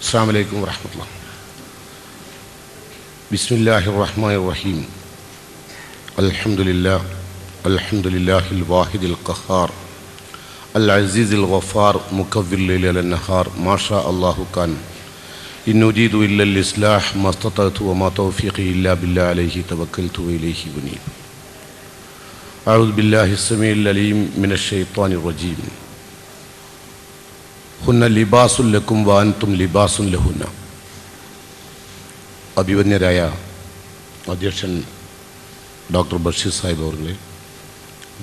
അസ്സലാമു അലൈക്കും വറഹ്മത്തുള്ളാഹി. ബിസ്മില്ലാഹിർ റഹ്മാനിർ റഹീം. അൽഹംദുലില്ലാഹിൽ വാഹിദിൽ ഖഹാർ അൽ അസീസിൽ ഗഫാർ മുകവ്വിൽ ലൈലി അലൻ നഹാർ മാഷാ അല്ലാഹു കാൻ ഇൻ ഉരീദു ഇല്ലൽ ഇസ്ലാഹ് മസ്തതഅതു വമാ തൗഫീഖി ഇല്ലാ ബില്ലാഹി അലൈഹി തവക്കൽതു വഇലൈഹി ഉനീബ്. അഊദു ബില്ലാഹിസ് സമീഉൽ അലീം മിനശ് ശൈത്വാനിർ റജീം. ഹുന്ന ലിബാസുൽ ലക്കും വ അൻതും ലിബാസുൻ ലഹുന്ന. അഭിവന്യരായ അധ്യക്ഷൻ ഡോക്ടർ ബഷീർ സാഹിബ് അവர்களെ,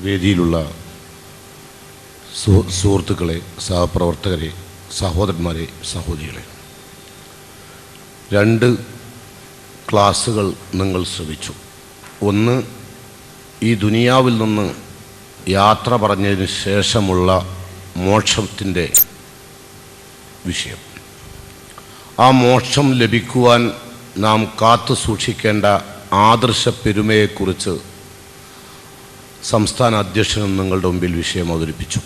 വേദിയിലുള്ള സുഹൃത്തുക്കളെ, സഹപ്രവർത്തകരെ, സഹോദരന്മാരെ, സഹോദരികളെ, 2 ക്ലാസ്സുകൾ നിങ്ങൾ ശ്രമിച്ചു. ഒന്ന്, ഈ ദുനിയാവിൽ നിന്ന് യാത്ര പറഞ്ഞതിന് ശേഷമുള്ള മോക്ഷത്തിൻ്റെ വിഷയം. ആ മോക്ഷം ലഭിക്കുവാൻ നാം കാത്തു സൂക്ഷിക്കേണ്ട ആദർശ പെരുമയെക്കുറിച്ച് സംസ്ഥാന അധ്യക്ഷനും നിങ്ങളുടെ മുമ്പിൽ വിഷയം അവതരിപ്പിച്ചു.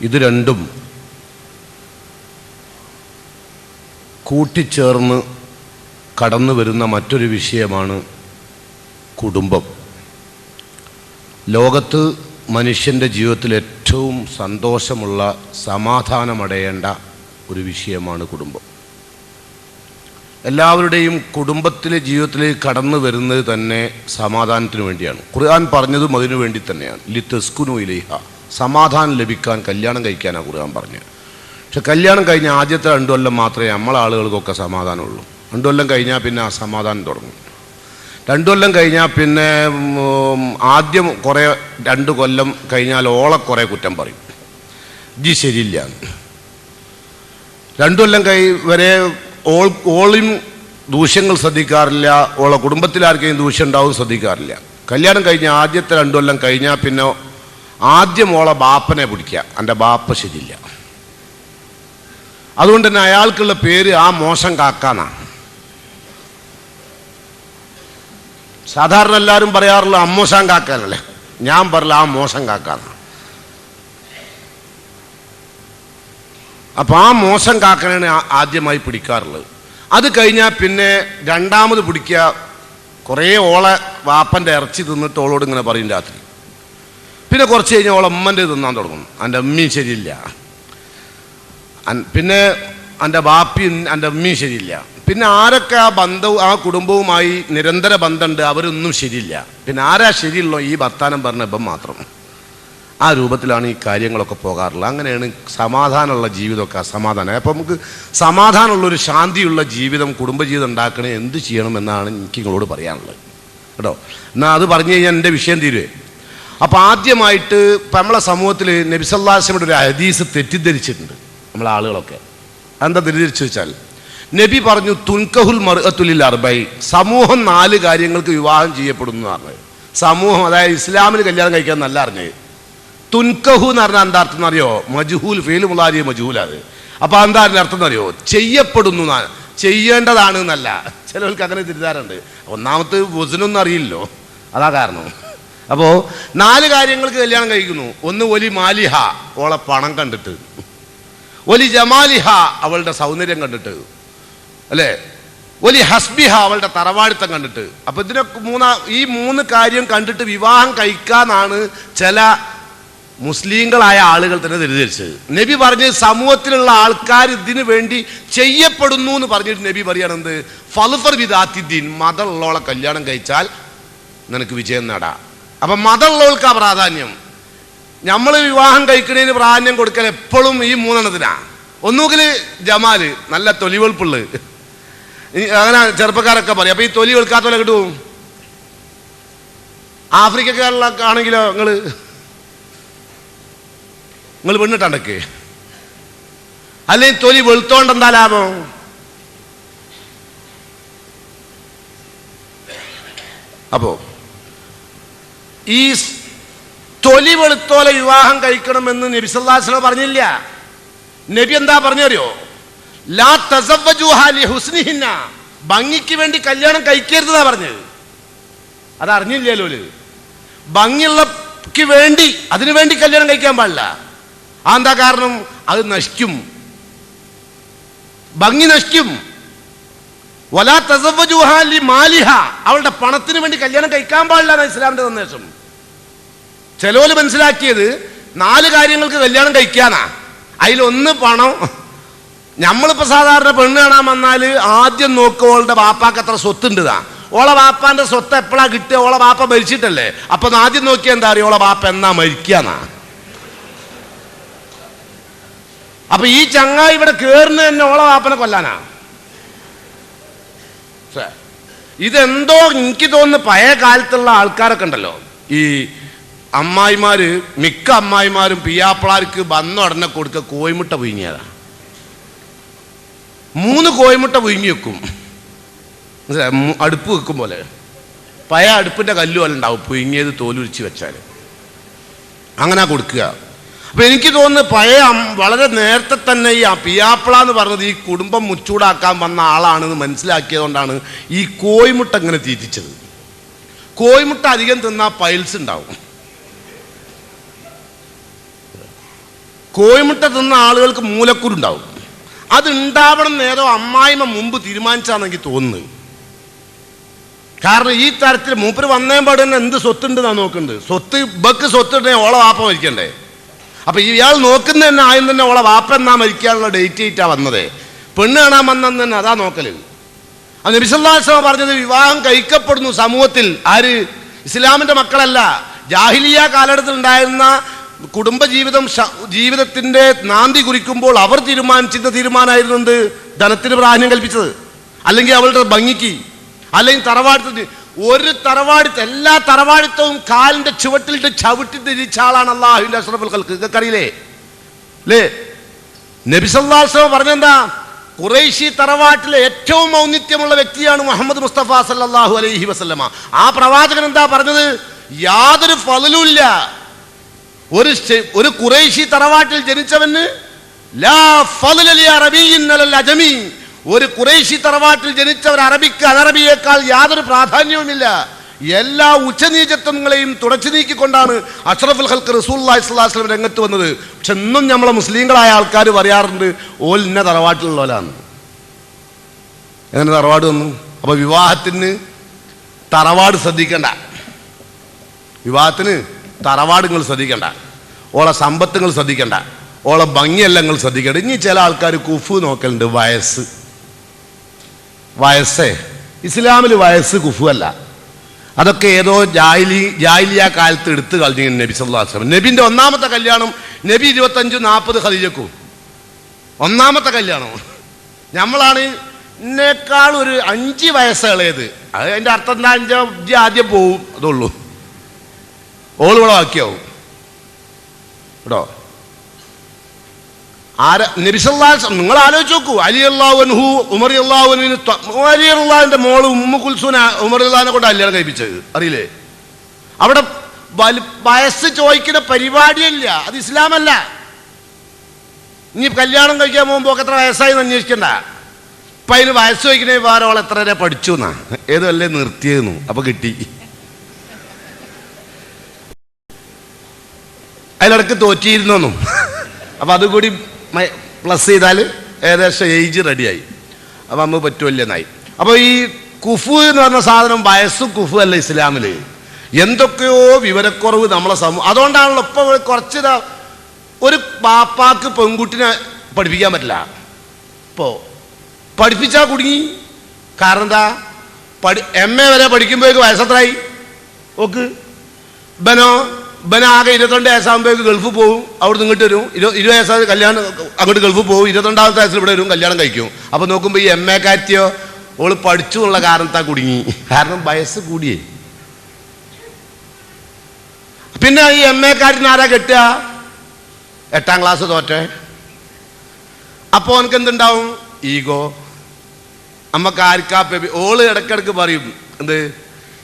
ഇത് രണ്ടും കൂട്ടിച്ചേർന്ന് കടന്നു വരുന്ന മറ്റൊരു വിഷയമാണ് കുടുംബം. ലോകത്ത് മനുഷ്യൻ്റെ ജീവിതത്തിൽ ഏറ്റവും സന്തോഷമുള്ള, സമാധാനമടയേണ്ട ഒരു വിഷയമാണ് കുടുംബം. എല്ലാവരുടെയും കുടുംബത്തിലെ ജീവിതത്തിലേക്ക് കടന്നു വരുന്നത് തന്നെ സമാധാനത്തിന് വേണ്ടിയാണ്. ഖുർആൻ പറഞ്ഞതും അതിനു വേണ്ടി തന്നെയാണ്. ലിതസ്കുനു ഇലൈഹ, സമാധാനം ലഭിക്കാൻ കല്യാണം കഴിക്കാനാണ് ഖുർആൻ പറഞ്ഞത്. പക്ഷെ കല്യാണം കഴിഞ്ഞ ആദ്യത്തെ 2 കൊല്ലം മാത്രമേ നമ്മളെ ആളുകൾക്കൊക്കെ സമാധാനമുള്ളൂ. 2 കൊല്ലം കഴിഞ്ഞാൽ പിന്നെ അസമാധാനം തുടങ്ങും. 2 കൊല്ലം കഴിഞ്ഞാൽ പിന്നെ ആദ്യം കുറേ 2 കൊല്ലം കഴിഞ്ഞാൽ ഓളെ കുറേ കുറ്റം പറയും, ജി ശരിയില്ല. 2 കൊല്ലം വരെ ഓളും ദൂഷ്യങ്ങൾ ശ്രദ്ധിക്കാറില്ല, ഓളെ കുടുംബത്തിലാർക്കെങ്കിലും ദൂഷ്യം ഉണ്ടാവും ശ്രദ്ധിക്കാറില്ല. കല്യാണം കഴിഞ്ഞ ആദ്യത്തെ 2 കൊല്ലം കഴിഞ്ഞാൽ പിന്നെ ആദ്യം ഓളെ ബാപ്പനെ പിടിക്കുക, എൻ്റെ ബാപ്പ ശരിയില്ല. അതുകൊണ്ട് തന്നെ അയാൾക്കുള്ള പേര് ആ മോശം കാക്കാനാണ്. സാധാരണ എല്ലാവരും പറയാറുള്ള അമ്മോശാൻ കാക്കാനല്ലേ, ഞാൻ പറയില്ല ആ മോശം കാക്കാനാണ്. അപ്പോൾ ആ മോശം കാക്കനാണ് ആദ്യമായി പിടിക്കാറുള്ളത്. അത് കഴിഞ്ഞാൽ പിന്നെ രണ്ടാമത് പിടിക്കുക, കുറേ ഓളെ വാപ്പൻ്റെ ഇറച്ചി തിന്നിട്ട് ഓളോട് ഇങ്ങനെ പറയും രാത്രി. പിന്നെ കുറച്ച് കഴിഞ്ഞാൽ ഓളെ അമ്മൻ്റെ തിന്നാൻ തുടങ്ങും, എൻ്റെ അമ്മയും ശരിയില്ല. പിന്നെ എൻ്റെ ബാപ്പിയും എൻ്റെ അമ്മയും ശരിയില്ല. പിന്നെ ആരൊക്കെ ആ കുടുംബവുമായി നിരന്തര ബന്ധമുണ്ട് അവരൊന്നും ശരിയില്ല. പിന്നെ ആരാ ശരിയുള്ളോ ഈ വർത്താനം പറഞ്ഞ ഇപ്പം മാത്രം. ആ രൂപത്തിലാണ് ഈ കാര്യങ്ങളൊക്കെ പോകാറുള്ളത്. അങ്ങനെയാണ് സമാധാനമുള്ള ജീവിതമൊക്കെ അസമാധാനം. അപ്പോൾ നമുക്ക് സമാധാനമുള്ളൊരു ശാന്തിയുള്ള ജീവിതം, കുടുംബജീവിതം ഉണ്ടാക്കണേ എന്ത് ചെയ്യണം എന്നാണ് എനിക്ക് നിങ്ങളോട് പറയാനുള്ളത് കേട്ടോ. എന്നാൽ അത് പറഞ്ഞു കഴിഞ്ഞാൽ എൻ്റെ വിഷയം തീരുവേ. അപ്പോൾ ആദ്യമായിട്ട് ഇപ്പം നമ്മളെ സമൂഹത്തിൽ നബി സല്ലല്ലാഹു അലൈഹി വസല്ലമയുടെ ഒരു ഹദീസ് തെറ്റിദ്ധരിച്ചിട്ടുണ്ട് നമ്മളെ ആളുകളൊക്കെ. എന്താ തെറ്റിദ്ധരിച്ചു വെച്ചാൽ, നബി പറഞ്ഞു തുൻകഹുൽ മർഅതു ലിൽ അർബഈ, സമൂഹം 4 കാര്യങ്ങൾക്ക് വിവാഹം ചെയ്യപ്പെടുന്നു എന്ന് പറഞ്ഞത്. സമൂഹം, അതായത് ഇസ്ലാമിൽ കല്യാണം കഴിക്കാൻ നല്ല അറിഞ്ഞത്. തുൻകഹു എന്ന് പറഞ്ഞാൽ എന്താ അർത്ഥം എന്നറിയോ? മജ്ഹൂൽ, ഫീൽ മുളാരി മജ്ഹൂലാണ്. അപ്പോൾ എന്താ അതിൻ്റെ അർത്ഥം എന്നറിയോ? ചെയ്യപ്പെടുന്നു, ചെയ്യേണ്ടതാണ് എന്നല്ല. ചിലർക്ക് അങ്ങനെ തിരിതാറുണ്ട്. ഒന്നാമത്തെ വസ്നൊന്നും അറിയില്ലോ, അതാ കാരണം. അപ്പോൾ 4 കാര്യങ്ങൾക്ക് കല്യാണം കഴിക്കുന്നു. ഒന്ന്, ഒലി മാലിഹ, ഓളെ പണം കണ്ടിട്ട്. ഒലി ജമാലിഹ, അവളുടെ സൗന്ദര്യം കണ്ടിട്ട്, അല്ലേ? ഒലി ഹസ്ബിഹ, അവളുടെ തറവാടിത്തം കണ്ടിട്ട്. അപ്പോൾ ഇതിനൊക്കെ ഈ 3 കാര്യം കണ്ടിട്ട് വിവാഹം കഴിക്കാനാണ് ചില മുസ്ലിങ്ങളായ ആളുകൾ തന്നെ തെറ്റിദ്ധരിച്ചത്. നബി പറഞ്ഞ് സമൂഹത്തിലുള്ള ആൾക്കാർ ഇതിനു വേണ്ടി ചെയ്യപ്പെടുന്നു എന്ന് പറഞ്ഞിട്ട് നബി പറയണത് ഫൽഫർ വിദാത്തിദ്ദീൻ, മതമുള്ളവളെ കല്യാണം കഴിച്ചാൽ നിനക്ക് വിജയം നേടാം. അപ്പം മതമുള്ളവൾക്ക് ആ പ്രാധാന്യം. നമ്മൾ വിവാഹം കഴിക്കുന്നതിന് പ്രാധാന്യം കൊടുക്കൽ എപ്പോഴും ഈ 3 എണ്ണത്തിനാണ്. ഒന്നുകിൽ ജമാല്, നല്ല തൊലി വെളുപ്പുള്ള, അങ്ങനെ ചെറുപ്പക്കാരൊക്കെ പറയും. അപ്പോൾ ഈ തൊലി വെളുക്കാത്തോലെ കിട്ടും. ആഫ്രിക്കക്കാരിലൊക്കെ ആണെങ്കിലോ നിങ്ങൾ പെണ്ണിട്ടണ്ടക്ക്, അല്ലെങ്കിൽ തൊലി വെളുത്തോണ്ട് എന്താ ലാഭം? അപ്പോ ഈ തൊലി വെളുത്തോലെ വിവാഹം കഴിക്കണമെന്ന് നബി സല്ലല്ലാഹു അലൈഹി വസല്ലം പറഞ്ഞില്ല. നബി എന്താ പറഞ്ഞറിയോ? ലാ തസവ്വജൂഹാ ലിഹുസ്നിഹിന്ന, ഭംഗിക്ക് വേണ്ടി കല്യാണം കഴിക്കരുതെന്നാ പറഞ്ഞത്. അതറിഞ്ഞില്ലല്ലോ. ഭംഗിയുള്ളക്ക് വേണ്ടി, അതിനു വേണ്ടി കല്യാണം കഴിക്കാൻ പാടില്ല. എന്താ കാരണം? അത് നശിക്കും. ഭംഗി നശിക്കും. വലാ തസവ്വജൂഹാ ലിമാലിഹ, അവളുടെ പണത്തിന് വേണ്ടി കല്യാണം കഴിക്കാൻ പാടില്ല എന്നാണ് ഇസ്ലാമിന്റെ സന്ദേശം. ചിലവര് മനസ്സിലാക്കിയത് 4 കാര്യങ്ങൾക്ക് കല്യാണം കഴിക്കാനാ. അതിലൊന്ന് പണം. നമ്മളിപ്പോ സാധാരണ പെണ്ണ് കാണാൻ വന്നാല് ആദ്യം നോക്കുക ഓളുടെ വാപ്പാക്ക് എത്ര സ്വത്തുണ്ടാ. ഓളെ വാപ്പാന്റെ സ്വത്ത് എപ്പോഴാ കിട്ടുക? ഓളെ വാപ്പ മരിച്ചിട്ടല്ലേ. അപ്പൊ ആദ്യം നോക്കിയാ എന്താ അറിയ, ഓളെ വാപ്പ എന്നാ മരിക്കാന്നാ. അപ്പൊ ഈ ചങ്ങായി ഇവിടെ കേറുന്ന തന്നെ ഓളെ വാപ്പനെ കൊല്ലാനാ. ഇതെന്തോ എനിക്ക് തോന്നുന്നു പഴയ കാലത്തുള്ള ആൾക്കാരൊക്കെ ഉണ്ടല്ലോ, ഈ അമ്മായിമാര്, മിക്ക അമ്മായിമാരും പിയാപ്പിളാർക്ക് വന്നുടനെ കൊടുക്കുക കോഴിമുട്ട പുഴുങ്ങിയതാ. 3 കോഴിമുട്ട പുഴുങ്ങി വെക്കും, അടുപ്പ് വെക്കും പോലെ. പഴയ അടുപ്പിന്റെ കല്ല് പോലെ ഉണ്ടാവും, പുഴുങ്ങിയത് തോലുരിച്ച് വെച്ചാൽ അങ്ങനെ കൊടുക്കുക. അപ്പൊ എനിക്ക് തോന്നുന്നു പഴയ വളരെ നേരത്തെ തന്നെ ഈ പിയാപ്പിള എന്ന് പറഞ്ഞത് ഈ കുടുംബം മുച്ചൂടാക്കാൻ വന്ന ആളാണെന്ന് മനസ്സിലാക്കിയതുകൊണ്ടാണ് ഈ കോഴിമുട്ട ഇങ്ങനെ തീറ്റിച്ചത്. കോഴിമുട്ട അധികം തിന്നാൽ പൈൽസ് ഉണ്ടാവും. കോഴിമുട്ട തിന്ന ആളുകൾക്ക് മൂലക്കുരുണ്ടാവും. അതുണ്ടാവണം നേരം അമ്മായിമ്മ മുമ്പ് തീരുമാനിച്ചാണെന്നെനിക്ക് തോന്നുന്നത്. കാരണം ഈ തരത്തിൽ മൂപ്പര് വന്നേപാട് തന്നെ എന്ത് സ്വത്തുണ്ടെന്നാണ് നോക്കുന്നത്. സ്വത്ത് ഇബക്ക് സ്വത്തുണ്ടെങ്കിൽ ഓളെ വാപ്പ മരിക്കണ്ടേ. അപ്പൊ ഇയാൾ നോക്കുന്ന തന്നെ ആദ്യം തന്നെ ഓളെ വാപ്പ എന്നാ മരിക്കാനുള്ള ഡേറ്റ് ആയിട്ടാ വന്നത്. പെണ്ണ് കാണാൻ വന്നെന്ന് തന്നെ അതാ നോക്കല്. അത് നബി സല്ലല്ലാഹു അലൈഹി വസല്ലം പറഞ്ഞത് വിവാഹം കഴിക്കപ്പെടുന്നു സമൂഹത്തിൽ. ആര്? ഇസ്ലാമിന്റെ മക്കളല്ല. ജാഹിലിയ കാലഘട്ടത്തിൽ ഉണ്ടായിരുന്ന കുടുംബജീവിതം ജീവിതത്തിന്റെ നാന്തി കുറിക്കുമ്പോൾ അവർ തീരുമാനിച്ചിരുന്ന തീരുമാനമായിരുന്നു എന്ത്? ധനത്തിന് പ്രാധാന്യം കൽപ്പിച്ചത്, അല്ലെങ്കിൽ അവളുടെ ഭംഗിക്ക്, അല്ലെങ്കിൽ തറവാടത്തിന്. ഒരു തറവാടിത്ത എല്ലാ തറവാടിത്തവും കാലിന്റെ ചുവട്ടിലിട്ട് ചവിട്ടിട്ട് തിരിച്ച ആളാണ് അല്ലാഹുവിന്റെ അഷ്റഫുൽ ഖൽഖ്. നിങ്ങൾക്കറിയില്ലേ അല്ലേ? നബി സല്ലല്ലാഹു അലൈഹി വസല്ലം പറഞ്ഞെന്താ? ഖുറൈശി തറവാട്ടിലെ ഏറ്റവും ഔന്നിത്യമുള്ള വ്യക്തിയാണ് മുഹമ്മദ് മുസ്തഫ സല്ലല്ലാഹു അലൈഹി വസല്ലമ. ആ പ്രവാചകൻ എന്താ പറഞ്ഞത്? യാതൊരു ഫളലും ഇല്ല ഒരു ഖുറൈശി തറവാട്ടിൽ ജനിച്ചവന് ലാ ഫളല ലി അറബിയ്യിൻ അലൽ അജമി. ഒരു ഖുറൈശി തറവാട്ടിൽ ജനിച്ച ഒരു അറബിക്ക് അനറബിയേക്കാൾ യാതൊരു പ്രാധാന്യവുമില്ല. എല്ലാ ഉച്ചനീചത്വങ്ങളെയും തുടച്ചു നീക്കിക്കൊണ്ടാണ് അഷ്റഫുൽ ഖൽഖ് റസൂലുള്ളാഹി സ്വല്ലല്ലാഹു അലൈഹി വസല്ലം രംഗത്ത് വന്നത്. പക്ഷെ ഇന്നും നമ്മളെ മുസ്ലിങ്ങളായ ആൾക്കാർ പറയാറുണ്ട് ഓൽ ഇന്ന തറവാട്ടിലുള്ളവരാണ്. എങ്ങനെ തറവാട് വന്നു? അപ്പൊ വിവാഹത്തിന് തറവാട് ശ്രദ്ധിക്കണ്ട. വിവാഹത്തിന് തറവാട് നിങ്ങൾ ശ്രദ്ധിക്കണ്ട. ഓളെ സമ്പത്ത് നിങ്ങൾ ശ്രദ്ധിക്കണ്ട. ഓളെ ഭംഗിയല്ല നിങ്ങൾ ശ്രദ്ധിക്കണ്ട. ഇനി ചില ആൾക്കാർ കുഫു നോക്കലുണ്ട്. വയസ്സേ ഇസ്ലാമിൽ വയസ്സ് കുഫു അല്ല. അതൊക്കെ ഏതോ ജാഹിലിയ കാലത്ത് എടുത്തു കളഞ്ഞു നബി സല്ലല്ലാഹു അലൈഹി വസല്ലം. നബിന്റെ ഒന്നാമത്തെ കല്യാണം നബി 25-40 ഖദീജക്കും ഒന്നാമത്തെ കല്യാണം. നമ്മളാണ് എന്നേക്കാൾ ഒരു 5 വയസ്സ് ഇളയത്. അത് അതിൻ്റെ അർത്ഥം എന്താ? 5 ആദ്യം പോവും, അതുള്ളൂ. ഓൾ ഇവിടെ ബാക്കിയാവും കേട്ടോ. നബി സല്ലല്ലാഹു അലൈഹി വസല്ലം നിങ്ങൾ ആലോചിച്ച് നോക്കൂ. അലി റളിയല്ലാഹു അൻഹു, ഉമർ റളിയല്ലാഹു അൻഹു, അലി റളിയല്ലാഹുവിന്റെ മോള് ഉമ്മു കുൽസൂന ഉമർ റളിയല്ലാഹുവിനെ കൊണ്ട് കല്യാണം കഴിപ്പിച്ചത് അറിയില്ലേ? അവിടെ വയസ്സ് ചോദിക്കുന്ന പരിപാടിയില്ല. അത് ഇസ്ലാമല്ല. ഇനി കല്യാണം കഴിക്കാൻ പോകുമ്പോൾ എത്ര വയസ്സായി അന്വേഷിക്കണ്ട. ഇപ്പം അതിന് വയസ്സ് ചോദിക്കണേ വേറെ അവൾ എത്ര വരെ പഠിച്ചു എന്നാ, ഏതല്ലേ നിർത്തിയെന്നു. അപ്പൊ കിട്ടി. അതിലിടക്ക് തോറ്റിയിരുന്നൊന്നും. അപ്പൊ അതുകൂടി പ്ലസ് ചെയ്താൽ ഏകദേശം ഏജ് റെഡിയായി. അപ്പം നമുക്ക് പറ്റുമല്ലെന്നായി. അപ്പോൾ ഈ കുഫു എന്ന് പറഞ്ഞ സാധനം വയസ്സും കുഫു അല്ല ഇസ്ലാമിൽ. എന്തൊക്കെയോ വിവരക്കുറവ് നമ്മളെ അതുകൊണ്ടാണല്ലോ ഇപ്പോൾ കുറച്ച് ഒരു പാപ്പാക്ക് പെൺകുട്ടിനെ പഠിപ്പിക്കാൻ പറ്റില്ല. ഇപ്പോൾ പഠിപ്പിച്ചാൽ കുടുങ്ങി. കാരണം എന്താ? MA വരെ പഠിക്കുമ്പോഴേക്ക് വയസ്സെത്രയായി ഓക്ക്? ആകെ 22 വയസ്സാകുമ്പോഴേക്ക് ഗൾഫ് പോകും, അവിടെ നിന്ന് ഇങ്ങോട്ട് വരും. 20 വയസ്സായ കല്യാണം അങ്ങോട്ട് ഗൾഫ് പോകും, 22ാമത്തെ വയസ്സിൽ ഇവിടെ വരും, കല്യാണം കഴിക്കും. അപ്പോൾ നോക്കുമ്പോൾ ഈ MA കാറ്റിയോ ഓള് പഠിച്ചു എന്നുള്ള കാരണത്താ കുടുങ്ങി. കാരണം വയസ്സ് കൂടിയേ. പിന്നെ ഈ MA കാറ്റിന് ആരാ കെട്ടുക? 8ാം ക്ലാസ് തോറ്റേ. അപ്പോൾ എനിക്ക് എന്തുണ്ടാവും? ഈഗോ. നമുക്ക് ആർക്കാ ഓള് ഇടയ്ക്കിടയ്ക്ക് പറയും എന്ത്,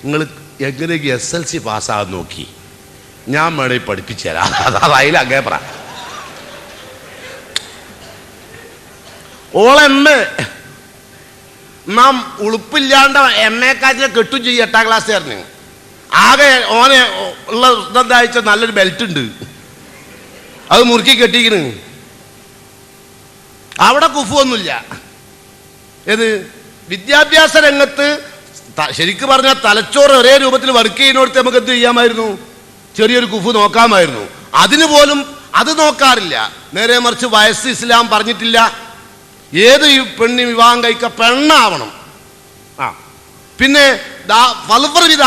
നിങ്ങൾ എങ്ങനെയൊക്കെ SLC പാസ്സാകാൻ നോക്കി, ഞാൻ വേണമെങ്കിൽ പഠിപ്പിച്ചു തരാം. അതിൽ അങ്ങനെ പറ. ഓളെമ്മ നാം ഉളുപ്പില്ലാണ്ട് MA കാറ്റിനെ കെട്ടും ചെയ്യും. 8ാം ക്ലാസ്സുകാരന് ആകെ ഓനെ ഉള്ള ഇതെന്താഴ്ച നല്ലൊരു ബെൽറ്റ് ഉണ്ട്, അത് മുറുക്കി കെട്ടിക്കണ്. അവിടെ കുഫു ഒന്നുമില്ല. ഏത് വിദ്യാഭ്യാസ രംഗത്ത് ശരിക്കും പറഞ്ഞാൽ തലച്ചോറ് ഒരേ രൂപത്തിൽ വർക്ക് ചെയ്യുന്നിടത്ത് നമുക്ക് എന്ത് ചെയ്യാമായിരുന്നു? ചെറിയൊരു കുഫു നോക്കാമായിരുന്നു. അതിന് പോലും അത് നോക്കാറില്ല. നേരെ മറിച്ച് വയസ്സ് ഇസ്ലാം പറഞ്ഞിട്ടില്ല. ഏത് പെണ്ണി വിവാഹം കഴിക്ക പെണ്ണാവണം. പിന്നെ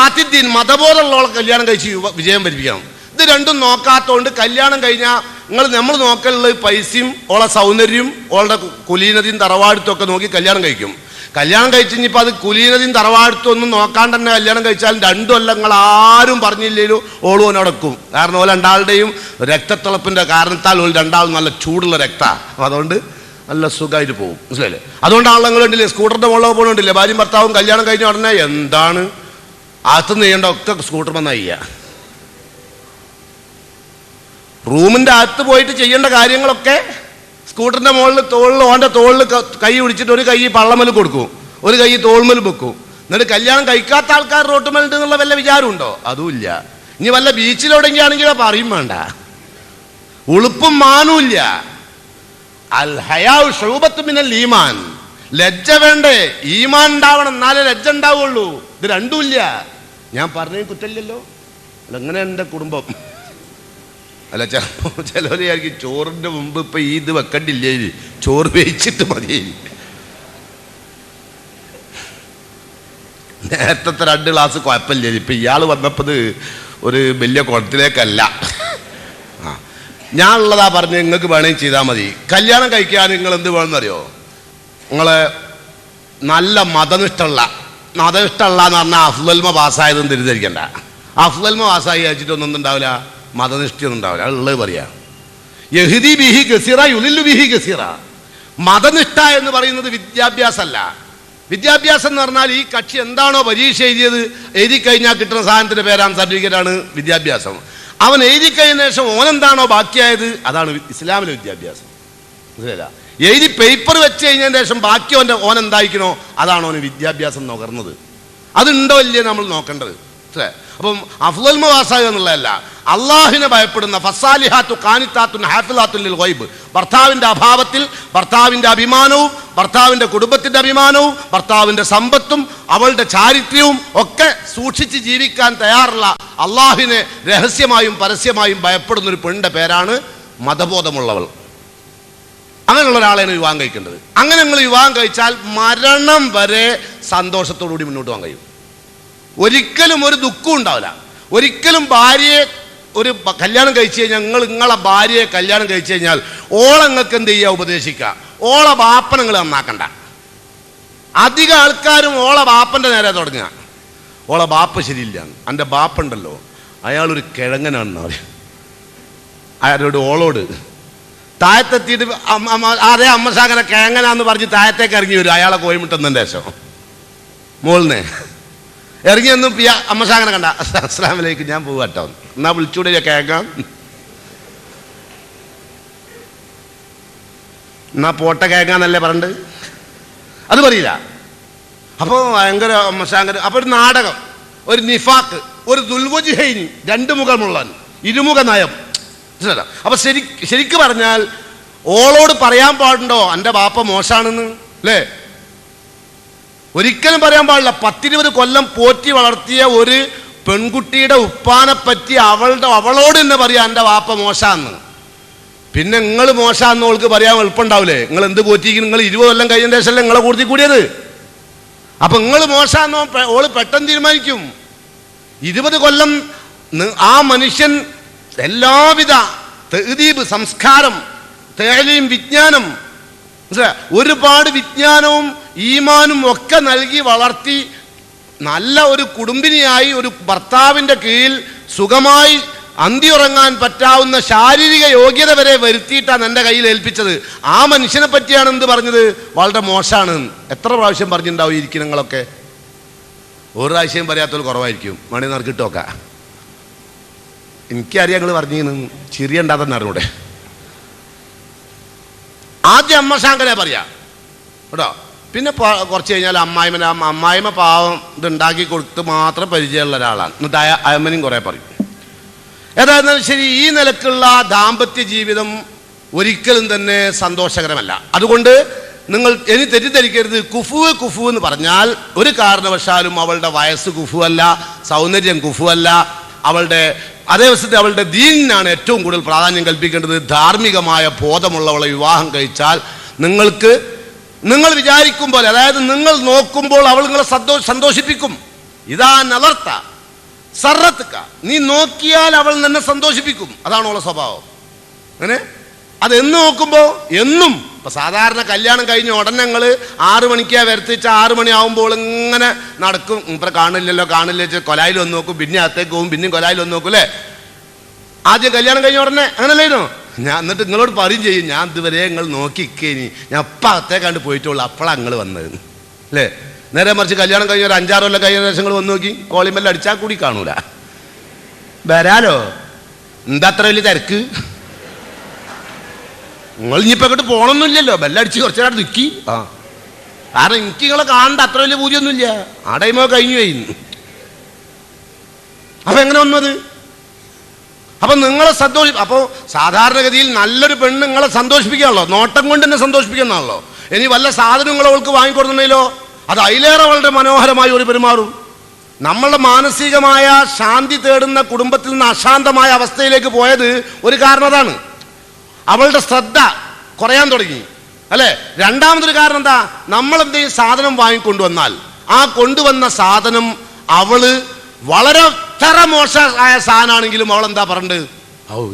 ആത്തിദ്ദീൻ മതബോധമുള്ള കല്യാണം കഴിച്ച് വിജയം വരിപ്പിക്കണം. ഇത് രണ്ടും നോക്കാത്തതുകൊണ്ട് കല്യാണം കഴിഞ്ഞാൽ നമ്മൾ നോക്കലുള്ളത് പൈസയും ഓളെ സൗന്ദര്യവും ഓളുടെ കുലീനതയും തറവാടുത്തും ഒക്കെ നോക്കി കല്യാണം കഴിക്കും. കല്യാണം കഴിച്ച് ഇനിയിപ്പോൾ അത് കുലീനതയും തറവാടുത്തും ഒന്നും നോക്കാണ്ട് തന്നെ കല്യാണം കഴിച്ചാൽ 2 കൊല്ലം നിങ്ങൾ ആരും പറഞ്ഞില്ലേലും ഓളും ഓനോടക്കും. കാരണം ഓല രണ്ടാളുടെയും രക്തത്തിളപ്പിൻ്റെ കാരണത്താൽ ഓൾ രണ്ടാളും നല്ല ചൂടുള്ള രക്തമാണ്. അതുകൊണ്ട് നല്ല സുഖമായിട്ട് പോകും. മനസ്സിലല്ലേ? അതുകൊണ്ടാണല്ലോ നിങ്ങൾ ഉണ്ടല്ലേ സ്കൂട്ടറിൻ്റെ മുകളിൽ പോകുന്നുണ്ടല്ലേ ഭാര്യയും ഭർത്താവും കല്യാണം കഴിഞ്ഞ ഉടനെ എന്താണ് അകത്തുനിന്ന് ചെയ്യേണ്ട ഒക്കെ സ്കൂട്ടർ വന്നാൽ ചെയ്യുക. റൂമിൻ്റെ അകത്ത് പോയിട്ട് ചെയ്യേണ്ട കാര്യങ്ങളൊക്കെ സ്കൂട്ടറിൻ്റെ മുകളിൽ ഓൻ്റെ തോളിൽ കൈ പിടിച്ചിട്ട് ഒരു കൈ പള്ളമൽ കൊടുക്കും, ഒരു കൈ തോൾമൽ വെക്കും. എന്നിട്ട് കല്യാണം കഴിക്കാത്ത ആൾക്കാർ റോട്ടുമലുണ്ട് എന്നുള്ള വല്ല വിചാരമുണ്ടോ? അതുമില്ല. ഇനി വല്ല ബീച്ചിലെവിടെയെങ്കിലാണെങ്കിലോ പറയും വേണ്ട. ഉളുപ്പും മാനുമില്ല. അൽ ഹയാഉ ശുഅബത്തുൻ മിനൽ ഈമാൻ. ലജ്ജ വേണ്ടേ? ഈമാൻ ഉണ്ടാവണം, എന്നാലേ ലജ്ജ ഉണ്ടാവുള്ളൂ. ഇത് രണ്ടുമില്ല. ഞാൻ പറഞ്ഞത് കുറ്റമില്ലല്ലോ. അല്ല എങ്ങനെ എൻ്റെ കുടുംബം അല്ല ചിലവർ വിചാരിക്കും ചോറിൻ്റെ മുമ്പ് ഇപ്പം ഇത് വെക്കണ്ടില്ലേ, ചോറ് വേവിച്ചിട്ട് മതി. നേരത്തെ 2 ഗ്ലാസ് കുഴപ്പമില്ലേ. ഇപ്പം ഇയാൾ വന്നപ്പോൾ ഒരു വലിയ കുളത്തിലേക്കല്ല. ഞാൻ ഉള്ളതാ പറഞ്ഞ് നിങ്ങൾക്ക് വേണമെങ്കിൽ ചെയ്താൽ മതി. കല്യാണം കഴിക്കാൻ നിങ്ങൾ എന്ത് വേണമെന്നറിയോ? നിങ്ങളെ നല്ല മതനിഷ്ഠമുള്ള എന്ന് പറഞ്ഞാൽ അഫ്ളൽമ പാസ്സായതെന്ന് തിരിച്ചരിക്കണ്ട. അഫ്ളൽമ പാസ്സായി അയച്ചിട്ടൊന്നും ഉണ്ടാവില്ല, മതനിഷ്ഠയൊന്നും ഉണ്ടാവില്ല. ഉള്ളത് പറയാ യഹ്ദി ബിഹി ഗസീറ യുളില്ലു ബിഹി ഗസീറ. മതനിഷ്ഠ എന്ന് പറയുന്നത് വിദ്യാഭ്യാസമല്ല. വിദ്യാഭ്യാസം എന്ന് പറഞ്ഞാൽ ഈ കക്ഷി എന്താണോ പരീക്ഷ എഴുതി കഴിഞ്ഞാൽ കിട്ടുന്ന സാധനത്തിൻ്റെ പേരാണ്, സർട്ടിഫിക്കറ്റാണ് വിദ്യാഭ്യാസം. അവൻ എഴുതി കഴിഞ്ഞ ശേഷം ഓനെന്താണോ ബാക്കിയായത് അതാണ് ഇസ്ലാമിലെ വിദ്യാഭ്യാസം. മനസ്സിലായില്ല? എഴുതി പേപ്പർ വെച്ച് കഴിഞ്ഞതിന് ശേഷം ബാക്കി ഓനെന്തായിക്കണോ അതാണ് ഓന് വിദ്യാഭ്യാസം നുകർന്നത്. അതുണ്ടോ ഇല്ലേ നമ്മൾ നോക്കേണ്ടത്. അപ്പം അഫ്ളൽ പാസ്സാകുക എന്നുള്ളതല്ല, അള്ളാഹിനെ ഭയപ്പെടുന്ന ഫസാലിഹാത്തു ഖാനിത്താത്തുൻ ഹാഫിളാത്തുൻ ലിൽ ഗൈബ്. ഭർത്താവിൻ്റെ അഭാവത്തിൽ ഭർത്താവിൻ്റെ അഭിമാനവും ഭർത്താവിൻ്റെ കുടുംബത്തിൻ്റെ അഭിമാനവും ഭർത്താവിൻ്റെ സമ്പത്തും അവളുടെ ചാരിത്ര്യവും ഒക്കെ സൂക്ഷിച്ച് ജീവിക്കാൻ തയ്യാറുള്ള അള്ളാഹിനെ രഹസ്യമായും പരസ്യമായും ഭയപ്പെടുന്നൊരു പെണ്ണിൻ്റെ പേരാണ് മതബോധമുള്ളവൾ. അങ്ങനെയുള്ള ഒരാളെയാണ് വിവാഹം കഴിക്കേണ്ടത്. അങ്ങനെ നിങ്ങൾ വിവാഹം കഴിച്ചാൽ മരണം വരെ സന്തോഷത്തോടുകൂടി മുന്നോട്ട് പോകാൻ കഴിയും. ഒരിക്കലും ഒരു ദുഃഖവും ഉണ്ടാവില്ല. ഒരിക്കലും ഭാര്യയെ ഒരു കല്യാണം കഴിച്ചു കഴിഞ്ഞാൽ നിങ്ങളെ ഭാര്യയെ കല്യാണം കഴിച്ചു കഴിഞ്ഞാൽ ഓളങ്ങൾക്ക് എന്ത് ചെയ്യുക? ഉപദേശിക്കുക. ഓളെ ബാപ്പനെ നിങ്ങൾ നന്നാക്കണ്ട. അധികം ആൾക്കാരും ഓളെ ബാപ്പൻ്റെ നേരെ തുടങ്ങുക. ഓളെ ബാപ്പ ശരിയില്ല, എൻ്റെ ബാപ്പുണ്ടല്ലോ അയാളൊരു കിഴങ്ങനാണെന്ന് പറയും. ആരോട്? ഓളോട്. താഴത്തെത്തിയിട്ട് അതേ അമ്മശാഖനെ കിഴങ്ങനാന്ന് പറഞ്ഞ് താഴത്തേക്ക് ഇറങ്ങി വരും അയാളെ കോയിമുട്ടുന്നതിൻ്റെ ശേഷം. മോളിനെ ഇറങ്ങി ഒന്നും അമ്മശാഖനെ കണ്ട അസ്സലാമലൈക്കും ഞാൻ പോകുക കേട്ടോ, എന്നാ വിളിച്ചൂടെ കേൾക്കാം, എന്നാ പോട്ട കേൾക്കാന്നല്ലേ പറഞ്ഞത്. അത് പറയില്ല. അപ്പോൾ ഭയങ്കര അമ്മശാഖൻ. അപ്പോൾ ഒരു നാടകം, ഒരു നിഫാക്ക്, ഒരു ദുൽവജ്ഹൈനി, 2 മുഖമുള്ളവൻ, ഇരുമുഖ നയം. അപ്പൊ ശരിക്ക് പറഞ്ഞാൽ ഓളോട് പറയാൻ പാടുണ്ടോ എൻ്റെ ബാപ്പ മോശാണെന്ന്? അല്ലേ? ഒരിക്കലും പറയാൻ പാടില്ല. 10-20 കൊല്ലം പോറ്റി വളർത്തിയ ഒരു പെൺകുട്ടിയുടെ ഉപ്പാനെ പറ്റി അവളോട് തന്നെ പറയാം എൻ്റെ ബാപ്പ മോശാന്ന്. പിന്നെ നിങ്ങൾ മോശാന്ന് ഓൾക്ക് പറയാൻ എളുപ്പമുണ്ടാവില്ലേ? നിങ്ങൾ എന്ത് പോറ്റിക്കും? നിങ്ങൾ 20 കൊല്ലം കഴിഞ്ഞ ശേഷമല്ലേ നിങ്ങളെ കൂടുതൽ കൂടിയത്. അപ്പൊ നിങ്ങൾ മോശാന്നോ ഓള് പെട്ടെന്ന് തീരുമാനിക്കും. 20 കൊല്ലം ആ മനുഷ്യൻ എല്ലാവിധ തഅദീബ്, സംസ്കാരം, തഅലീം, വിജ്ഞാനം, ഒരുപാട് വിജ്ഞാനവും ഈമാനും ഒക്കെ നൽകി വളർത്തി നല്ല ഒരു കുടുംബിനിയായി ഒരു ഭർത്താവിൻ്റെ കീഴിൽ സുഖമായി അന്തിയുറങ്ങാൻ പറ്റാവുന്ന ശാരീരിക യോഗ്യത വരെ വരുത്തിയിട്ടാണ് എൻ്റെ കയ്യിൽ ഏൽപ്പിച്ചത്. ആ മനുഷ്യനെ പറ്റിയാണ് എന്ത് പറഞ്ഞത്? വളരെ മോശമാണ്. എത്ര പ്രാവശ്യം പറഞ്ഞിട്ടുണ്ടാവും ഇരിക്കുന്നങ്ങളൊക്കെ? ഒരു പ്രാവശ്യം പറയാത്തവർ കുറവായിരിക്കും. മണി നറുക്കിട്ടോക്ക. എനിക്കറിയാം നിങ്ങൾ പറഞ്ഞിരുന്നു, ചിരിയ ഉണ്ടാകുന്ന അറിഞ്ഞൂടെ. ആദ്യം അമ്മശാങ്കനെ പറയാം കേട്ടോ. പിന്നെ കുറച്ച് കഴിഞ്ഞാൽ അമ്മായിമ്മ പാവം ഇതുണ്ടാക്കി കൊടുത്ത് മാത്രം പരിചയമുള്ള ഒരാളാണ്. എന്നിട്ട് അയമ്മനും കുറേ പറയും. ഏതായിരുന്നാലും ശരി, ഈ നിലക്കുള്ള ദാമ്പത്യ ജീവിതം ഒരിക്കലും തന്നെ സന്തോഷകരമല്ല. അതുകൊണ്ട് നിങ്ങൾ ഇനി തെറ്റിദ്ധരിക്കരുത്. കുഫു എന്ന് പറഞ്ഞാൽ ഒരു കാരണവശാലും അവളുടെ വയസ്സ് കുഫുവല്ല, സൗന്ദര്യം കുഫുവല്ല. അതേ വശത്ത് അവളുടെ ദീനിനാണ് ഏറ്റവും കൂടുതൽ പ്രാധാന്യം കൽപ്പിക്കേണ്ടത്. ധാർമ്മികമായ ബോധമുള്ളവളെ വിവാഹം കഴിച്ചാൽ നിങ്ങൾ വിചാരിക്കും പോലെ, അതായത് നിങ്ങൾ നോക്കുമ്പോൾ അവൾ നിങ്ങളെ സന്തോഷിപ്പിക്കും. ഇതാ നവർത്ത സർറത്തുക, നീ നോക്കിയാൽ അവൾ നിന്നെ സന്തോഷിപ്പിക്കും. അതാണ് അവളുടെ സ്വഭാവം. അങ്ങനെ അതെന്ന് നോക്കുമ്പോൾ എന്നും ഇപ്പൊ സാധാരണ കല്യാണം കഴിഞ്ഞ ഉടനെ ഞങ്ങൾ 6 മണിക്കാ വരുത്തിച്ച 6 മണിയാവുമ്പോൾ ഇങ്ങനെ നടക്കും. ഇപ്പം കാണില്ല കൊലായിൽ വന്ന് നോക്കും, പിന്നെ അകത്തേക്ക് പോകും, പിന്നെയും കൊലായിൽ വന്ന് നോക്കും അല്ലേ. ആദ്യം കല്യാണം കഴിഞ്ഞ ഉടനെ അങ്ങനല്ലേനോ? ഞാൻ എന്നിട്ട് നിങ്ങളോട് പറയും ചെയ്യും, ഞാൻ ഇതുവരെ നിങ്ങൾ നോക്കിക്കേനി, ഞാൻ അപ്പം അകത്തേക്കാണ്ട് പോയിട്ടുള്ളൂ, അപ്പോഴാണ് നിങ്ങൾ വന്നത് അല്ലേ. നേരെ മറിച്ച് കല്യാണം കഴിഞ്ഞ ഒരു 5-6 കൊല്ലം കഴിഞ്ഞ ശേഷം നിങ്ങൾ വന്ന് നോക്കി, കോളിമെല്ലാം അടിച്ചാൽ കൂടി കാണൂല. വരാലോ, എന്താ അത്ര വലിയ തിരക്ക്? നിങ്ങൾ ഇനിയിപ്പോൾ അങ്ങോട്ട് പോകണമെന്നില്ലല്ലോ, ബെല്ലടിച്ച് കുറച്ച് നേരം നിൽക്കി. കാരണം എനിക്ക് നിങ്ങളെ കാണേണ്ട അത്ര വലിയ പൂജയൊന്നുമില്ല, ആ ടൈമോ കഴിഞ്ഞു കഴിഞ്ഞു. അപ്പം എങ്ങനെ വന്നത്? അപ്പം നിങ്ങളെ അപ്പോൾ സാധാരണഗതിയിൽ നല്ലൊരു പെണ്ണ് നിങ്ങളെ സന്തോഷിപ്പിക്കുകയാണല്ലോ, നോട്ടം കൊണ്ട് തന്നെ സന്തോഷിപ്പിക്കുന്നതാണല്ലോ. ഇനി വല്ല സാധനങ്ങൾ അവൾക്ക് വാങ്ങിക്കൊടുക്കണമല്ലോ, അത് അതിലേറെ വളരെ മനോഹരമായി ഒരു പെരുമാറും. നമ്മളുടെ മാനസികമായ ശാന്തി തേടുന്ന കുടുംബത്തിൽ നിന്ന് അശാന്തമായ അവസ്ഥയിലേക്ക് പോയത് ഒരു കാരണം അതാണ്. അവളുടെ ശ്രദ്ധ കുറയാൻ തുടങ്ങി അല്ലേ. രണ്ടാമതൊരു കാരണം എന്താ? നമ്മളെന്തെങ്കിലും സാധനം വാങ്ങിക്കൊണ്ടുവന്നാൽ ആ കൊണ്ടുവന്ന സാധനം അവള് വളരെ മോശമായ സാധനമാണെങ്കിലും അവൾ എന്താ പറഞ്ഞത്?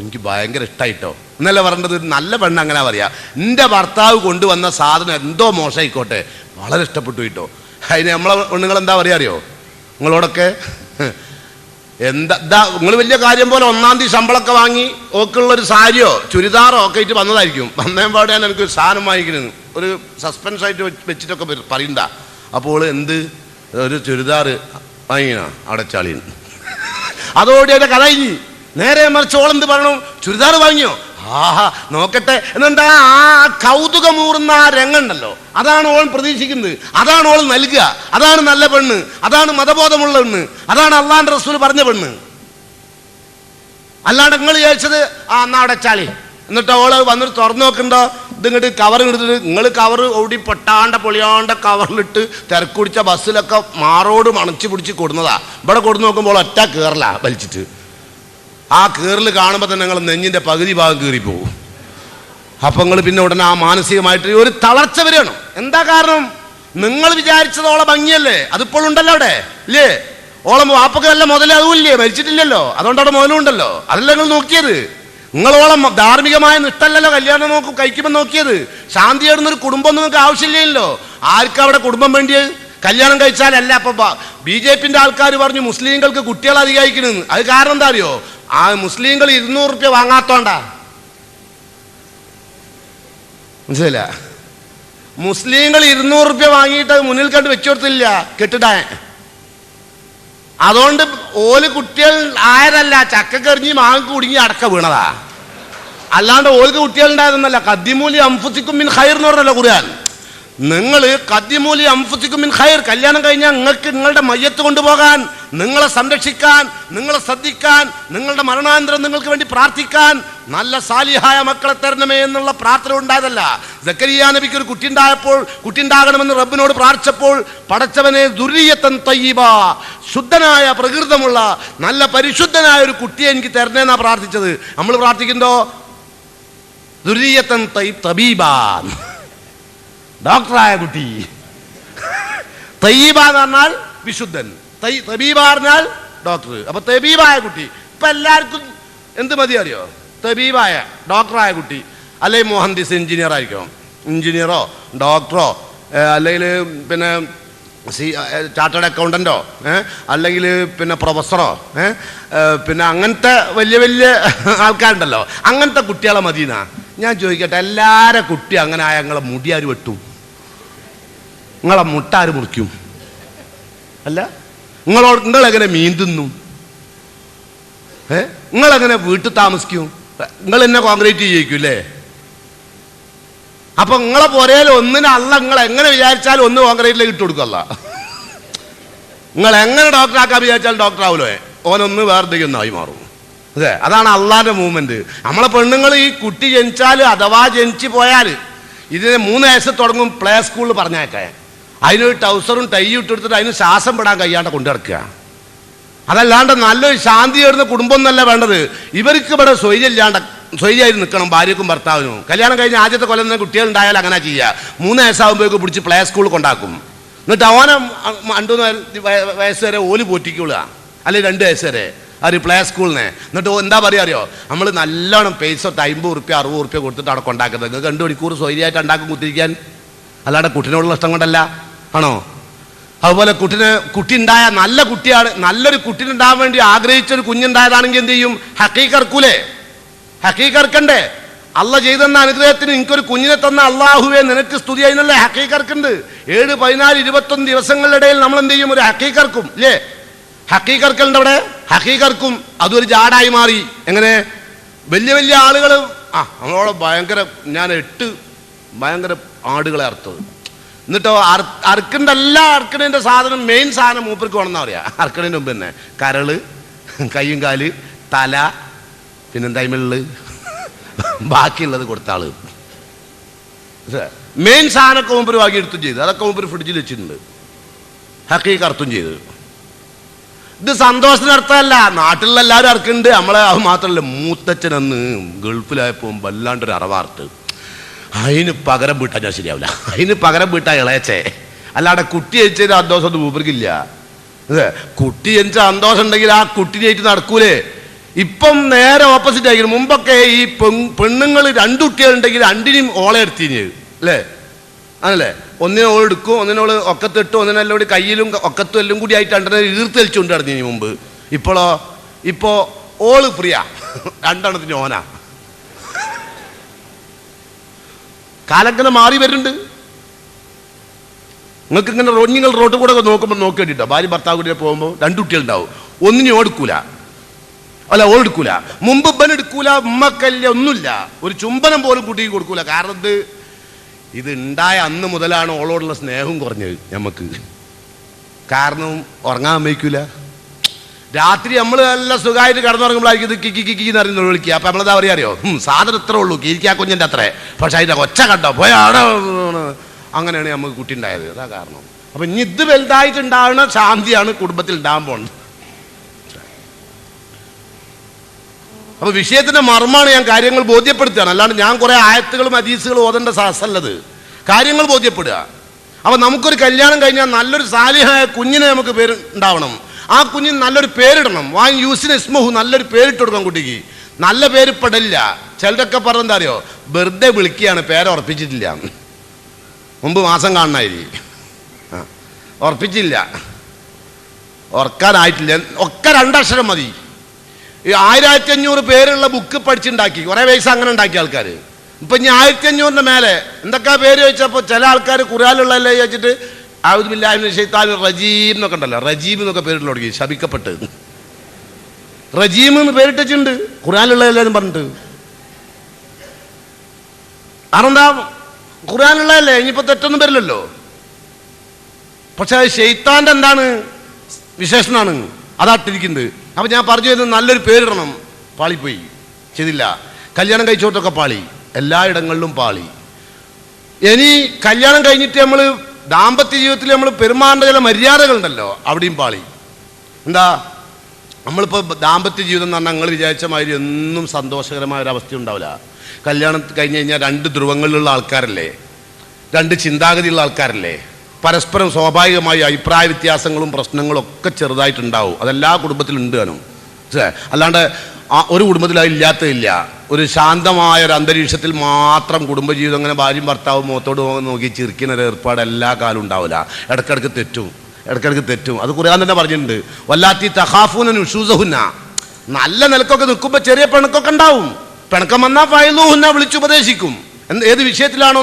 എനിക്ക് ഭയങ്കര ഇഷ്ടമായിട്ടോ എന്നല്ല പറഞ്ഞത്. നല്ല പെണ്ണ് അങ്ങനെ പറയാ, എൻ്റെ ഭർത്താവ് കൊണ്ടുവന്ന സാധനം എന്തോ മോശമായിക്കോട്ടെ വളരെ ഇഷ്ടപ്പെട്ടു കിട്ടോ. അതിന് നമ്മളെ പെണ്ണുങ്ങൾ എന്താ പറയാ അറിയോ? നിങ്ങളോടൊക്കെ എന്താ നിങ്ങൾ വലിയ കാര്യം പോലെ 1-ാം തീയതി ശമ്പളമൊക്കെ വാങ്ങി ഓക്കുള്ളൊരു സാരിയോ ചുരിദാറോ ഒക്കെ ആയിട്ട് വന്നതായിരിക്കും. വന്നേം പാടെ ഞാൻ എനിക്ക് സാധനം വാങ്ങിക്കുന്നത് ഒരു സസ്പെൻസ് ആയിട്ട് വെച്ചിട്ടൊക്കെ പറയണ്ട. അപ്പോൾ എന്ത് ഒരു ചുരിദാർ വാങ്ങിനാ അടച്ചാളിന്, അതോടെ അതിൻ്റെ കഥ കഴിഞ്ഞ്. നേരെ മറിച്ച് ഓളെന്ത് പറയണം? ചുരിദാർ വാങ്ങിയോ, ആഹാ നോക്കട്ടെ എന്നുണ്ടാ ആ കൗതുകമൂറുന്ന ആ രംഗമുണ്ടല്ലോ, അതാണ് ഓൾ പ്രതീക്ഷിക്കുന്നത്, അതാണ് ഓൾ നൽകുക. അതാണ് നല്ല പെണ്ണ്, അതാണ് മതബോധമുള്ള പെണ്ണ്, അതാണ് അള്ളാന്റെ റസൂൽ പറഞ്ഞ പെണ്ണ്. അല്ലാണ്ട് നിങ്ങൾ വിചാരിച്ചത് എന്നാ അടച്ചാളി, എന്നിട്ട് ഓള് വന്നിട്ട് തുറന്നു നോക്കണ്ടോ, ഇതിങ്ങോട്ട് കവർ എടുത്തിട്ട് നിങ്ങൾ കവർ ഓടി പൊളിയാണ്ട കവറിലിട്ട് തിരക്കുടിച്ച ബസ്സിലൊക്കെ മാറോട് മണച്ച് പിടിച്ച് കൊടുന്നതാ. ഇവിടെ കൊടുന്ന് നോക്കുമ്പോൾ ഒറ്റ കയറല വലിച്ചിട്ട്, ആ കീറിൽ കാണുമ്പോൾ തന്നെ നിങ്ങൾ നെഞ്ഞിൻ്റെ പകുതി ഭാഗം കീറിപ്പോവും. അപ്പം നിങ്ങൾ പിന്നെ ഉടനെ ആ മാനസികമായിട്ട് ഒരു തളർച്ച വരികയാണ്. എന്താ കാരണം? നിങ്ങൾ വിചാരിച്ചതോളം ഭംഗിയല്ലേ, അതിപ്പോഴുണ്ടല്ലോ അവിടെ ഇല്ലേ? ഓളം വാപ്പൊക്കെ നല്ല മുതലേ അതുമില്ലേ, മരിച്ചിട്ടില്ലല്ലോ, അതുകൊണ്ട് അവിടെ മുതലും ഉണ്ടല്ലോ. അതല്ല നിങ്ങൾ നോക്കിയത്. നിങ്ങളോളം ധാർമ്മികമായ നിഷ്ഠല്ലല്ലോ കല്യാണം കഴിക്കുമ്പോൾ നോക്കിയത്. ശാന്തി നേടുന്നൊരു കുടുംബം നിങ്ങൾക്ക് ആവശ്യമില്ലല്ലോ. ആർക്കും അവിടെ കുടുംബം വേണ്ടിയത്? കല്യാണം കഴിച്ചാലല്ല. അപ്പൊ BJP ആൾക്കാർ പറഞ്ഞു മുസ്ലിങ്ങൾക്ക് കുട്ടികൾ അധികമായിരിക്കണെന്ന്. അത് കാരണം എന്താ അറിയോ? ആ മുസ്ലിങ്ങൾ 200 റുപ്യ വാങ്ങാത്തോണ്ടാ. മനസ്സിലായില്ല? മുസ്ലിങ്ങൾ 200 റുപ്യ വാങ്ങിയിട്ട് മുന്നിൽ കണ്ട് വെച്ചു കൊടുത്തില്ല കെട്ടിടാൻ. അതുകൊണ്ട് ഓല് കുട്ടികൾ ആയതല്ല, ചക്കക്കെറിഞ്ഞ് മാങ്ങ കുടുങ്ങി അടക്ക വീണതാ. അല്ലാണ്ട് ഓൾക്ക് കുട്ടികൾ ഉണ്ടായതെന്നല്ല. കദ്ദിമൂലി അംഫുസിക്കും മിൻ ഖൈർ എന്ന് പറഞ്ഞല്ലോ ഖുർആൻ. നിങ്ങൾ കദ്ദിമൂലി അംഫുസിക്കും മിൻ ഖൈർ, കല്യാണം കഴിഞ്ഞാൽ നിങ്ങൾക്ക് നിങ്ങളുടെ മയ്യത്ത് കൊണ്ടുപോകാൻ, നിങ്ങളെ സംരക്ഷിക്കാൻ, നിങ്ങളെ ശ്രദ്ധിക്കാൻ, നിങ്ങളുടെ മരണാനന്തരം നിങ്ങൾക്ക് വേണ്ടി പ്രാർത്ഥിക്കാൻ നല്ല സാലിഹായ മക്കളെ തരണമേ എന്നുള്ള പ്രാർത്ഥന ഉണ്ടായതല്ല. സക്കരിയ നബിക്ക് ഒരു കുട്ടി ഉണ്ടാകണമെന്ന് റബ്ബിനോട് പ്രാർത്ഥിച്ചപ്പോൾ പടച്ചവനെ ദുർരിയത്തൻ തയ്യിബ, ശുദ്ധനായ പ്രകൃതമുള്ള നല്ല പരിശുദ്ധനായ ഒരു കുട്ടിയെ എനിക്ക് തരണേന്നാ പ്രാർത്ഥിച്ചത്. നമ്മൾ പ്രാർത്ഥിക്കുന്നുണ്ടോ? ദുർരിയത്തൻ തബീബ, ഡോക്ടറായ കുട്ടി. തയ്യിബ എന്ന് പറഞ്ഞാൽ വിശുദ്ധൻ, തബീബ പറഞ്ഞാൽ ഡോക്ടർ. അപ്പൊ തബീബായ കുട്ടി. ഇപ്പൊ എല്ലാവർക്കും എന്ത് മതി അറിയോ? തബീബായ ഡോക്ടറായ കുട്ടി. അല്ലെങ്കിൽ മുഹന്ദിസ് എഞ്ചിനീയർ ആയിരിക്കും, എഞ്ചിനീയറോ ഡോക്ടറോ അല്ലെങ്കിൽ പിന്നെ ചാർട്ടേഡ് അക്കൗണ്ടന്റോ അല്ലെങ്കിൽ പിന്നെ പ്രൊഫസറോ പിന്നെ അങ്ങനത്തെ വലിയ വലിയ ആൾക്കാരുണ്ടല്ലോ, അങ്ങനത്തെ കുട്ടികളെ മതിയെന്നാ. ഞാൻ ചോദിക്കട്ടെ, എല്ലാവരുടെ കുട്ടി അങ്ങനെ ആയ നിങ്ങളെ മുടിയാര് വെട്ടും? നിങ്ങളെ മുട്ടാര് മുറിക്കും? അല്ല, നിങ്ങളെങ്ങനെ മീൻ തിന്നും? നിങ്ങളെങ്ങനെ വീട്ടിൽ താമസിക്കും? നിങ്ങൾ എന്നെ കോൺക്രീറ്റ് ചെയ്യിക്കും അല്ലേ? അപ്പൊ നിങ്ങളെ പോരേൽ ഒന്നിനെ അല്ല നിങ്ങൾ എങ്ങനെ വിചാരിച്ചാലും ഒന്ന് കോൺക്രീറ്റിലേക്ക് ഇട്ട് കൊടുക്കല്ല. നിങ്ങൾ എങ്ങനെ ഡോക്ടറാക്കാൻ വിചാരിച്ചാലും ഡോക്ടർ ആവുമല്ലോ, ഓനൊന്ന് വേർതിരിക്കുന്നതായി മാറും. അതെ, അതാണ് അള്ളാന്റെ മൂവ്മെന്റ്. നമ്മളെ പെണ്ണുങ്ങൾ ഈ കുട്ടി ജനിച്ചാൽ അഥവാ ജനിച്ചു പോയാൽ ഇതിന് 3 വയസ്സ് തുടങ്ങും പ്ലേ സ്കൂളിൽ പറഞ്ഞേക്കാൻ. അതിനൊരു ടൗസറും ടൈയും ഇട്ടെടുത്തിട്ട് അതിന് ശ്വാസം പെടാൻ കഴിയാണ്ട് കൊണ്ടു നടക്കുക. അതല്ലാണ്ട് നല്ലൊരു ശാന്തി വരുന്ന കുടുംബം എന്നല്ല വേണ്ടത്. ഇവർക്ക് ഇവിടെ സ്വൈര്യമായിട്ട് നിൽക്കണം, ഭാര്യക്കും ഭർത്താവിനും. കല്യാണം കഴിഞ്ഞ് ആദ്യത്തെ കൊല്ലം തന്നെ കുട്ടികളുണ്ടായാൽ അങ്ങനെ ചെയ്യുക. 3 വയസ്സാകുമ്പോഴേക്ക് പിടിച്ച് പ്ലേ സ്കൂളിൽ കൊണ്ടാക്കും. എന്നിട്ട് അവനെ 2 വയസ്സ് വരെ ഓല് പോറ്റിക്കൊള്ളുക, അല്ലെങ്കിൽ 2 വയസ്സ് വരെ അവർ പ്ലേ സ്കൂളിനെ. എന്നിട്ട് എന്താ പറയുക അറിയോ, നമ്മൾ നല്ലോണം പൈസ 50 റുപ്യ 60 റുപ്യ കൊടുത്തിട്ട് അവിടെ കൊണ്ടാക്കുന്നത്. 2 മണിക്കൂർ സ്വൈര്യമായിട്ട് ഉണ്ടാക്കും കുത്തിരിക്കാൻ, അല്ലാണ്ട് കുട്ടിനോടുള്ള ഇഷ്ടം കൊണ്ടല്ല, ആണോ? അതുപോലെ കുട്ടി ഉണ്ടായ നല്ല കുട്ടിയാണ്, നല്ലൊരു കുട്ടിനുണ്ടാകാൻ വേണ്ടി ആഗ്രഹിച്ചൊരു കുഞ്ഞുണ്ടായതാണെങ്കിൽ എന്ത് ചെയ്യും? ഹക്കീക്കർക്കൂലേ? ഹക്കീക്കർക്കണ്ടേ? അള്ള ചെയ്തെന്ന അനുഗ്രഹത്തിന് എനിക്കൊരു കുഞ്ഞിനെ തന്ന അള്ളാഹുവേ നിനക്ക് സ്തുതി. അതിനല്ലേ ഹക്കീക്കർക്കുണ്ട്. 7, 14, 21 ദിവസങ്ങളുടെ ഇടയിൽ നമ്മൾ എന്ത് ചെയ്യും? ഒരു ഹക്കീക്കർക്കും ഇല്ലേ? ഹക്കീക്കർക്കുണ്ട് അവിടെ. ഹക്കീക്കർക്കും അതൊരു ജാടായി മാറി. എങ്ങനെ? വലിയ വലിയ ആളുകൾ നമ്മളോട് ഞാൻ 8 ഭയങ്കര ആടുകളെ അറുത്തത്. എന്നിട്ടോ അറുക്കണേൻ്റെ സാധനം, മെയിൻ സാധനം മൂപ്പർക്ക് വേണമെന്നാ പറയാ. അറുക്കണേൻ്റെ മുമ്പ് തന്നെ കരള്, കയ്യും കാല്, തല, പിന്നെന്താ ഇമള്, ബാക്കിയുള്ളത് കൊടുത്ത ആള്. മെയിൻ സാധനമൊക്കെ മുമ്പ് വാങ്ങിയെടുത്തും ചെയ്ത്, അതൊക്കെ മുമ്പ് ഫ്രിഡ്ജിൽ വെച്ചിട്ടുണ്ട്. ഹക്കീക്ക് അർത്ഥം ചെയ്ത്. ഇത് സന്തോഷത്തിനർത്ഥമല്ല, നാട്ടിലുള്ള എല്ലാവരും അറക്കുന്നുണ്ട്, നമ്മളെ അത് മാത്രമല്ല. മൂത്തച്ഛനന്ന് ഗൾഫിലായപ്പോൾ വല്ലാണ്ടൊരു അറവാർത്ത്, അതിന് പകരം വീട്ടാൻ ഞാൻ ശരിയാവില്ല. അതിന് പകരം വീട്ടാ ഇളയച്ചേ. അല്ലാതെ കുട്ടി ജനിച്ചതിന് സന്തോഷം മൂപ്പർക്കില്ല. അതെ, കുട്ടി ജനിച്ച സന്തോഷം ഉണ്ടെങ്കിൽ ആ കുട്ടി ജയിച്ച് നടക്കൂലേ? ഇപ്പം നേരെ ഓപ്പോസിറ്റ് ആയിരിക്കും. മുമ്പൊക്കെ ഈ പെണ്ണുങ്ങൾ 2 കുട്ടികളുണ്ടെങ്കിൽ 2നെയും ഓളെ എടുത്തിഞ്ഞ് അല്ലേ? ആണല്ലേ? ഒന്നിനെ ഓൾ എടുക്കും, ഒന്നിനോള് ഒക്കത്തിട്ടു, ഒന്നിനെല്ലാം കൂടി കയ്യിലും ഒക്കത്തും എല്ലാം കൂടി ആയിട്ട് 2 ഈർത്തലിച്ചുകൊണ്ട് നടന്നു മുമ്പ്. ഇപ്പോൾ ഓള് പ്രിയ, 2 എണ്ണത്തിന് ഓനാ. കാലങ്ങനെ മാറി വരുന്നുണ്ട്. നിങ്ങൾക്ക് ഇങ്ങനെ നിങ്ങൾ റോട്ടിൽ കൂടെ നോക്കുമ്പോൾ നോക്കി വേണ്ടിട്ടോ, ഭാര്യ ഭർത്താവ് കൂടി പോകുമ്പോൾ 2 കുട്ടികളുണ്ടാവും. ഒന്നിനും ഓടുക്കൂല, ഓടെടുക്കൂല. മുമ്പ് ഇവൻ എടുക്കൂല, ഉമ്മക്കല്ല, ഒന്നുമില്ല, ഒരു ചുംബനം പോലും കുട്ടിക്ക് കൊടുക്കൂല. കാരണം ഇത് ഉണ്ടായ അന്ന് മുതലാണ് ഓളോടുള്ള സ്നേഹം കുറഞ്ഞത് നമുക്ക്. കാരണം ഉറങ്ങാൻ സമ്മതിക്കൂല. രാത്രി നമ്മൾ നല്ല സുഖമായിട്ട് കിടന്നുറങ്ങുമ്പോഴായിരിക്കും ഇത് കിക്കി കിക്കി എന്ന് അറിയുന്ന വിളിക്കുക. അപ്പം നമ്മളെന്താ പറയുക അറിയോ? സാധനം ഇത്രേ ഉള്ളൂ, കിരിക്കാ കുഞ്ഞിൻ്റെ അത്രേ, പക്ഷെ അതിൻ്റെ ഒച്ച കണ്ടോ പോയ അവിടെ. അങ്ങനെയാണ് നമുക്ക് കുട്ടി ഉണ്ടായത്. അതാ കാരണം. അപ്പം ഇനി ഇത് വലുതായിട്ടുണ്ടാകുന്ന ശാന്തിയാണ് കുടുംബത്തിൽ ഉണ്ടാകാൻ പോകുന്നത്. അപ്പോൾ വിഷയത്തിൻ്റെ മർമ്മമാണ് ഞാൻ കാര്യങ്ങൾ ബോധ്യപ്പെടുത്തുകയാണ്. അല്ലാണ്ട് ഞാൻ കുറേ ആയത്തുകളും ഹദീസുകളും ഓതേണ്ട സാഹസല്ലത്. കാര്യങ്ങൾ ബോധ്യപ്പെടുക. അപ്പം നമുക്കൊരു കല്യാണം കഴിഞ്ഞാൽ നല്ലൊരു സാലിഹായ കുഞ്ഞിനെ നമുക്ക് പേര് ഉണ്ടാവണം. ആ കുഞ്ഞിന് നല്ലൊരു പേരിടണം. വാൻ യൂസിന് ഇസ്മഹു, നല്ലൊരു പേരിട്ട് കൊടുക്കണം കുട്ടിക്ക്. നല്ല പേര് പെടില്ല. ചിലരൊക്കെ പറഞ്ഞെന്താ അറിയോ? വെറുതെ വിളിക്കുകയാണ്, പേര് ഉറപ്പിച്ചിട്ടില്ല. മുമ്പ് മാസം കാണണായി ഉറപ്പിച്ചില്ല, ഓർക്കാനായിട്ടില്ല. ഒക്കെ 2 അക്ഷരം മതി. ഈ 1500 പേരുള്ള ബുക്ക് പഠിച്ചുണ്ടാക്കി കുറേ പൈസ അങ്ങനെ ഉണ്ടാക്കിയ ആൾക്കാർ. ഇപ്പം ഇനി 1500-ന്റെ മേലെ എന്തൊക്കെ പേര് ചോദിച്ചപ്പോൾ ചില ആൾക്കാർ ഖുർആനിലുള്ളതല്ലേ ചോദിച്ചിട്ട് ഔദു ബില്ലാഹി മിനശ് ശൈത്താനിർ റജീം എന്നൊക്കെ ഉണ്ടല്ലോ, റജീം എന്നൊക്കെ പേരിട്ട് തുടങ്ങി. ശപിക്കപ്പെട്ട് റജീം എന്ന് പേരിട്ടുണ്ട് ഖുർആനിലുള്ളതല്ലേ പറഞ്ഞിട്ട്. അതെന്താ? ഖുർആനിലുള്ളതല്ലേ, ഇനിയിപ്പോൾ തെറ്റൊന്നും വരില്ലല്ലോ. പക്ഷെ അത് ശൈത്താൻ്റെ എന്താണ് വിശേഷണമാണ്, അതാട്ടിരിക്കുന്നത്. അപ്പം ഞാൻ പറഞ്ഞു തരുന്നത് നല്ലൊരു പേരിടണം. പാളിപ്പോയി, ചെയ്തില്ല. കല്യാണം കഴിച്ചോട്ടൊക്കെ പാളി, എല്ലായിടങ്ങളിലും പാളി. ഇനി കല്യാണം കഴിഞ്ഞിട്ട് നമ്മൾ ദാമ്പത്യ ജീവിതത്തിൽ നമ്മൾ പെരുമാറേണ്ട ചില മര്യാദകളുണ്ടല്ലോ, അവിടെയും പാളി. എന്താ? നമ്മളിപ്പോൾ ദാമ്പത്യ ജീവിതം എന്ന് പറഞ്ഞാൽ നിങ്ങൾ വിചാരിച്ച മാതിരി ഒന്നും സന്തോഷകരമായ ഒരവസ്ഥ ഉണ്ടാവില്ല. കല്യാണം കഴിഞ്ഞ് കഴിഞ്ഞാൽ 2 ധ്രുവങ്ങളിലുള്ള ആൾക്കാരല്ലേ, 2 ചിന്താഗതിയുള്ള ആൾക്കാരല്ലേ. പരസ്പരം സ്വാഭാവികമായി അഭിപ്രായ വ്യത്യാസങ്ങളും പ്രശ്നങ്ങളും ഒക്കെ ചെറുതായിട്ടുണ്ടാവും. അതെല്ലാ കുടുംബത്തിലും ഉണ്ട് കാണും. അല്ലാണ്ട് ഒരു കുടുംബത്തിൽ അതില്ലാത്തതില്ല. ഒരു ശാന്തമായ ഒരു അന്തരീക്ഷത്തിൽ മാത്രം കുടുംബജീവിതം അങ്ങനെ ഭാര്യയും ഭർത്താവും മുഖത്തോട് നോക്കി ചിരിക്കുന്ന ഒരു ഏർപ്പാട് എല്ലാ കാലവും ഉണ്ടാവില്ല. ഇടയ്ക്കിടയ്ക്ക് തെറ്റും. അത് ഖുർആൻ തന്നെ പറഞ്ഞിട്ടുണ്ട്. വല്ലാത്തി തഖാഫൂന നുശൂസഹുന്ന. നല്ല നിലക്കൊക്കെ നിൽക്കുമ്പോൾ ചെറിയ പിണക്കൊക്കെ ഉണ്ടാവും. പിണക്കം വന്നാൽ ഫഅലുഹുന്ന, വിളിച്ചുപദേശിക്കും. ഏത് വിഷയത്തിലാണോ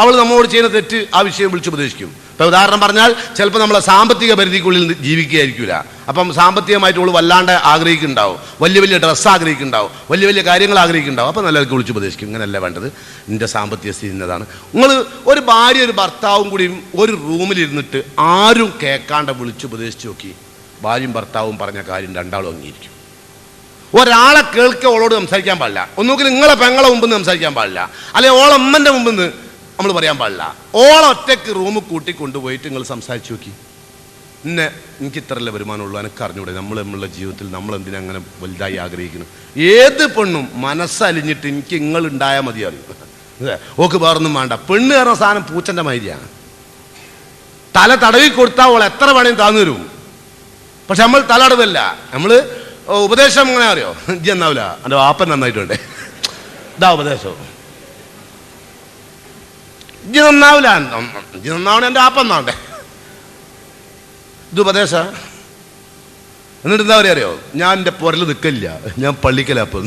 അവൾ നമ്മളോട് ചെയ്യുന്ന തെറ്റ്, ആ വിഷയം വിളിച്ചുപദേശിക്കും. ഇപ്പം ഉദാഹരണം പറഞ്ഞാൽ ചിലപ്പോൾ നമ്മളെ സാമ്പത്തിക പരിധിക്കുള്ളിൽ ജീവിക്കുകയായിരിക്കില്ല. അപ്പം സാമ്പത്തികമായിട്ട് അവൾ വല്ലാണ്ട് ആഗ്രഹിക്കുന്നുണ്ടാവും, വലിയ ഡ്രസ്സ് ആഗ്രഹിക്കുന്നുണ്ടാവും, വലിയ കാര്യങ്ങൾ ആഗ്രഹിക്കുന്നുണ്ടാവും. അപ്പം നല്ലവർക്ക് വിളിച്ചുപദേശിക്കും, ഇങ്ങനെയല്ല വേണ്ടത്, നിൻ്റെ സാമ്പത്തിക സ്ഥിതി ഇന്നതാണ്. നിങ്ങൾ ഒരു ഭാര്യ ഒരു ഭർത്താവും കൂടിയും ഒരു റൂമിലിരുന്നിട്ട് ആരും കേൾക്കാണ്ട് വിളിച്ചുപദേശിച്ച് നോക്കി, ഭാര്യയും ഭർത്താവും പറഞ്ഞ കാര്യം 2 ആളും അംഗീകരിക്കും. ഒരാളെ കേൾക്കുക ഓളോട് സംസാരിക്കാൻ പാടില്ല. ഒന്നുകിൽ നിങ്ങളെ പെങ്ങളെ മുമ്പിൽ നിന്ന് സംസാരിക്കാൻ പാടില്ല, അല്ലെങ്കിൽ ഓളമ്മൻ്റെ മുമ്പിൽ നിന്ന് നമ്മൾ പറയാൻ പാടില്ല. ഓളൊറ്റയ്ക്ക് റൂമിൽ കൂട്ടി കൊണ്ടുപോയിട്ട് നിങ്ങൾ സംസാരിച്ചു നോക്കി. എനിക്ക് ഇത്രയല്ലേ വരുമാനമുള്ളൂ, എനിക്ക് അറിഞ്ഞൂടെ നമ്മളുള്ള ജീവിതത്തിൽ നമ്മൾ എന്തിനാ അങ്ങനെ വലുതായി ആഗ്രഹിക്കുന്നു. ഏത് പെണ്ണും മനസ്സലിഞ്ഞിട്ട് എനിക്ക് നിങ്ങളുണ്ടായാൽ മതി അറിയും. ഓക്ക് വേറൊന്നും വേണ്ട. പെണ്ണ് കയറുന്ന സാധനം പൂച്ചൻ്റെ മാതിരിയാണ്. തല തടവി കൊടുത്താൽ അവൾ എത്ര വേണേലും താന്നു തരും. പക്ഷെ നമ്മൾ തലടവല്ല. നമ്മൾ ഉപദേശം അങ്ങനെ അറിയോ, ഇജ്ജ് എന്നാവില്ല എൻ്റെ വാപ്പൻ നന്നായിട്ടുണ്ട്, ഇതാ ഉപദേശം. ഇജ്ജ് നന്നാവില്ല, ഇജ്ജ് നന്നാവണേ എൻ്റെ വാപ്പൻ നന്നാവണ്ടേ, ഇത് ഉപദേശ. എന്നിട്ട് എന്താ പറയുക അറിയോ, ഞാൻ എൻ്റെ പുരൽ നിൽക്കില്ല, ഞാൻ പള്ളിക്കലപ്പം.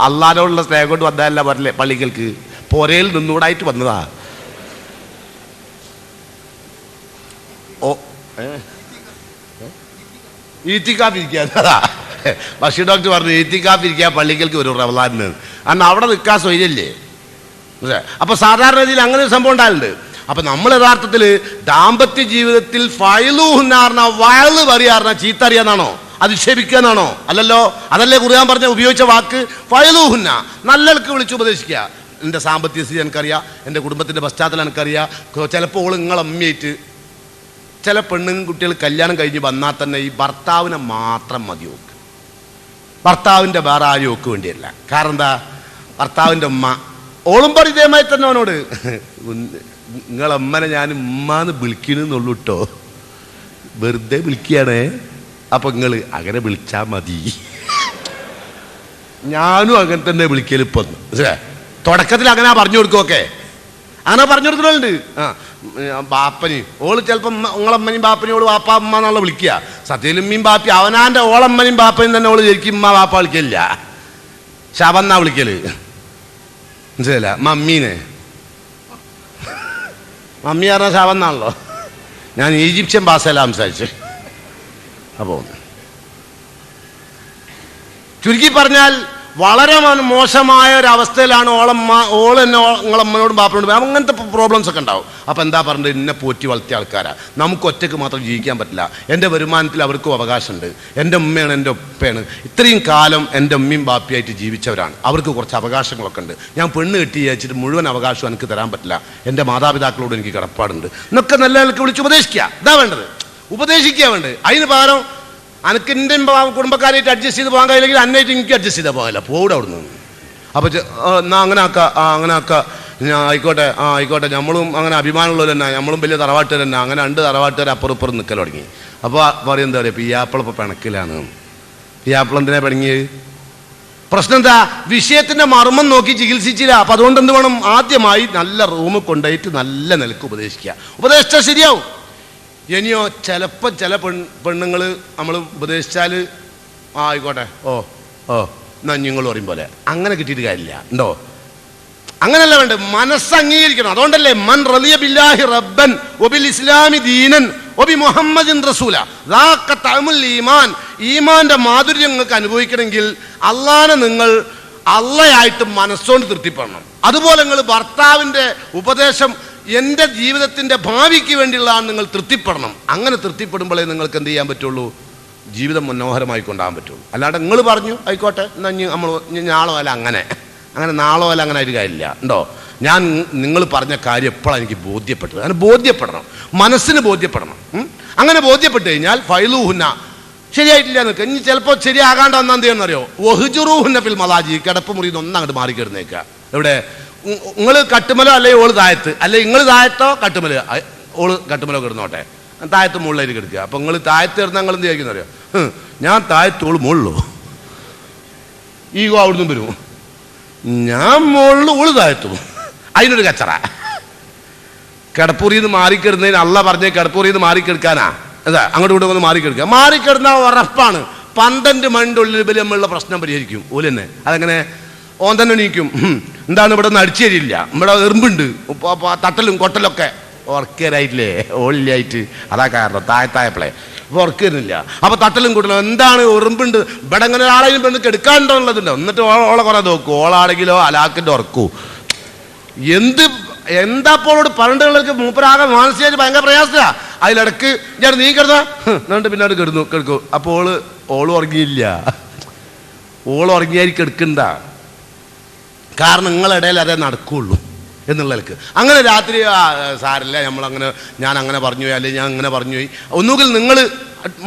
അള്ളാനോടുള്ള സ്നേഹം കൊണ്ട് വന്നതല്ല പറലേ പള്ളിക്കൽക്ക്, പുരയിൽ നിന്നൂടായിട്ട് വന്നതാ. ഓ ഈത്തിക്കാപ്പിരിക്കാൻ അതാ ബഷീർ ഡോക്ടർ പറഞ്ഞു, ഈത്തിക്കാപ്പിരിക്കാൻ പള്ളിക്കൽക്ക് വരും റമളാനിന്. കാരണം അവിടെ നിൽക്കാൻ സ്വൈര്യല്ലേ. അപ്പൊ സാധാരണ രീതിയിൽ അങ്ങനെ ഒരു സംഭവം ഉണ്ടായിട്ടുണ്ട്. അപ്പൊ നമ്മൾ യഥാർത്ഥത്തിൽ ദാമ്പത്യ ജീവിതത്തിൽ ഫയലൂഹുന്നാർന്ന വയല് പറയാറുന്ന ചീത്ത അറിയാന്നാണോ, അധിക്ഷേപിക്കുക എന്നാണോ? അല്ലല്ലോ. അതല്ലേ ഖുർആൻ പറഞ്ഞ ഉപയോഗിച്ച വാക്ക് ഫയലൂഹുന്ന. നല്ലൾക്ക് വിളിച്ച് ഉപദേശിക്കുക. എൻ്റെ സാമ്പത്തിക സ്ഥിതി എനിക്കറിയാം, എൻ്റെ കുടുംബത്തിൻ്റെ പശ്ചാത്തലം എനിക്കറിയാം. ചിലപ്പോൾ നിങ്ങളമ്മയായിട്ട് ചില പെണ്ണും കുട്ടികൾ കല്യാണം കഴിഞ്ഞ് വന്നാൽ തന്നെ ഈ ഭർത്താവിനെ മാത്രം മതി നോക്ക്. ഭർത്താവിൻ്റെ വേറെ ആരും നോക്ക് വേണ്ടിയല്ല. കാരണം എന്താ, ഭർത്താവിൻ്റെ ഉമ്മ ഓളും പറയും ഇതേമായി തന്നെ അവനോട്, നിങ്ങളമ്മനെ ഞാൻ ഉമ്മാന്ന് വിളിക്കണമെന്നുള്ളൂ കേട്ടോ, വെറുതെ വിളിക്കുകയാണേ, അപ്പൊ നിങ്ങൾ അങ്ങനെ വിളിച്ചാൽ മതി. ഞാനും അങ്ങനെ തന്നെ വിളിക്കൽ. ഇപ്പൊ തുടക്കത്തിൽ അങ്ങനെ പറഞ്ഞു കൊടുക്കുമൊക്കെ, അങ്ങനെ പറഞ്ഞു കൊടുക്കുന്നുണ്ട്. ബാപ്പന് ഓള് ചിലപ്പോൾ നിങ്ങളമ്മനും ബാപ്പനും ഓള് വാപ്പ അമ്മ എന്നുള്ള വിളിക്കുക. സത്യത്തിൽ ഉമ്മയും ബാപ്പി അവനാൻ്റെ ഓളമ്മനും ബാപ്പനും തന്നെ ഓള് ശരിക്കും ഉമ്മ വാപ്പ വിളിക്കലില്ല, ശവന്നാ വിളിക്കല്. മനസ്സിലായില്ല? മമ്മീനെ മമ്മി പറഞ്ഞ ശവന്നാണല്ലോ. ഞാൻ ഈജിപ്ഷ്യൻ ഭാഷയിലാണ് സംസാരിച്ച്. അപ്പോൾ ചുരുക്കി പറഞ്ഞാൽ വളരെ മോശമായ ഒരു അവസ്ഥയിലാണ് ഓള് തന്നെ നിങ്ങളമ്മനോടും ബാപ്പനോടും അങ്ങനത്തെ പ്രോബ്ലംസ് ഒക്കെ ഉണ്ടാവും. അപ്പം എന്താ പറഞ്ഞത്, എന്നെ പോറ്റി വളർത്തിയ ആൾക്കാരാ, നമുക്ക് ഒറ്റയ്ക്ക് മാത്രം ജീവിക്കാൻ പറ്റില്ല, എൻ്റെ വരുമാനത്തിൽ അവർക്കും അവകാശമുണ്ട്, എൻ്റെ ഉമ്മയാണ് എൻ്റെ ഉപ്പയാണ്, ഇത്രയും കാലം എൻ്റെ ഉമ്മയും ബാപ്പിയായിട്ട് ജീവിച്ചവരാണ്, അവർക്ക് കുറച്ച് അവകാശങ്ങളൊക്കെ ഉണ്ട്, ഞാൻ പെണ്ണ് കെട്ടി അയച്ചിട്ട് മുഴുവൻ അവകാശവും എനിക്ക് തരാൻ പറ്റില്ല, എൻ്റെ മാതാപിതാക്കളോട് എനിക്ക് കടപ്പാടുണ്ട് എന്നൊക്കെ നല്ല നിലക്ക് വിളിച്ച് ഉപദേശിക്കുക. ഇതാ വേണ്ടത്, ഉപദേശിക്കുക വേണ്ടത്. അതിന് പകരം അനക്ക് എൻ്റെ കുടുംബക്കാരായിട്ട് അഡ്ജസ്റ്റ് ചെയ്ത് പോകാൻ കഴിയില്ലെങ്കിൽ അന്നായിട്ട് എനിക്ക് അഡ്ജസ്റ്റ് ചെയ്താൽ പോകാനില്ല, പോവിടെ അവിടെ നിന്ന്. അപ്പോൾ എന്നാ അങ്ങനെ ആക്കാം, അങ്ങനെ ആക്കാം, ഞാൻ ആയിക്കോട്ടെ, ആയിക്കോട്ടെ, നമ്മളും അങ്ങനെ അഭിമാനമുള്ളവർ തന്നെ, നമ്മളും വലിയ തറവാട്ടുകാർ തന്നെ, അങ്ങനെ 2 തറവാട്ടുകാർ അപ്പുറം ഇപ്പുറം നിൽക്കൽ തുടങ്ങി. അപ്പോൾ പറയും എന്താ പറയുക, പിയാപ്പിളിപ്പോൾ പിണക്കിലാണ്. പിയാപ്പിൾ എന്തിനാ പിണങ്ങിയത്? പ്രശ്നം എന്താ, വിഷയത്തിൻ്റെ മർമ്മം നോക്കി ചികിത്സിച്ചില്ല. അപ്പം അതുകൊണ്ട് എന്ത് വേണം, ആദ്യമായി നല്ല റൂമിൽ കൊണ്ടുപോയിട്ട് നല്ല നിലക്ക് ഉപദേശിക്കുക. ഉപദേശിച്ചാൽ ശരിയാവും. ഇനിയോ ചിലപ്പോൾ ചില പെണ്ണുങ്ങൾ നമ്മൾ ഉപദേശിച്ചാൽ ആയിക്കോട്ടെ, ഓ എന്നാ നിങ്ങൾ പറയും പോലെ അങ്ങനെ കിട്ടിയിട്ട് കാര്യമില്ല. ഉണ്ടോ? അങ്ങനെയല്ല വേണ്ട, മനസ്സ് അംഗീകരിക്കണം. അതുകൊണ്ടല്ലേ മൻ റളിയ ബില്ലാഹി റബ്ബൻ വബിൽ ഇസ്ലാമി ദീനൻ വബി മുഹമ്മദിൻ റസൂല ദാക തഅമുൽ ഈമാൻ. ഈമാന്റെ മാധുര്യം നിങ്ങൾക്ക് അനുഭവിക്കണമെങ്കിൽ അള്ളാനെ നിങ്ങൾ അള്ളയായിട്ട് മനസ്സോണ്ട് തൃപ്തിപ്പെടണം. അതുപോലെ നിങ്ങൾ ഭർത്താവിൻ്റെ ഉപദേശം എൻ്റെ ജീവിതത്തിൻ്റെ ഭാവിക്ക് വേണ്ടിയുള്ളതാണ്, നിങ്ങൾ തൃപ്തിപ്പെടണം. അങ്ങനെ തൃപ്തിപ്പെടുമ്പോഴേ നിങ്ങൾക്ക് എന്ത് ചെയ്യാൻ പറ്റുള്ളൂ, ജീവിതം മനോഹരമായി കൊണ്ടുപോകാൻ പറ്റുള്ളൂ. അല്ലാണ്ട് നിങ്ങൾ പറഞ്ഞു ആയിക്കോട്ടെ എന്നാൽ നമ്മൾ നാളോ അല്ല അങ്ങനെ നാളോ അല്ല അങ്ങനെ ഒരു കാര്യമില്ല. ഉണ്ടോ? ഞാൻ നിങ്ങൾ പറഞ്ഞ കാര്യം എപ്പോഴാണ് എനിക്ക് ബോധ്യപ്പെട്ടത്, അങ്ങനെ ബോധ്യപ്പെടണം, മനസ്സിന് ബോധ്യപ്പെടണം. അങ്ങനെ ബോധ്യപ്പെട്ട് കഴിഞ്ഞാൽ ഫൈലൂഹുന്ന ശരിയായിട്ടില്ല നിൽക്കുക. ഇനി ചിലപ്പോൾ ശരിയാകാണ്ട് വന്നാൽ എന്ത് ചെയ്യണമെന്നറിയോ, വഹ്ജുറൂഹുന്ന ഫിൽ മളാജി, കിടപ്പ് മുറിയിൽ നിന്ന് ഒന്നങ്ങോട്ട് മാറിക്കിടുന്നേക്കുക. എവിടെ, നിങ്ങൾ കട്ടുമലോ അല്ലെങ്കിൽ ഓള് താഴത്ത്, അല്ലെങ്കിൽ നിങ്ങൾ താഴത്തോ കട്ടുമല, ഓള് കട്ടുമലോ കിടന്നോട്ടെ, താഴത്ത് മുകളിലേക്ക് എടുക്കുക. അപ്പം നിങ്ങൾ താഴത്ത് കിടന്നാൽ നിങ്ങൾ എന്ത് ചോദിക്കുന്ന അറിയോ, ഞാൻ താഴത്ത് ഓള് മുകളിലോ, ഈഗോ അവിടുന്ന് വരും, ഞാൻ മുകളിൽ ഓള് താഴത്തും, അതിനൊരു കച്ചറ. കിടപ്പുറിയിൽ നിന്ന് മാറിക്കിടുന്നതിന് അള്ള പറഞ്ഞ കിടപ്പുറിയിൽ നിന്ന് മാറിക്കെടുക്കാനാ, അതാ അങ്ങോട്ട് ഇങ്ങോട്ട് ഒന്ന് മാറിക്കെടുക്കുക. മാറിക്കിടുന്ന ഉറപ്പാണ് 12 മണിൻ്റെ ഉള്ളിൽ വലിയ നമ്മളുടെ പ്രശ്നം പരിഹരിക്കും. ഓല് തന്നെ അതെങ്ങനെ, ഓൻ തന്നെ എണീക്കും. എന്താണ് ഇവിടെ നിന്ന് അടിച്ചു തരില്ല, ഇവിടെ എറുമ്പുണ്ട്, തട്ടലും കൊട്ടലൊക്കെ. ഉറക്കരായിട്ടില്ലേ, ഓളില്ലായിട്ട്, അതാ കാരണം താഴത്തായപ്പോളെ ഉറക്ക വരുന്നില്ല. അപ്പൊ തട്ടലും കൂട്ടലും എന്താണ്, എറുമ്പുണ്ട് ഇവിടെ, അങ്ങനെ ഒരാളെങ്കിലും പെണ്ണ് കെടുക്കാനുള്ളതുണ്ടോ, എന്നിട്ട് ഓളെ കുറെ നോക്കൂ, ഓളാണെങ്കിലോ അലാക്കിൻ്റെ ഉറക്കൂ. എന്താ പോളോട് പണ്ടുള്ളവർക്ക് മൂപ്പരാകെ മാനസികമായിട്ട് ഭയങ്കര പ്രയാസത്തിലാ. അതിലിടക്ക് ഞാൻ നീ കിടന്ന എന്നിട്ട് പിന്നെ അവിടെ കിടക്കും. അപ്പോൾ ഓള് ഉറങ്ങിയില്ല, ഓള് ഉറങ്ങിയായിരിക്കും എടുക്കണ്ട. കാരണം നിങ്ങളിടയിൽ അതേ നടക്കുകയുള്ളൂ. എന്നുള്ളവർക്ക്. അങ്ങനെ രാത്രി സാരില്ല നമ്മളങ്ങനെ ഞാൻ അങ്ങനെ പറഞ്ഞു പോയി, അല്ലെങ്കിൽ ഞാൻ അങ്ങനെ പറഞ്ഞു പോയി, ഒന്നുകിൽ നിങ്ങൾ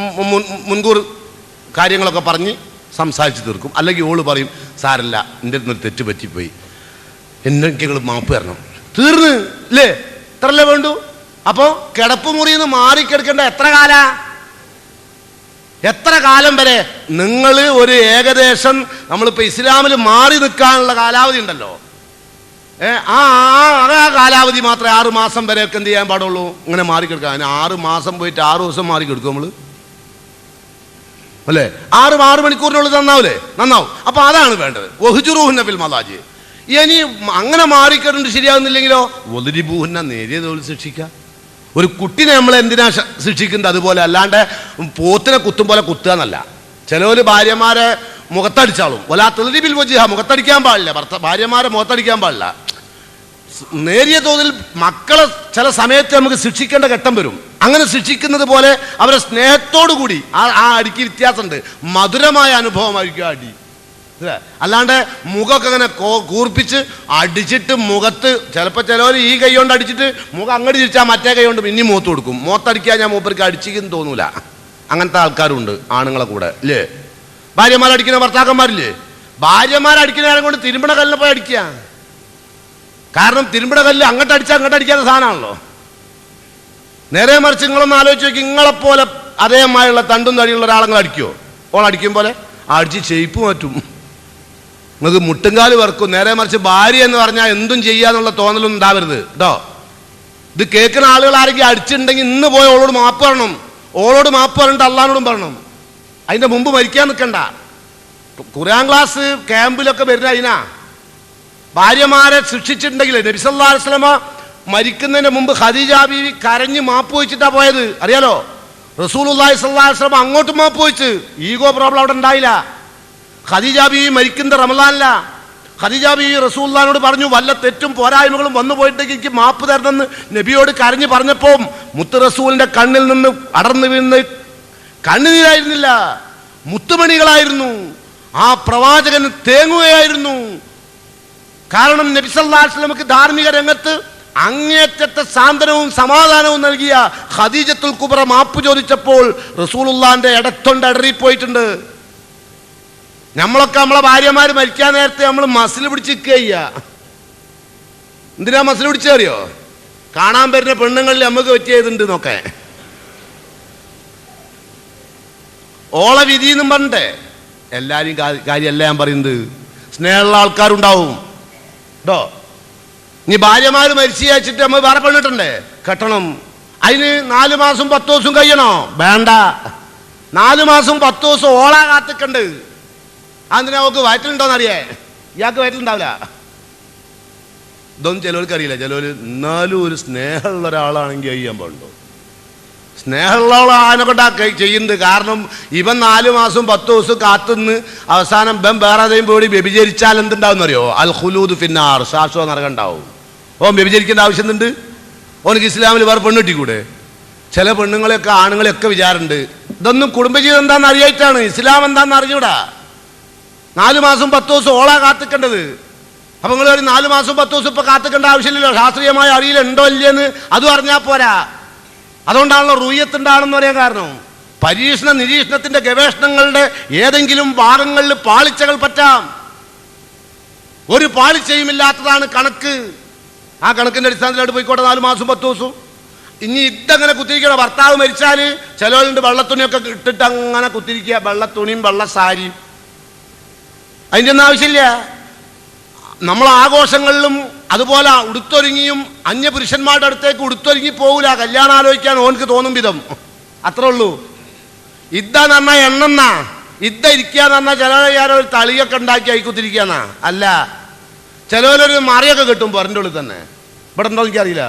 മുൻകൂർ കാര്യങ്ങളൊക്കെ പറഞ്ഞ് സംസാരിച്ച് തീർക്കും, അല്ലെങ്കിൽ ഓള് പറയും സാരല്ല എൻ്റെ അടുത്തൊരു തെറ്റ് പറ്റിപ്പോയി, എന്നെങ്കിൽ മാപ്പ് തരണം, തീർന്ന് ഇല്ലേ, ഇത്രല്ലേ വേണ്ടു. അപ്പോൾ കിടപ്പ് മുറിയിൽ നിന്ന് മാറിക്കിടക്കേണ്ട എത്ര കാലം വരെ? നിങ്ങൾ ഒരു ഏകദേശം നമ്മളിപ്പോൾ ഇസ്ലാമിൽ മാറി നിൽക്കാനുള്ള കാലാവധി ഉണ്ടല്ലോ, ആ കാലാവധി മാത്രമേ 6 മാസം വരെയൊക്കെ എന്ത് ചെയ്യാൻ പാടുള്ളൂ, ഇങ്ങനെ മാറിക്കിടക്കാൻ. 6 മാസം പോയിട്ട് 6 ദിവസം മാറിക്കിടക്കും നമ്മൾ അല്ലേ? 6 മണിക്കൂറിനുള്ളിൽ നന്നാവും. അപ്പൊ അതാണ് വേണ്ടത്. വഹ്ജുറൂഹുന്ന ഫിൽ മളാജി. ഇനി അങ്ങനെ മാറിക്കിടണ്ട് ശരിയാകുന്നില്ലെങ്കിലോ വദ്രിബൂഹുന്ന, നേരിയ തോതിൽ ശിക്ഷിക്കുക. ഒരു കുട്ടിനെ നമ്മൾ എന്തിനാ ശിക്ഷിക്കുന്നത്? അതുപോലെ അല്ലാണ്ട് പോത്തിനെ കുത്തും പോലെ കുത്തുക എന്നല്ല. ചിലവര് ഭാര്യമാരെ മുഖത്തടിച്ചാളും, വലാ തദ്രിബിൽ വജ്ഹ, മുഖത്തടിക്കാൻ പാടില്ല, ഭാര്യമാരെ മുഖത്തടിക്കാൻ പാടില്ല. നേരിയ തോതിൽ മക്കളെ ചില സമയത്ത് നമുക്ക് ശിക്ഷിക്കേണ്ട ഘട്ടം വരും. അങ്ങനെ ശിക്ഷിക്കുന്നത് പോലെ അവരെ സ്നേഹത്തോടു കൂടി ആ അടിക്ക് വ്യത്യാസമുണ്ട്. മധുരമായ അനുഭവമായിരിക്കും അടി. അല്ലാണ്ട് മുഖമൊക്കെ അങ്ങനെ കൂർപ്പിച്ച് അടിച്ചിട്ട് മുഖത്ത്, ചിലപ്പോൾ ചിലവർ ഈ കൈ കൊണ്ട് അടിച്ചിട്ട് മുഖം അങ്ങോട്ട് തിരിച്ചാൽ മറ്റേ കൈ കൊണ്ട് പിന്നെ മുഖത്ത് കൊടുക്കും. മുഖത്തടിക്കാൻ ഞാൻ മൂപ്പർക്ക് അടിച്ചിരിക്കുന്നു തോന്നൂല. അങ്ങനത്തെ ആൾക്കാരുണ്ട് ആണുങ്ങളെ കൂടെ ഇല്ലേ? ഭാര്യമാരടിക്കുന്ന ഭർത്താക്കന്മാരില്ലേ? ഭാര്യമാരടിക്കുന്ന നേരം കൊണ്ട് തിരുമ്പണ കല്ലിനെ പോയി അടിക്കുക. കാരണം തിരുമ്പണ കല്ല് അങ്ങോട്ട് അടിച്ചാൽ അങ്ങോട്ട് അടിക്കാത്ത സാധനമാണല്ലോ. നേരെ മറിച്ച് നിങ്ങളൊന്ന് ആലോചിച്ച് നോക്കി, നിങ്ങളെപ്പോലെ അതേമായുള്ള തണ്ടും തടിയുള്ള ഒരാളങ്ങൾ അടിക്കുമോ? ഓളടിക്കും പോലെ അടിച്ച് ചെയ്യിപ്പ് മാറ്റും, നിങ്ങൾക്ക് മുട്ടുംകാല് വെറുക്കും. നേരെ മറിച്ച് ഭാര്യ എന്ന് പറഞ്ഞാൽ എന്തും ചെയ്യാന്നുള്ള തോന്നലൊന്നും ഉണ്ടാവരുത് കേട്ടോ. ഇത് കേൾക്കുന്ന ആളുകൾ ആരെങ്കിലും അടിച്ചിട്ടുണ്ടെങ്കിൽ ഇന്ന് പോയി ഓളോട് മാപ്പ് പറയണം. ഓളോട് മാപ്പ് പറഞ്ഞിട്ട് അള്ളാനോടും പറയണം. അതിൻ്റെ മുമ്പ് മരിക്കാൻ നിൽക്കണ്ട. ഖുർആൻ ക്ലാസ് ക്യാമ്പിലൊക്കെ വരുന്ന അതിനാ. ഭാര്യമാരെ ശിക്ഷിച്ചിട്ടുണ്ടെങ്കിൽ നബി സല്ലല്ലാഹു അലൈഹി വസല്ലമ മരിക്കുന്നതിന് മുമ്പ് ഖദീജ ബീവി കരഞ്ഞ് മാപ്പ് ചോദിച്ചിട്ടാ പോയത്, അറിയാലോ. റസൂലുള്ളാഹി സ്വല്ലല്ലാഹു അലൈഹി വസല്ലം അങ്ങോട്ടും മാപ്പ് ചോദിച്ച്. ഈഗോ പ്രോബ്ലം അവിടെ ഉണ്ടായില്ല. ഖദീജ ബീവി മരിക്കുന്നത് റമളാനില. ഖദീജ ബീവി റസൂലുള്ളാഹിനോട് പറഞ്ഞു, വല്ല തെറ്റും പോരായ്മകളും വന്നു പോയിട്ടെങ്കിൽ എനിക്ക് മാപ്പ് തരണമെന്ന് നബിയോട് കരഞ്ഞ് പറഞ്ഞപ്പോൾ മുത്ത് റസൂലിന്റെ കണ്ണിൽ നിന്ന് അടർന്നു വീഴുന്ന കണ്ണുനീരായിരുന്നില്ല, മുത്തുമണികളായിരുന്നു. ആ പ്രവാചകൻ തേങ്ങുകയായിരുന്നു. കാരണം നബി സല്ലല്ലാഹു അലൈഹി വസല്ലമക്ക് ധാർമ്മിക രംഗത്ത് അങ്ങേറ്റത്തെ സാന്ത്വനവും സമാധാനവും നൽകിയ ഖദീജത്തുൽ കുബ്ര മാപ്പ് ചോദിച്ചപ്പോൾ റസൂലുള്ളാഹിന്റെ ഇടത്തൊണ്ട് അടറിപ്പോയിട്ടുണ്ട്. നമ്മളൊക്കെ നമ്മളെ ഭാര്യമാര് മരിക്കാൻ നേരത്തെ നമ്മൾ മസിൽ പിടിച്ച് നിൽക്കുക. എന്തിനാ മസിൽ പിടിച്ചറിയോ? കാണാൻ വരുന്ന പെണ്ണുങ്ങളിൽ നമുക്ക് പറ്റിയതുണ്ട് നോക്കെ. ഓള വിധി എന്നും പറഞ്ഞേ എല്ലാവരും കാര്യമല്ല ഞാൻ പറയുന്നത്. സ്നേഹമുള്ള ആൾക്കാരുണ്ടാവും കേട്ടോ. ഇനി ഭാര്യമാര് മരിച്ചു അയച്ചിട്ട് നമ്മൾ വേറെ പെണ്ണിട്ടണ്ടേ, കെട്ടണം. അതിന് 4 മാസം 10 ദിവസം കഴിയണോ? വേണ്ട. 4 മാസം 10 ദിവസം ഓളാ കാത്തിക്കണ്ട്. അതിന് അവക്ക് വയറ്റിലുണ്ടോന്നറിയേ? ഇയാൾക്ക് വയറ്റിലുണ്ടാവില്ല. ഇതൊന്നും ചിലവർക്ക് അറിയില്ല. ചിലവർ എന്നാലും ഒരു സ്നേഹമുള്ള ഒരാളാണെങ്കിൽ ചെയ്യാൻ പാടുണ്ടോ? സ്നേഹമുള്ള ആളാനൊക്കെ ചെയ്യുന്നുണ്ട്. കാരണം ഇവൻ 4 മാസം 10 ദിവസം കാത്തുനിന്ന് അവസാനം ബം വേറെ ഏതെങ്കിലും പോയി വ്യഭിചരിച്ചാൽ എന്തുണ്ടാവും അറിയോ? അൽ ഖുലൂദ് ഫിന്നാർ, ശാശ്വത നരകം ഉണ്ടാവും. ഓൻ വ്യഭിചരിക്കേണ്ട ആവശ്യം ഉണ്ട്? ഓനക്ക് ഇസ്ലാമിൽ വേറെ പെണ്ണ് കിട്ടിക്കൂടെ? ചില പെണ്ണുങ്ങളെയൊക്കെ ആണുങ്ങളെയൊക്കെ വിചാരമുണ്ട് ഇതൊന്നും കുടുംബജീവിതം എന്താണെന്ന് അറിയായിട്ടാണ്, ഇസ്ലാം എന്താണെന്ന് അറിഞ്ഞൂടാ. 4 മാസം 10 ദിവസം ഓളാ കാത്തിക്കേണ്ടത്. അപ്പൊ നിങ്ങൾ ഒരു 4 മാസം 10 ദിവസം ഇപ്പൊ കാത്തിക്കേണ്ട ആവശ്യമില്ലല്ലോ. ശാസ്ത്രീയമായി അറിയില്ല ഉണ്ടോ ഇല്ലെന്ന് അതും അറിഞ്ഞാൽ പോരാ. അതുകൊണ്ടാണല്ലോ റൂയത്തുണ്ടാണെന്ന് പറയാൻ കാരണം. പരീക്ഷണ നിരീക്ഷണത്തിന്റെ ഗവേഷണങ്ങളുടെ ഏതെങ്കിലും ഭാഗങ്ങളിൽ പാളിച്ചകൾ പറ്റാം. ഒരു പാളിച്ചയുമില്ലാത്തതാണ് കണക്ക്. ആ കണക്കിന്റെ അടിസ്ഥാനത്തിലായിട്ട് പോയിക്കോട്ടെ 4 മാസം 10 ദിവസം. ഇനി ഇതങ്ങനെ കുത്തിരിക്കണം. ഭർത്താവ് മരിച്ചാൽ ചിലവരുണ്ട് വെള്ളത്തുണിയൊക്കെ ഇട്ടിട്ട് അങ്ങനെ കുത്തിരിക്കുക, വെള്ളത്തുണിയും വെള്ള സാരിയും. അതിൻ്റെ ഒന്നും ആവശ്യമില്ല. നമ്മൾ ആഘോഷങ്ങളിലും അതുപോലെ ഉടുത്തൊരുങ്ങിയും അന്യപുരുഷന്മാരുടെ അടുത്തേക്ക് ഉടുത്തൊരുങ്ങി പോകില്ല. കല്യാണം ആലോചിക്കാൻ ഓനക്ക് തോന്നും വിധം, അത്രേ ഉള്ളൂ. ഇദ്ദാന്ന് പറഞ്ഞാൽ എണ്ണെന്നാ, ഇദ്ദ ഇരിക്കാന്ന് പറഞ്ഞാൽ ചിലവരോ ഒരു തളിയൊക്കെ ഉണ്ടാക്കി അയക്കുത്തിരിക്കാന്നാ. അല്ല, ചിലവരൊരു മറിയൊക്കെ കിട്ടും പുറൻ്റെ ഉള്ളിൽ തന്നെ. ഇവിടെ ഉണ്ടോ എനിക്കറിയില്ല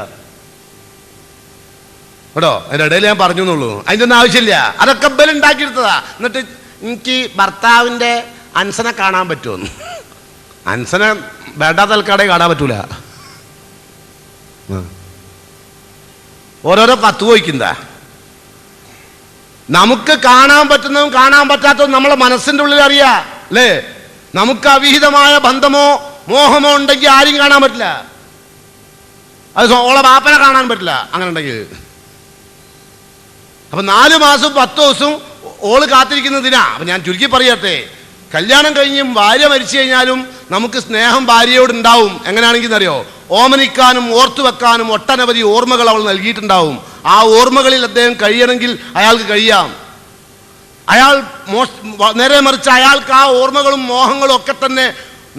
കേട്ടോ. അതിൻ്റെ ഇടയിൽ ഞാൻ പറഞ്ഞു എന്നുള്ളൂ. അതിൻ്റെ ഒന്നും ആവശ്യമില്ല. അതൊക്കെ ബൽ ഉണ്ടാക്കിയെടുത്തതാ. എന്നിട്ട് എനിക്ക് ഭർത്താവിൻ്റെ അൻസനെ കാണാൻ പറ്റുമെന്ന്. അൻസനെ വേണ്ടാത്ത ആൾക്കാരെ കാണാൻ പറ്റൂല. ഓരോരോ കത്ത് പോയിക്കുന്നതാ. നമുക്ക് കാണാൻ പറ്റുന്നതും കാണാൻ പറ്റാത്തതും നമ്മളെ മനസ്സിൻ്റെ ഉള്ളിൽ അറിയാം അല്ലേ? നമുക്ക് അവിഹിതമായ ബന്ധമോ മോഹമോ ഉണ്ടെങ്കിൽ ആരും കാണാൻ പറ്റില്ല. അത് ഓളെ ബാപ്പനെ കാണാൻ പറ്റില്ല അങ്ങനെ ഉണ്ടെങ്കിൽ. അപ്പൊ 4 മാസവും 10 ദിവസവും ഓള് കാത്തിരിക്കുന്നതിനാ. അപ്പൊ ഞാൻ ചുരുക്കി പറയട്ടെ, കല്യാണം കഴിഞ്ഞും ഭാര്യ മരിച്ചു കഴിഞ്ഞാലും നമുക്ക് സ്നേഹം ഭാര്യയോട് ഉണ്ടാവും. എങ്ങനെയാണെങ്കിൽ അറിയോ, ഓമനിക്കാനും ഓർത്തു വെക്കാനും ഒട്ടനവധി ഓർമ്മകൾ അവൾ നൽകിയിട്ടുണ്ടാവും. ആ ഓർമ്മകളിൽ അദ്ദേഹം കഴിയണമെങ്കിൽ അയാൾക്ക് കഴിയാം. അയാൾ നേരെ മറിച്ച് അയാൾക്ക് ആ ഓർമ്മകളും മോഹങ്ങളും ഒക്കെ തന്നെ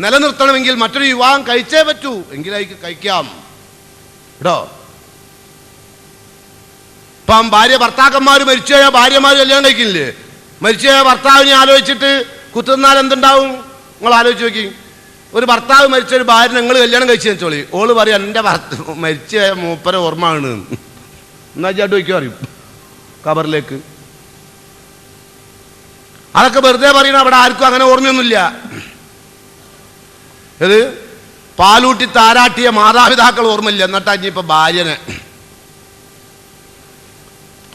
നിലനിർത്തണമെങ്കിൽ മറ്റൊരു വിവാഹം കഴിച്ചേ പറ്റൂ, എങ്കിലേക്ക് കഴിക്കാം കേട്ടോ. ഇപ്പം ഭർത്താക്കന്മാർ മരിച്ചു പോയാൽ ഭാര്യമാർ കല്യാണം കഴിക്കില്ലേ? മരിച്ചു പോയ ഭർത്താവിനെ ആലോചിച്ചിട്ട് കുത്തുന്നാൽ എന്തുണ്ടാവും? നിങ്ങൾ ആലോചിച്ച് നോക്കി. ഒരു ഭർത്താവ് മരിച്ച ഒരു ഭാര്യ നിങ്ങൾ കല്യാണം കഴിച്ചു വെച്ചോളി, ഓള് പറയാം എൻ്റെ മരിച്ച മൂപ്പര ഓർമ്മയാണ് എന്നാ ചേട്ടൻ വയ്ക്കും അറിയും കബറിലേക്ക്. അതൊക്കെ വെറുതെ പറയണം. അവിടെ ആർക്കും അങ്ങനെ ഓർമ്മയൊന്നുമില്ല. ഇത് പാലൂട്ടി താരാട്ടിയ മാതാപിതാക്കൾ ഓർമ്മയില്ല. എന്നിട്ടാ ഇപ്പൊ ഭാര്യനെ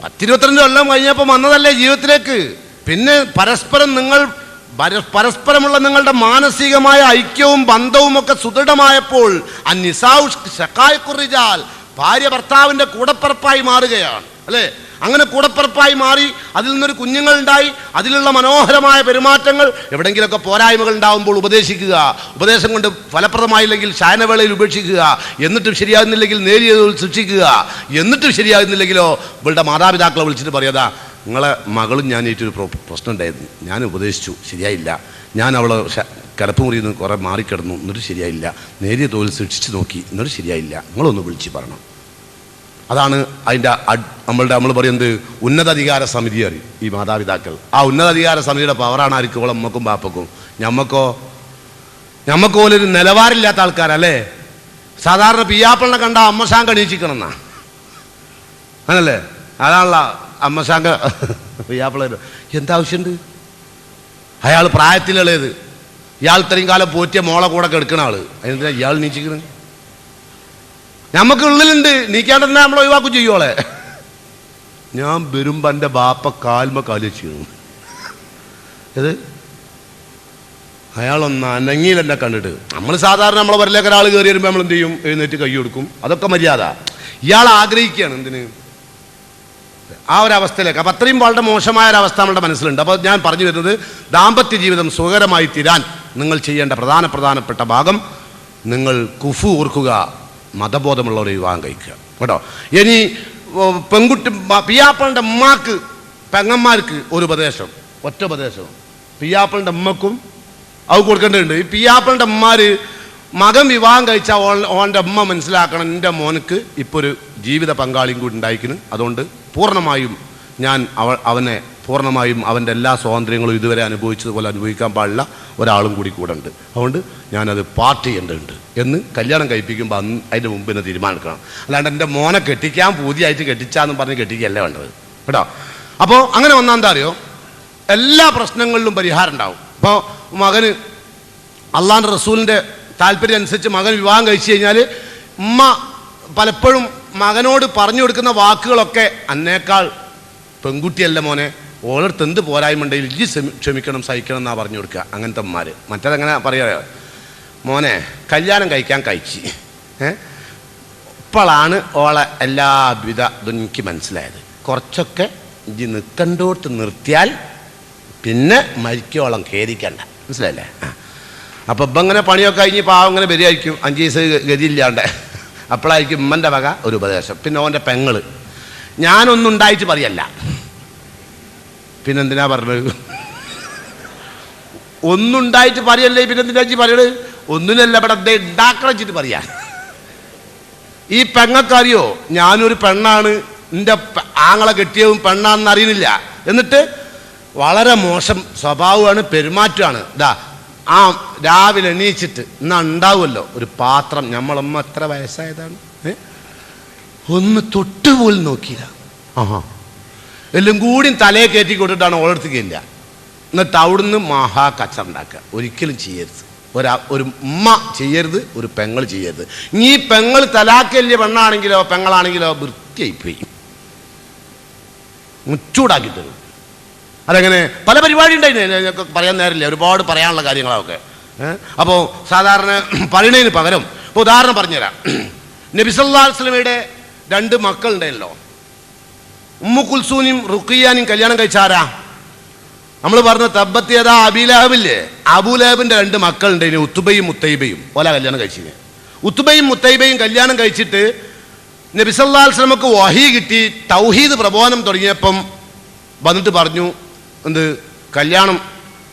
10-22 കൊല്ലം കഴിഞ്ഞപ്പോൾ വന്നതല്ലേ ജീവിതത്തിലേക്ക്. പിന്നെ പരസ്പരമുള്ള നിങ്ങളുടെ മാനസികമായ ഐക്യവും ബന്ധവും ഒക്കെ സുദൃഢമായപ്പോൾ ഭാര്യ ഭർത്താവിന്റെ കൂടപ്പിറപ്പായി മാറുകയാണ് അല്ലേ? അങ്ങനെ കൂടപ്പിറപ്പായി മാറി അതിൽ നിന്നൊരു കുഞ്ഞുങ്ങളുണ്ടായി. അതിലുള്ള മനോഹരമായ പെരുമാറ്റങ്ങൾ. എവിടെയെങ്കിലുമൊക്കെ പോരായ്മകൾ ഉണ്ടാകുമ്പോൾ ഉപദേശിക്കുക, ഉപദേശം കൊണ്ട് ഫലപ്രദമായില്ലെങ്കിൽ ശയനവേളയിൽ ഉപേക്ഷിക്കുക, എന്നിട്ടും ശരിയാകുന്നില്ലെങ്കിൽ നേരിയതിൽ ശിക്ഷിക്കുക, എന്നിട്ടും ശരിയാകുന്നില്ലെങ്കിലോ ഇവളുടെ മാതാപിതാക്കളെ വിളിച്ചിട്ട് പറയാതാ, നിങ്ങളെ മകളും ഞാൻ ഏറ്റൊരു പ്രശ്നം ഉണ്ടായിരുന്നു, ഞാൻ ഉപദേശിച്ചു, ശരിയായില്ല, ഞാൻ അവളെ കിടപ്പുമുറിയിൽ നിന്ന് കുറേ മാറിക്കിടന്നു, എന്നിട്ട് ശരിയായില്ല, നേരിയ തോതിൽ ശിക്ഷിച്ച് നോക്കി, എന്നിട്ട് ശരിയായില്ല, നിങ്ങളൊന്ന് വിളിച്ച് പറയണം. അതാണ് അതിൻ്റെ നമ്മൾ പറയുന്നത് ഉന്നതാധികാര സമിതി അറിയും ഈ മാതാപിതാക്കൾ. ആ ഉന്നതാധികാര സമിതിയുടെ പവറാണ് ആർക്കും ഓളെ അമ്മക്കും ബാപ്പക്കും. ഞമ്മക്ക് പോലൊരു നിലവാരമില്ലാത്ത ആൾക്കാരല്ലേ. സാധാരണ പിയാപ്പിളിനെ കണ്ട അമ്മശാങ്ക എണീച്ചിക്കണമെന്നാ, അങ്ങനല്ലേ? അതാണല്ല അമ്മശാങ്ക പിയാപ്പിള. എന്താവശ്യമുണ്ട്? അയാൾ പ്രായത്തിലുള്ളത്, ഇയാൾ ഇത്രയും കാലം പോറ്റിയ മോളെ കൂടെ കെടുക്കണ ആള്, അതിനെന്തിനാ ഇയാൾ നീച്ചിക്കണ്? നമുക്ക് ഉള്ളിലുണ്ട്, നീക്കാണ്ട് തന്നെ നമ്മൾ ഒഴിവാക്കും ചെയ്യുവോളെ. ഞാൻ വരുമ്പോ എൻ്റെ ബാപ്പ കാൽമ കാലി ചെയ്യണം. ഇത് അയാളൊന്ന് അനങ്ങിയിൽ എന്നെ കണ്ടിട്ട്. നമ്മൾ സാധാരണ നമ്മളെ വരലേക്ക് ഒരാൾ കയറി വരുമ്പോൾ നമ്മൾ എന്ത് ചെയ്യും? എഴുന്നേറ്റ് കൈ കൊടുക്കും, അതൊക്കെ മര്യാദ. ഇയാൾ ആഗ്രഹിക്കുകയാണ് എന്തിന്? ആ ഒരവസ്ഥയിലേക്ക്. അപ്പം അത്രയും വളരെ മോശമായ ഒരവസ്ഥ നമ്മളുടെ മനസ്സിലുണ്ട്. അപ്പോൾ ഞാൻ പറഞ്ഞു വരുന്നത്, ദാമ്പത്യ ജീവിതം സുഖകരമായി തീരാൻ നിങ്ങൾ ചെയ്യേണ്ട പ്രധാനപ്പെട്ട ഭാഗം, നിങ്ങൾ കുഫു ഓർക്കുക, മതബോധമുള്ളവരെ വിവാഹം കഴിക്കുക കേട്ടോ. ഇനി പെൺകുട്ടി പിയാപ്പിളിൻ്റെ ഉമ്മാക്ക് പെങ്ങന്മാർക്ക് ഒരു ഉപദേശം, ഒറ്റ ഉപദേശം പിയാപ്പിളിൻ്റെ ഉമ്മക്കും അത് കൊടുക്കേണ്ടതുണ്ട്. ഈ പിയാപ്പിളിൻ്റെ ഉമ്മാര് മകൻ വിവാഹം കഴിച്ചാൽ ഓൻ്റെ ഉമ്മ മനസ്സിലാക്കണം, എൻ്റെ മോനക്ക് ഇപ്പോൾ ഒരു ജീവിത പങ്കാളിയും കൂടി ഉണ്ടായിരിക്കുന്നു, അതുകൊണ്ട് പൂർണ്ണമായും ഞാൻ അവനെ പൂർണ്ണമായും അവൻ്റെ എല്ലാ സ്വാതന്ത്ര്യങ്ങളും ഇതുവരെ അനുഭവിച്ചതുപോലെ അനുഭവിക്കാൻ പാടില്ല, ഒരാളും കൂടി ഉണ്ട്, അതുകൊണ്ട് ഞാനത് പാർട്ട് ചെയ്യേണ്ടതുണ്ട് എന്ന് കല്യാണം കഴിപ്പിക്കുമ്പോൾ അതിൻ്റെ മുമ്പ് തന്നെ തീരുമാനിക്കണം. അല്ലാണ്ട് എൻ്റെ മോനെ കെട്ടിക്കാൻ പൂതിയായിട്ട് കെട്ടിച്ചാന്ന് പറഞ്ഞ് കെട്ടിക്കുകയല്ല വേണ്ടത് കേട്ടോ. അപ്പോൾ അങ്ങനെ വന്നാൽ എന്താ അറിയോ, എല്ലാ പ്രശ്നങ്ങളിലും പരിഹാരം ഉണ്ടാവും. ഇപ്പോൾ മകന് അള്ളാഹുവിൻ്റെ റസൂലിൻ്റെ താല്പര്യം അനുസരിച്ച് മകൻ വിവാഹം കഴിച്ചു കഴിഞ്ഞാൽ ഉമ്മ പലപ്പോഴും മകനോട് പറഞ്ഞു കൊടുക്കുന്ന വാക്കുകളൊക്കെ അന്നേക്കാൾ പെൺകുട്ടിയല്ല മോനെ, ഓളടുത്ത് എന്ത് പോരായ്മയുണ്ടെങ്കിൽ ഇജ്ജ് ക്ഷമിക്കണം സഹിക്കണം എന്നാ പറഞ്ഞു കൊടുക്കുക. അങ്ങനത്തെ അമ്മമാർ. മറ്റേതെങ്ങനെ പറയാ, മോനെ കല്യാണം കഴിച്ച് ഇപ്പോഴാണ് ഓളെ എല്ലാവിധ ഇതും എനിക്ക് മനസ്സിലായത്, കുറച്ചൊക്കെ ഇജ്ജ് നിൽക്കണ്ടോട്ട് നിർത്തിയാൽ പിന്നെ മരിക്കോളം ഖേദിക്കണ്ട, മനസ്സിലായില്ലേ? അപ്പം ഇപ്പം ഇങ്ങനെ പണിയൊക്കെ കഴിഞ്ഞ് പാവം ഇങ്ങനെ വരികയായിരിക്കും, 5 ദിവസം ഗതിയില്ലാണ്ട്. അപ്പോഴായിരിക്കും ഉമ്മൻ്റെ വക ഒരു ഉപദേശം. പിന്നെ ഓൻ്റെ പെങ്ങള്, ഞാനൊന്നും ഉണ്ടായിട്ട് പറയല്ല, പിന്നെന്തിനാ പറഞ്ഞത്? ഒന്നുണ്ടായിട്ട് പറയല്ലേ, പിന്നെന്തിനാ പറയണത്? ഒന്നിനല്ല ഇവിടെ ഉണ്ടാക്കണം വെച്ചിട്ട് പറയാ. ഈ പെങ്ങക്കറിയോ ഞാനൊരു പെണ്ണാണ്, എൻ്റെ ആങ്ങളെ കെട്ടിയതും പെണ്ണാണെന്ന് അറിയുന്നില്ല, എന്നിട്ട് വളരെ മോശം സ്വഭാവമാണ്, പെരുമാറ്റമാണ്. ഇതാ ആ രാവിലെ എണീച്ചിട്ട് എന്നാ ഉണ്ടാവുമല്ലോ ഒരു പാത്രം, നമ്മളമ്മ എത്ര വയസ്സായതാണ്, ഒന്ന് തൊട്ടുപോലും നോക്കിയില്ല, എല്ലാം കൂടി തലയെ കയറ്റി കൊടുത്തിട്ടാണ് ഓളെടുത്തേക്കില്ല. എന്നിട്ട് അവിടുന്ന് മഹാ കച്ചറുണ്ടാക്കുക. ഒരിക്കലും ചെയ്യരുത്, ഒരു ഉമ്മ ചെയ്യരുത്, ഒരു പെങ്ങൾ ചെയ്യരുത്. ഈ പെങ്ങൾ തലാക്കല്യ പെണ്ണാണെങ്കിലോ പെങ്ങളാണെങ്കിലോ വൃത്തിയായിപ്പോയി മുച്ചൂടാക്കി തരും. അതെങ്ങനെ പല പരിപാടി ഉണ്ടായിരുന്നു, പറയാൻ നേരമില്ല, ഒരുപാട് പറയാനുള്ള കാര്യങ്ങളൊക്കെ. അപ്പോൾ സാധാരണ പറയണതിന് പകരം ഇപ്പോൾ ഉദാഹരണം പറഞ്ഞുതരാം. നബി സല്ലല്ലാഹു അലൈഹി വസല്ലമയുടെ 2 മക്കളുണ്ടല്ലോ, ഉമ്മു കുൽസൂനും റുഖിയാനും കല്യാണം കഴിച്ചാരാ? നമ്മൾ പറഞ്ഞ തബ്ബത്ത് യദാ അബീ ലഹബില്ലേ, അബൂലഹബിന്റെ 2 മക്കളുണ്ടായിന്, ഉത്ബയും മുത്തൈബയും. ഓല കല്യാണം കഴിച്ചിന്. ഉത്ബയും മുത്തൈബയും കല്യാണം കഴിച്ചിട്ട് നബി സല്ലല്ലാഹു അലൈഹി വസല്ലമക്ക് വഹി കിട്ടി. തൗഹീദ് പ്രബോധനം തുടങ്ങിയപ്പം വന്നിട്ട് പറഞ്ഞു, എന്ത്, കല്യാണം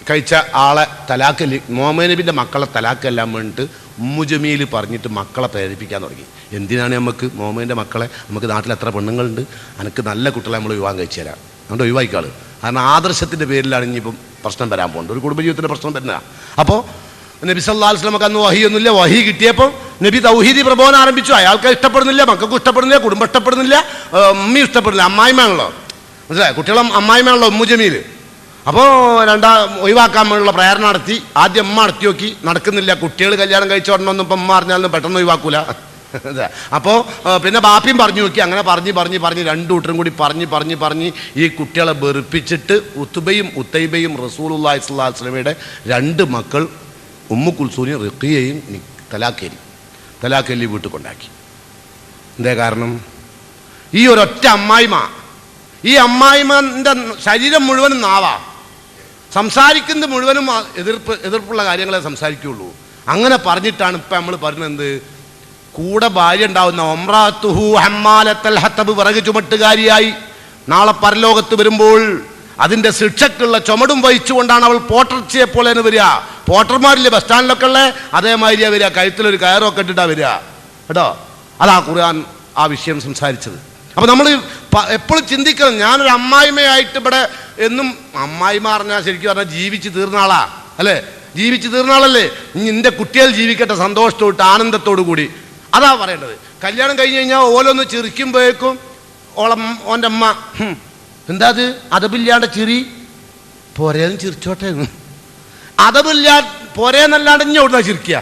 കഴിച്ച ആളെ തലാക്കല്, മുഹമ്മദ് നബിൻ്റെ മക്കളെ തലാക്കെല്ലാം വേണ്ടിയിട്ട് ഉമ്മു ജമീൽ പറഞ്ഞിട്ട് മക്കളെ പ്രേരിപ്പിക്കാൻ തുടങ്ങി. എന്തിനാണ് നമുക്ക് മുഹമ്മദിൻ്റെ മക്കളെ, നമുക്ക് നാട്ടിൽ എത്ര പെണ്ണുങ്ങളുണ്ട്, എനിക്ക് നല്ല കുട്ടികളെ നമ്മൾ വിവാഹം കഴിച്ചു തരാം, അതുകൊണ്ട് ഒഴിവായിക്കാള്. കാരണം ആദർശത്തിൻ്റെ പേരിലാണ് ഇനിയിപ്പം പ്രശ്നം വരാൻ പോകുന്നത്, ഒരു കുടുംബജീവിതത്തിൻ്റെ പ്രശ്നം വരുന്ന. അപ്പോൾ നബി സല്ലല്ലാഹു അലൈഹി വസല്ലമക്ക് അന്ന് വഹിയൊന്നുമില്ല. വഹി കിട്ടിയപ്പോൾ നബി തൗഹീദി പ്രബോധനം ആരംഭിച്ചു. അയാൾക്ക് ഇഷ്ടപ്പെടുന്നില്ല, മക്കൾക്കും ഇഷ്ടപ്പെടുന്നില്ല, കുടുംബം ഇഷ്ടപ്പെടുന്നില്ല, ഉമ്മയും ഇഷ്ടപ്പെടുന്നില്ല, അമ്മായിമാണല്ലോ, മനസ്സിലായി, കുട്ടികളും അമ്മായിമാണല്ലോ ഉമ്മു ജമീൽ. അപ്പോൾ ഒഴിവാക്കാൻ വേണ്ടിയുള്ള പ്രേരണ നടത്തി. ആദ്യം ഉമ്മ നടത്തി നോക്കി, നടക്കുന്നില്ല. കുട്ടികൾ കല്യാണം കഴിച്ചോടണമെന്നും ഇപ്പം ഉമ്മ അറിഞ്ഞാലൊന്നും പെട്ടെന്ന് ഒഴിവാക്കൂല. അപ്പോൾ പിന്നെ ബാപ്പിയും പറഞ്ഞു നോക്കി. അങ്ങനെ പറഞ്ഞ് 2 കൂട്ടരും കൂടി പറഞ്ഞ് ഈ കുട്ടികളെ വെറുപ്പിച്ചിട്ട് ഉത്ബയും ഉത്തൈബയും റസൂലുള്ളാഹി സ്വല്ലല്ലാഹു അലൈഹി വസല്ലമയുടെ 2 മക്കൾ ഉമ്മു കുൽസൂനും റുഖിയയും തലാഖേലി വീട്ടിൽ കൊണ്ടാക്കി. എന്തേ കാരണം? ഈ ഒരൊറ്റ അമ്മായിമ, ഈ അമ്മായിമൻ്റെ ശരീരം മുഴുവനും നാവാ, സംസാരിക്കുന്നത് മുഴുവനും എതിർപ്പുള്ള കാര്യങ്ങളെ സംസാരിക്കുകയുള്ളൂ. അങ്ങനെ പറഞ്ഞിട്ടാണ് ഇപ്പം നമ്മൾ പറഞ്ഞത്, കൂടെ ഭാര്യ ഉണ്ടാവുന്ന ഒമ്രാത്തുഹു ഹമ്മാലത്തൽ ഹത്തബ്, വിറക് ചുമട്ടുകാരിയായി നാളെ പരലോകത്ത് വരുമ്പോൾ അതിൻ്റെ ശിക്ഷക്കുള്ള ചുമടും വഹിച്ചുകൊണ്ടാണ് അവൾ പോട്ടർച്ചയെ പോലെ വരിക. പോട്ടർമാരില്ലേ ബസ് സ്റ്റാൻഡിലൊക്കെ ഉള്ള അതേമാതിരിയാണ് വരിക, കഴുത്തിലൊരു കയറൊക്കെ ഇട്ടിട്ടാണ് വരിക കേട്ടോ. അതാ ഖുർആൻ ആ വിഷയം സംസാരിച്ചത്. അപ്പോൾ നമ്മൾ എപ്പോഴും ചിന്തിക്കണം, ഞാനൊരു അമ്മായിമ്മയായിട്ട് ഇവിടെ എന്നും, അമ്മായിമ്മ പറഞ്ഞാൽ ശരിക്കും പറഞ്ഞാൽ ജീവിച്ച് തീർന്ന ആളാ അല്ലേ, ജീവിച്ച് തീർന്ന ആളല്ലേ. നിന്റെ കുട്ടികൾ ജീവിക്കട്ടെ സന്തോഷത്തോട്ട് ആനന്ദത്തോടു കൂടി, അതാ പറയേണ്ടത്. കല്യാണം കഴിഞ്ഞ് കഴിഞ്ഞാൽ ഓലൊന്ന് ചിരിക്കുമ്പോഴേക്കും ഓൻ്റെ അമ്മ, എന്താ അത് അതബില്ലാണ്ട് ചിരി, പോരേന്ന് ചിരിച്ചോട്ടെ, അതബില്ലാ പോരേന്നല്ലാണ്ട് ഇനി എവിടുന്നാ ചിരിക്കുക?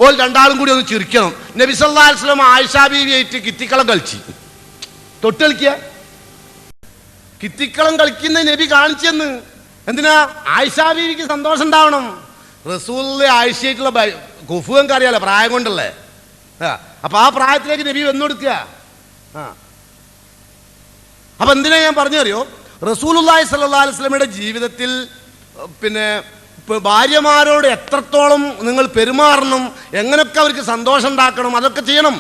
ഓൾ 2 കൂടി ഒന്ന് ചിരിക്കണം. നബി സല്ലല്ലാഹു അലൈഹി വസല്ലം ആയിഷാ ബീവിയായിട്ട് കിത്തിക്കളം കളിച്ച്, തൊട്ട് കളിക്കുക, കിത്തിക്കളം കളിക്കുന്ന നബി കാണിച്ചെന്ന്. എന്തിനാ? ആയിഷാ ബീവിക്ക് സന്തോഷം ഉണ്ടാവണം. റസൂലിലെ ആയിഷയായിട്ടുള്ള കുഫുവൊക്കെ അറിയാലോ, പ്രായം കൊണ്ടല്ലേ. അപ്പൊ ആ പ്രായത്തിലേക്ക് നബി വന്നുകൊടുക്കുക. അപ്പൊ എന്തിനാ ഞാൻ പറഞ്ഞറിയോ, റസൂലുള്ളാഹി സ്വല്ലല്ലാഹു അലൈഹി വസല്ലമയുടെ ജീവിതത്തിൽ പിന്നെ ഭാര്യമാരോട് എത്രത്തോളം നിങ്ങൾ പെരുമാറണം, എങ്ങനെയൊക്കെ അവർക്ക് സന്തോഷം ഉണ്ടാക്കണം, അതൊക്കെ ചെയ്യണം.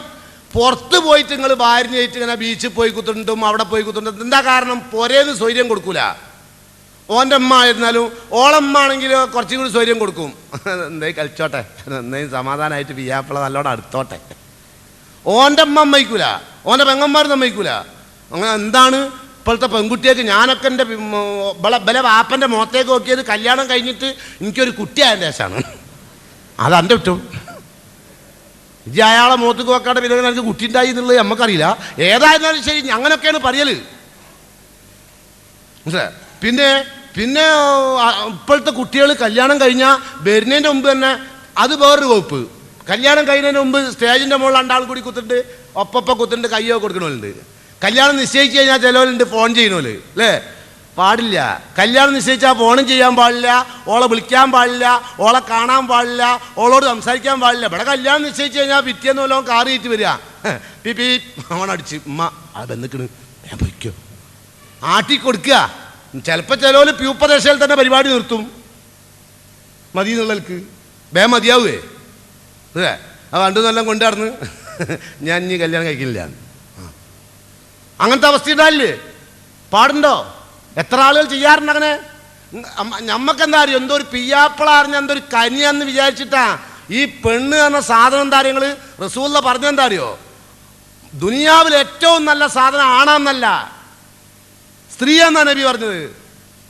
പുറത്ത് പോയിട്ട് നിങ്ങൾ ഭാര്യയായിട്ട് ഇങ്ങനെ ബീച്ചിൽ പോയി കുത്തുണ്ടും അവിടെ പോയി കുത്തുണ്ടും, എന്താ കാരണം? പോരേന്ന് സ്വൈര്യം കൊടുക്കൂല. ഓൻ്റെ അമ്മ ആയിരുന്നാലും ഓളമ്മ ആണെങ്കിൽ കുറച്ചും കൂടി സ്വൈര്യം കൊടുക്കും. എന്തായി കളിച്ചോട്ടെ, എന്തെങ്കിലും സമാധാനമായിട്ട് പിയാപ്പിള നല്ലോണം അടുത്തോട്ടെ. ഓൻ്റെ അമ്മ സമ്മതിക്കൂല, ഓൻ്റെ പെങ്ങന്മാർ സമ്മതിക്കൂല. അങ്ങനെ എന്താണ് ഇപ്പോഴത്തെ പെൺകുട്ടിയൊക്കെ, ഞാനൊക്കെ എൻ്റെ ബല വാപ്പൻ്റെ മുഖത്തേക്ക് നോക്കിയത് കല്യാണം കഴിഞ്ഞിട്ട് എനിക്കൊരു കുട്ടിയായതിൻ്റെ ശേഷമാണ്. അതെൻ്റെ കുറ്റം. ഇജ്ജ് അയാളെ മുഖത്തേക്ക് നോക്കാണ്ട് പിന്നെ എനിക്ക് കുട്ടി ഉണ്ടായി എന്നുള്ളത് നമുക്കറിയില്ല. ഏതായിരുന്നാലും ശരി, അങ്ങനെയൊക്കെയാണ് പറയൽ. പിന്നെ പിന്നെ ഇപ്പോഴത്തെ കുട്ടികൾ കല്യാണം കഴിഞ്ഞാൽ വരുന്നതിൻ്റെ മുമ്പ് തന്നെ അത് വേറൊരു വകുപ്പ്. കല്യാണം കഴിയുന്നതിന് മുമ്പ് സ്റ്റേജിൻ്റെ മുകളിൽ 2 കൂടി കുത്തിട്ട് ഒപ്പം കുത്തിട്ട് കയ്യോ കൊടുക്കണമല്ലുണ്ട്. കല്യാണം നിശ്ചയിച്ച് കഴിഞ്ഞാൽ ചിലവരുണ്ട് ഫോൺ ചെയ്യണമല്ലോ അല്ലേ, പാടില്ല. കല്യാണം നിശ്ചയിച്ചാൽ ഫോണും ചെയ്യാൻ പാടില്ല, ഓളെ വിളിക്കാൻ പാടില്ല, ഓളെ കാണാൻ പാടില്ല, ഓളോട് സംസാരിക്കാൻ പാടില്ല. ഇവിടെ കല്യാണം നിശ്ചയിച്ച് കഴിഞ്ഞാൽ പിറ്റേന്ന് വല്ലതും കാർ കയറ്റി വരിക, പി ഓണടിച്ച് ഉമ്മ അത് ബന്ധുക്കണ് ഞാൻ പൊയ്ക്കോ, ആട്ടി കൊടുക്കുക. ചിലപ്പോൾ ചിലവർ പ്യൂപ്പദേശയിൽ തന്നെ പരിപാടി നിർത്തും, മതി എന്നുള്ളവർക്ക് മതിയാവേ അല്ലേ. അത് 2 കൊല്ലം കൊണ്ടു നടന്ന് ഞാൻ ഇനി കല്യാണം കഴിക്കുന്നില്ല, അങ്ങനത്തെ അവസ്ഥ ഉണ്ടാവില്ലേ? പാടുണ്ടോ? എത്ര ആളുകൾ ചെയ്യാറുണ്ട് അങ്ങനെ. ഞമ്മക്കെന്താ അറിയോ, എന്തോ ഒരു പിയ്യാപ്പിള അറിഞ്ഞ എന്തോ ഒരു കനിയാന്ന് വിചാരിച്ചിട്ടാ ഈ പെണ്ണ് എന്ന സാധനം. എന്താ നിങ്ങൾ റസൂലുള്ള പറഞ്ഞെന്താ അറിയോ, ദുനിയാവിൽ ഏറ്റവും നല്ല സാധനം ആണാന്നല്ല, സ്ത്രീ എന്നാ നബി പറഞ്ഞത്.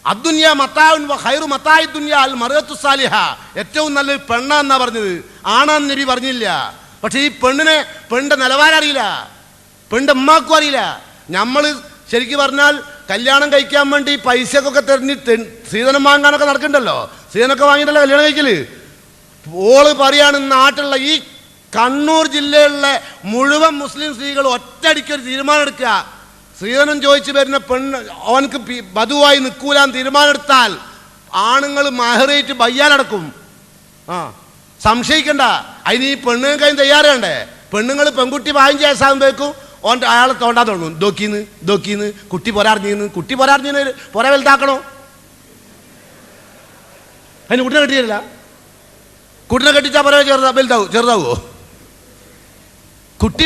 അദ്ദുനിയ മത്താഉൻ വ ഖൈറു മത്താഇ ദുനിയ അൽ മർഅത്തു സാലിഹ, ഏറ്റവും നല്ലൊരു പെണ്ണാന്നാ പറഞ്ഞത്, ആണാന്ന് നബി പറഞ്ഞില്ല. പക്ഷെ ഈ പെണ്ണിന്റെ നിലവാരം അറിയില്ല, പെണ്ണിന്റെ ഉമ്മാക്കും അറിയില്ല. നമ്മൾ ശരിക്കും പറഞ്ഞാൽ കല്യാണം കഴിക്കാൻ വേണ്ടി പൈസക്കൊക്കെ തെരഞ്ഞ് സ്ത്രീധനം വാങ്ങാനൊക്കെ നടക്കണ്ടല്ലോ, സ്ത്രീധനമൊക്കെ വാങ്ങിയിട്ടല്ലോ കല്യാണം കഴിക്കല്. ഓള് പറയാണ്, നാട്ടിലുള്ള ഈ കണ്ണൂർ ജില്ലയിലെ മുഴുവൻ മുസ്ലിം സ്ത്രീകൾ ഒറ്റയടിക്കൊരു തീരുമാനം എടുക്കുക, സ്ത്രീധനം ചോദിച്ചു വരുന്ന പെണ്ണ് അവനക്ക് വധുവായി നിൽക്കൂലാൻ തീരുമാനമെടുത്താൽ ആണുങ്ങൾ മഹറേറ്റ് ബയ്യാലടക്കും. സംശയിക്കണ്ട, അതിന് ഈ പെണ്ണുങ്ങൾക്കതിന് തയ്യാറുണ്ടേ. പെണ്ണുങ്ങൾ പെൺകുട്ടി 15 വയസ്സാകുമ്പോഴേക്കും അയാളെ തോണ്ടാൻ തുടങ്ങും. ദോക്കീന്ന് കുട്ടി പൊരാറിഞ്ഞീന്ന് പൊര വലുതാക്കണോ? അതിന് കുട്ടിനെ കെട്ടിയില്ല. കുട്ടിനെ കെട്ടിച്ചാൽ പൊര ചെറുതാവുമോ? കുട്ടി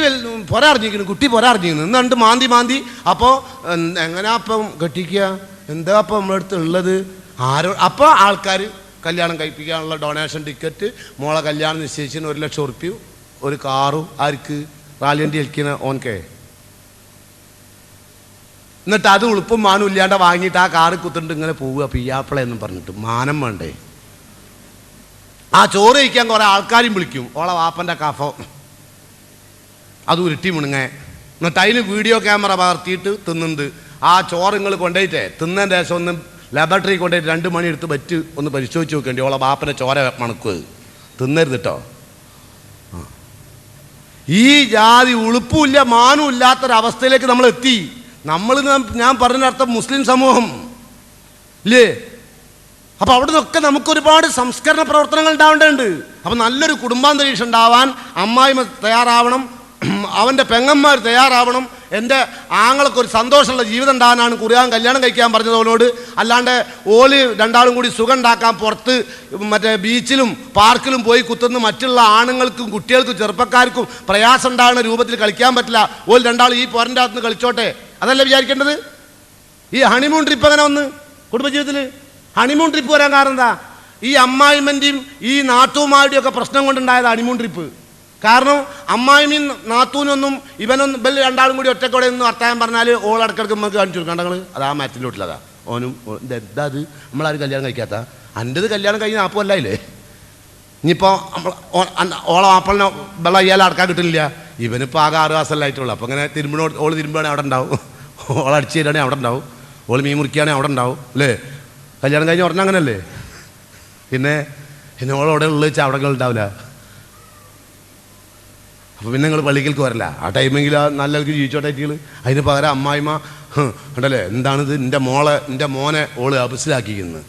പൊരാറിഞ്ഞിരിക്കുന്നു എന്നിട്ട് മാന്തി. അപ്പോൾ എങ്ങനെയാ അപ്പം കെട്ടിക്കുക? എന്താ അപ്പം നമ്മുടെ അടുത്ത് ഉള്ളത്? അപ്പോൾ ആൾക്കാർ കല്യാണം കഴിപ്പിക്കാനുള്ള ഡൊണേഷൻ ടിക്കറ്റ്, മോളെ കല്യാണം നിശ്ചയിച്ചതിന് 1 ലക്ഷം ഉറുപ്പ്യ, ഒരു കാറും. ആർക്ക്? റാലിയൻ്റെ ഏൽക്കുന്ന ഓൻകെ. എന്നിട്ട് അത് ഉളുപ്പും മാനും ഇല്ലാണ്ട് വാങ്ങിയിട്ട് ആ കാറ് കുത്തിട്ട് ഇങ്ങനെ പോവുക പിയ്യാപ്പിള എന്നും പറഞ്ഞിട്ട്. മാനം വേണ്ടേ? ആ ചോറ് കഴിക്കാൻ കുറേ ആൾക്കാരും വിളിക്കും. ഓളെ വാപ്പൻ്റെ കഫോ അത് ഉരുട്ടി മുണുങ്ങ. എന്നിട്ട് അതിന് വീഡിയോ ക്യാമറ പകർത്തിയിട്ട് തിന്നുന്നുണ്ട്. ആ ചോറ് നിങ്ങൾ കൊണ്ടുപോയിട്ടേ തിന്നതിൻ്റെ ശേഷം ഒന്ന് ലബോറട്ടറി കൊണ്ടുപോയിട്ട് 2 മണി എടുത്ത് വെച്ച് ഒന്ന് പരിശോധിച്ച് നോക്കേണ്ടി. ഓളെ ബാപ്പൻ്റെ ചോര മണക്കുക. തിന്നരുത് കേട്ടോ. ഈ ജാതി ഉളുപ്പുമില്ല മാനും ഇല്ലാത്തൊരവസ്ഥയിലേക്ക് നമ്മൾ എത്തി. ഞാൻ പറഞ്ഞർത്ഥം മുസ്ലിം സമൂഹം ഇല്ലേ? അപ്പോൾ അവിടെ നിന്നൊക്കെ നമുക്കൊരുപാട് സംസ്കരണ പ്രവർത്തനങ്ങൾ ഉണ്ടാവേണ്ടതുണ്ട്. അപ്പം നല്ലൊരു കുടുംബാന്തരീക്ഷം ഉണ്ടാവാൻ അമ്മായിമ്മ തയ്യാറാവണം, അവൻ്റെ പെങ്ങന്മാർ തയ്യാറാവണം. എൻ്റെ ആങ്ങളൊക്കെ ഒരു സന്തോഷമുള്ള ജീവിതം ഉണ്ടാകാനാണ് ഖുർആൻ കല്യാണം കഴിക്കാൻ പറഞ്ഞതോനോട്. അല്ലാണ്ട് ഓല് രണ്ടാളും കൂടി സുഖം ഉണ്ടാക്കാൻ പുറത്ത് മറ്റേ ബീച്ചിലും പാർക്കിലും പോയി കുത്തുന്ന മറ്റുള്ള ആണുങ്ങൾക്കും കുട്ടികൾക്കും ചെറുപ്പക്കാർക്കും പ്രയാസം ഉണ്ടാകുന്ന രൂപത്തിൽ കളിക്കാൻ പറ്റില്ല. ഓല് രണ്ടാളും ഈ പോരൻ്റെ അകത്ത് നിന്ന് കളിച്ചോട്ടെ, അതല്ല വിചാരിക്കേണ്ടത്. ഈ ഹണിമൂൺ ട്രിപ്പ് അങ്ങനെ വന്ന് കുടുംബജീവിതത്തിൽ ഹണിമൂൺ ട്രിപ്പ് വരാൻ കാരണം എന്താ? ഈ അമ്മായിമ്മൻ്റെയും ഈ നാത്തൂമാരുടെയും ഒക്കെ പ്രശ്നം കൊണ്ടുണ്ടായത് ഹണിമൂൺ ട്രിപ്പ്. കാരണം അമ്മായിമ്മയും നാത്തൂനൊന്നും ഇവനൊന്നും ഇവർ രണ്ടാളും കൂടി ഒറ്റക്കോടെ നിന്ന് വർത്താനം പറഞ്ഞാൽ ഓളടക്കിടക്ക് നമുക്ക് കാണിച്ചു കൊടുക്കണ്ടങ്ങൾ. അതാ മാറ്റിലോട്ടില്ലതാ ഓനും എന്താ അത് നമ്മളാരും കല്യാണം കഴിക്കാത്ത അൻ്റെത് കല്യാണം കഴിഞ്ഞ് 40 കൊല്ലമായില്ലേ. ഇനിയിപ്പോൾ ഓളെ മാപ്പളിനെ വെള്ളം ഇയാളെ അടക്കാൻ കിട്ടുന്നില്ല. ഇവനിപ്പോൾ ആകെ 6 മാസമല്ലായിട്ടുള്ളൂ. അപ്പോൾ അങ്ങനെ ഓള് തിരുമ്പുകയാണെങ്കിൽ അവിടെ ഉണ്ടാവും, ഓളടിച്ച് തരികയാണെങ്കിൽ അവിടെ ഉണ്ടാവും, ഓള് മീൻ മുറിക്കുകയാണെങ്കിൽ അവിടെ ഉണ്ടാവും അല്ലേ. കല്യാണം കഴിഞ്ഞ് ഉടനെ അങ്ങനല്ലേ. പിന്നെ ഓളവിടെ ഉള്ള വെച്ചാൽ അവിടെ ഉണ്ടാവില്ല. അപ്പോൾ പിന്നെ നിങ്ങൾ പള്ളിക്കൽക്ക് വരില്ല. ആ ടൈമെങ്കിൽ നല്ലവർക്ക് ജീവിച്ചോട്ടേറ്റുകൾ. അതിന് പകരം അമ്മായിമ്മ ഉണ്ടല്ലേ, എന്താണിത് എൻ്റെ മോനെ ഓള് അബിസിലാക്കിക്കുന്നത്.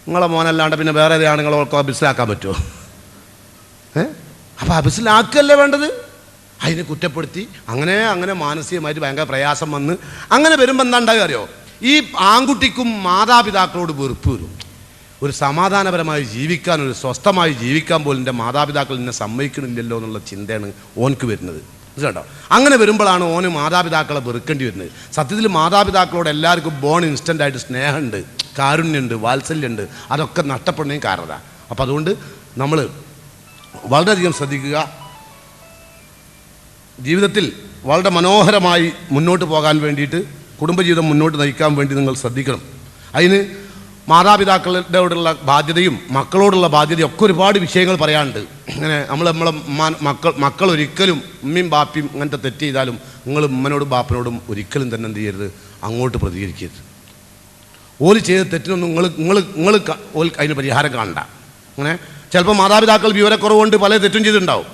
നിങ്ങളെ മോനല്ലാണ്ട് പിന്നെ വേറെ ഏത് ആണുങ്ങളെ ഓൾക്ക് അബിസിലാക്കാൻ പറ്റുമോ? അപ്പോൾ അബിസിലാക്കല്ലേ വേണ്ടത്. അതിനെ കുറ്റപ്പെടുത്തി അങ്ങനെ മാനസികമായിട്ട് ഭയങ്കര പ്രയാസം വന്ന് അങ്ങനെ വരുമ്പോൾ എന്താ ഉണ്ടാകുക അറിയോ? ഈ ആൺകുട്ടിക്കും മാതാപിതാക്കളോട് വെറുപ്പ് വരും. ഒരു സമാധാനപരമായി ജീവിക്കാൻ, ഒരു സ്വസ്ഥമായി ജീവിക്കാൻ പോലും എൻ്റെ മാതാപിതാക്കൾ എന്നെ സമ്മതിക്കണില്ലല്ലോ എന്നുള്ള ചിന്തയാണ് ഓനക്ക് വരുന്നത്. കേട്ടോ, അങ്ങനെ വരുമ്പോഴാണ് ഓന് മാതാപിതാക്കളെ വെറുക്കേണ്ടി വരുന്നത്. സത്യത്തിൽ മാതാപിതാക്കളോട് എല്ലാവർക്കും ബോൺ ഇൻസ്റ്റൻ്റായിട്ട് സ്നേഹമുണ്ട്, കാരുണ്യമുണ്ട്, വാത്സല്യമുണ്ട്. അതൊക്കെ നഷ്ടപ്പെടുന്നതിന് കാരണമാണ്. അപ്പോൾ അതുകൊണ്ട് നമ്മൾ വളരെയധികം ശ്രദ്ധിക്കുക. ജീവിതത്തിൽ വളരെ മനോഹരമായി മുന്നോട്ട് പോകാൻ വേണ്ടിയിട്ട്, കുടുംബജീവിതം മുന്നോട്ട് നയിക്കാൻ വേണ്ടി നിങ്ങൾ ശ്രദ്ധിക്കണം. അതിന് മാതാപിതാക്കളോടുള്ള ബാധ്യതയും മക്കളോടുള്ള ബാധ്യതയും ഒക്കെ ഒരുപാട് വിഷയങ്ങൾ പറയാനുണ്ട്. അങ്ങനെ നമ്മളെ മക്കൾ ഒരിക്കലും ഉമ്മയും ബാപ്പയും അങ്ങനത്തെ തെറ്റ് ചെയ്താലും നിങ്ങൾ ഉമ്മനോടും ബാപ്പനോടും ഒരിക്കലും തന്നെ എന്ത് ചെയ്യരുത്, അങ്ങോട്ട് പ്രതികരിക്കരുത്. ഓല് ചെയ്ത തെറ്റിനൊന്നും നിങ്ങൾ അതിന് പരിഹാരം കാണണ്ട. അങ്ങനെ ചിലപ്പോൾ മാതാപിതാക്കൾ വിവരക്കുറവുകൊണ്ട് പല തെറ്റും ചെയ്തിട്ടുണ്ടാവും.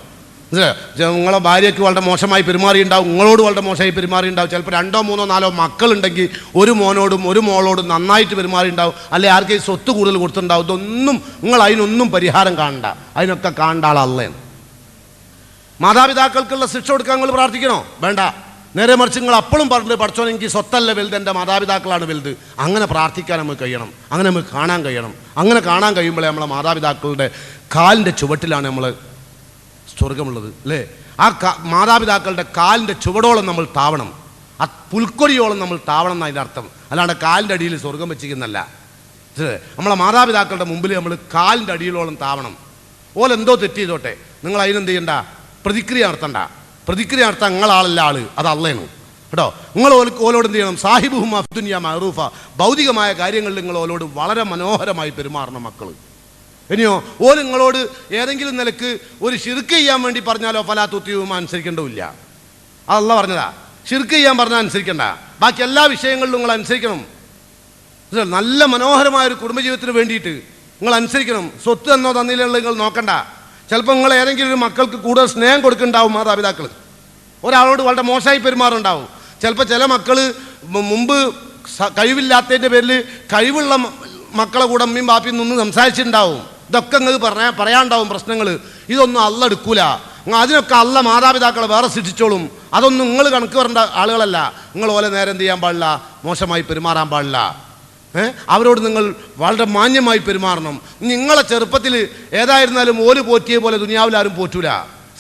നിങ്ങളെ ഭാര്യയ്ക്ക് വളരെ മോശമായി പെരുമാറിയുണ്ടാവും, നിങ്ങളോട് വളരെ മോശമായി പെരുമാറിയുണ്ടാവും. ചിലപ്പോൾ 2, 3, 4 മക്കളുണ്ടെങ്കിൽ ഒരു മോനോടും ഒരു മോളോടും നന്നായിട്ട് പെരുമാറിയുണ്ടാവും, അല്ലെങ്കിൽ ആർക്കെങ്കിലും സ്വത്ത് കൂടുതൽ കൊടുത്തിട്ടുണ്ടാവും. ഇതൊന്നും നിങ്ങൾ അതിനൊന്നും പരിഹാരം കാണണ്ട. അതിനൊക്കെ കാണേണ്ട ആളല്ലേന്ന്. മാതാപിതാക്കൾക്കുള്ള ശിക്ഷ കൊടുക്കാൻ നിങ്ങൾ പ്രാർത്ഥിക്കണോ? വേണ്ട. നേരെ മറിച്ച് നിങ്ങൾ അപ്പോഴും പറഞ്ഞിട്ട് പഠിച്ചോ എനിക്ക് സ്വത്തല്ല വലുത്, എൻ്റെ മാതാപിതാക്കളാണ് വലുത്. അങ്ങനെ പ്രാർത്ഥിക്കാൻ നമുക്ക് കഴിയണം, അങ്ങനെ നമുക്ക് കാണാൻ കഴിയണം. അങ്ങനെ കാണാൻ കഴിയുമ്പോഴേ നമ്മളെ മാതാപിതാക്കളുടെ കാലിൻ്റെ ചുവട്ടിലാണ് നമ്മൾ സ്വർഗമുള്ളത് അല്ലേ. ആ മാതാപിതാക്കളുടെ കാലിൻ്റെ ചുവടോളം നമ്മൾ താവണം, ആ പുൽക്കൊടിയോളം നമ്മൾ താവണം എന്നതിൻ്റെ അർത്ഥം. അല്ലാണ്ട് കാലിൻ്റെ അടിയിൽ സ്വർഗം വെച്ചിരിക്കുന്നല്ല. നമ്മളെ മാതാപിതാക്കളുടെ മുമ്പിൽ നമ്മൾ കാലിൻ്റെ അടിയിലോളം താവണം. ഓലെന്തോ തെറ്റ് ചെയ്തോട്ടെ, നിങ്ങൾ അതിനെന്ത് ചെയ്യണ്ട, പ്രതിക്രിയ നടത്തണ്ട. പ്രതിക്രിയ നടത്താൻ നിങ്ങളാളല്ല ആള്, അത് അള്ളയാണ് കേട്ടോ. നിങ്ങൾ ഓലോട് എന്ത് ചെയ്യണം, സാഹിബുഹും അഫ്ദുനിയ മഅറൂഫ, ഭൗതികമായ കാര്യങ്ങളിൽ നിങ്ങൾ ഓലോട് വളരെ മനോഹരമായി പെരുമാറണം മക്കൾ. ഇനിയോ ഓല് നിങ്ങളോട് ഏതെങ്കിലും നിലക്ക് ഒരു ശിർക്ക് ചെയ്യാൻ വേണ്ടി പറഞ്ഞാലോ ഫലാ തുത്തിയുമ അനുസരിക്കേണ്ടതില്ല. അതല്ല പറഞ്ഞതാ. ശിർക്ക് ചെയ്യാൻ പറഞ്ഞാൽ അനുസരിക്കണ്ട, ബാക്കി എല്ലാ വിഷയങ്ങളിലും നിങ്ങൾ അനുസരിക്കണം. നല്ല മനോഹരമായൊരു കുടുംബജീവിതത്തിന് വേണ്ടിയിട്ട് നിങ്ങൾ അനുസരിക്കണം. സ്വത്ത് എന്നോ തന്നിലുള്ള നിങ്ങൾ നോക്കണ്ട. ചിലപ്പോൾ നിങ്ങൾ ഏതെങ്കിലും ഒരു മക്കൾക്ക് കൂടുതൽ സ്നേഹം കൊടുക്കുന്നുണ്ടാവും മാതാപിതാക്കൾ, ഒരാളോട് വളരെ മോശമായി പെരുമാറുണ്ടാവും. ചിലപ്പോൾ ചില മക്കൾ മുമ്പ് കഴിവില്ലാത്തതിൻ്റെ പേരിൽ കഴിവുള്ള മക്കളെ കൂടെ അമ്മയും ബാപ്പിയും നിന്ന് സംസാരിച്ചിട്ടുണ്ടാവും. ഇതൊക്കെ നിങ്ങൾക്ക് പറയാനുണ്ടാവും പ്രശ്നങ്ങൾ. ഇതൊന്നും അള്ള എടുക്കൂല. അതിനൊക്കെ അല്ല മാതാപിതാക്കളെ വേറെ സൃഷ്ടിച്ചോളും. അതൊന്നും നിങ്ങൾ കണക്ക് വരേണ്ട ആളുകളല്ല. നിങ്ങൾ ഓലെ നേരെ എന്ത് ചെയ്യാൻ പാടില്ല, മോശമായി പെരുമാറാൻ പാടില്ല. അവരോട് നിങ്ങൾ വളരെ മാന്യമായി പെരുമാറണം. നിങ്ങളെ ചെറുപ്പത്തിൽ ഏതായിരുന്നാലും ഓല് പോറ്റിയ പോലെ ദുനിയാവിൽ ആരും പോറ്റൂല,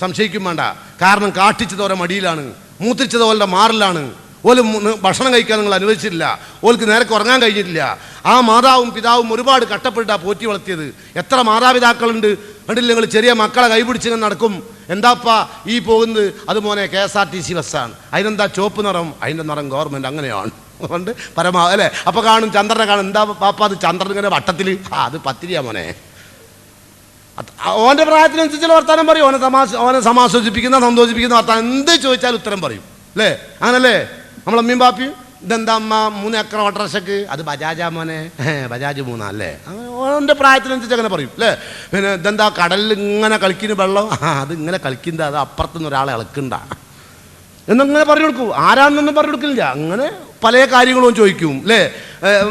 സംശയിക്കും വേണ്ട. കാരണം കാട്ടിച്ചത് ഓരോ മടിയിലാണ്, മൂത്തിച്ചത് ഓരുടെ മാറിലാണ്. ഓല് ഭക്ഷണം കഴിക്കാൻ നിങ്ങൾ അനുവദിച്ചിട്ടില്ല, ഓൽക്ക് നേരക്ക് ഉറങ്ങാൻ കഴിഞ്ഞിട്ടില്ല. ആ മാതാവും പിതാവും ഒരുപാട് കഷ്ടപ്പെട്ടാണ് പോറ്റി വളർത്തിയത്. എത്ര മാതാപിതാക്കളുണ്ട് കണ്ടില്ല നിങ്ങൾ, ചെറിയ മക്കളെ കൈപിടിച്ച് നടക്കും. എന്താപ്പാ ഈ പോകുന്നത്? അത് മോനെ KSRTC ബസ്സാണ്, അതിനെന്താ ചുവപ്പ് നിറം? അതിൻ്റെ നിറം ഗവൺമെൻറ് അങ്ങനെയാണ് കൊണ്ട് അല്ലേ. അപ്പോൾ കാണും ചന്ദ്രനെ കാണും, എന്താ പാപ്പ അത് ചന്ദ്രൻ ഇങ്ങനെ വട്ടത്തിൽ? അത് പത്തിരിയാ മോനെ. ഓൻ്റെ പ്രായത്തിനനുസരിച്ചുള്ള വർത്താനം പറയും. ഓനെ സമാശ്വസിപ്പിക്കുന്ന സന്തോഷിപ്പിക്കുന്ന വർത്താനം എന്ത് ചോദിച്ചാലും ഉത്തരം പറയും അല്ലേ. അങ്ങനല്ലേ നമ്മളമ്മയും പാപ്പിയും? ഇതെന്താ അമ്മ 3 ഏക്കർ ഓട്ടോറിക്ഷക്ക്? അത് ബജാജാ മോനെ. ബജാജ് 3 അല്ലേ. ഓൻ്റെ പ്രായത്തിനനുസരിച്ച് അങ്ങനെ പറയും അല്ലേ. പിന്നെ ഇതെന്താ കടലിൽ ഇങ്ങനെ കളിക്കുന്ന വെള്ളം? അത് ഇങ്ങനെ കളിക്കുന്നത്, അത് അപ്പുറത്തുനിന്ന് ഒരാളെ ഇളക്കണ്ട എന്നിങ്ങനെ പറഞ്ഞു കൊടുക്കും. ആരാന്നൊന്നും പറഞ്ഞു കൊടുക്കില്ല. അങ്ങനെ പല കാര്യങ്ങളും ചോദിക്കും അല്ലേ.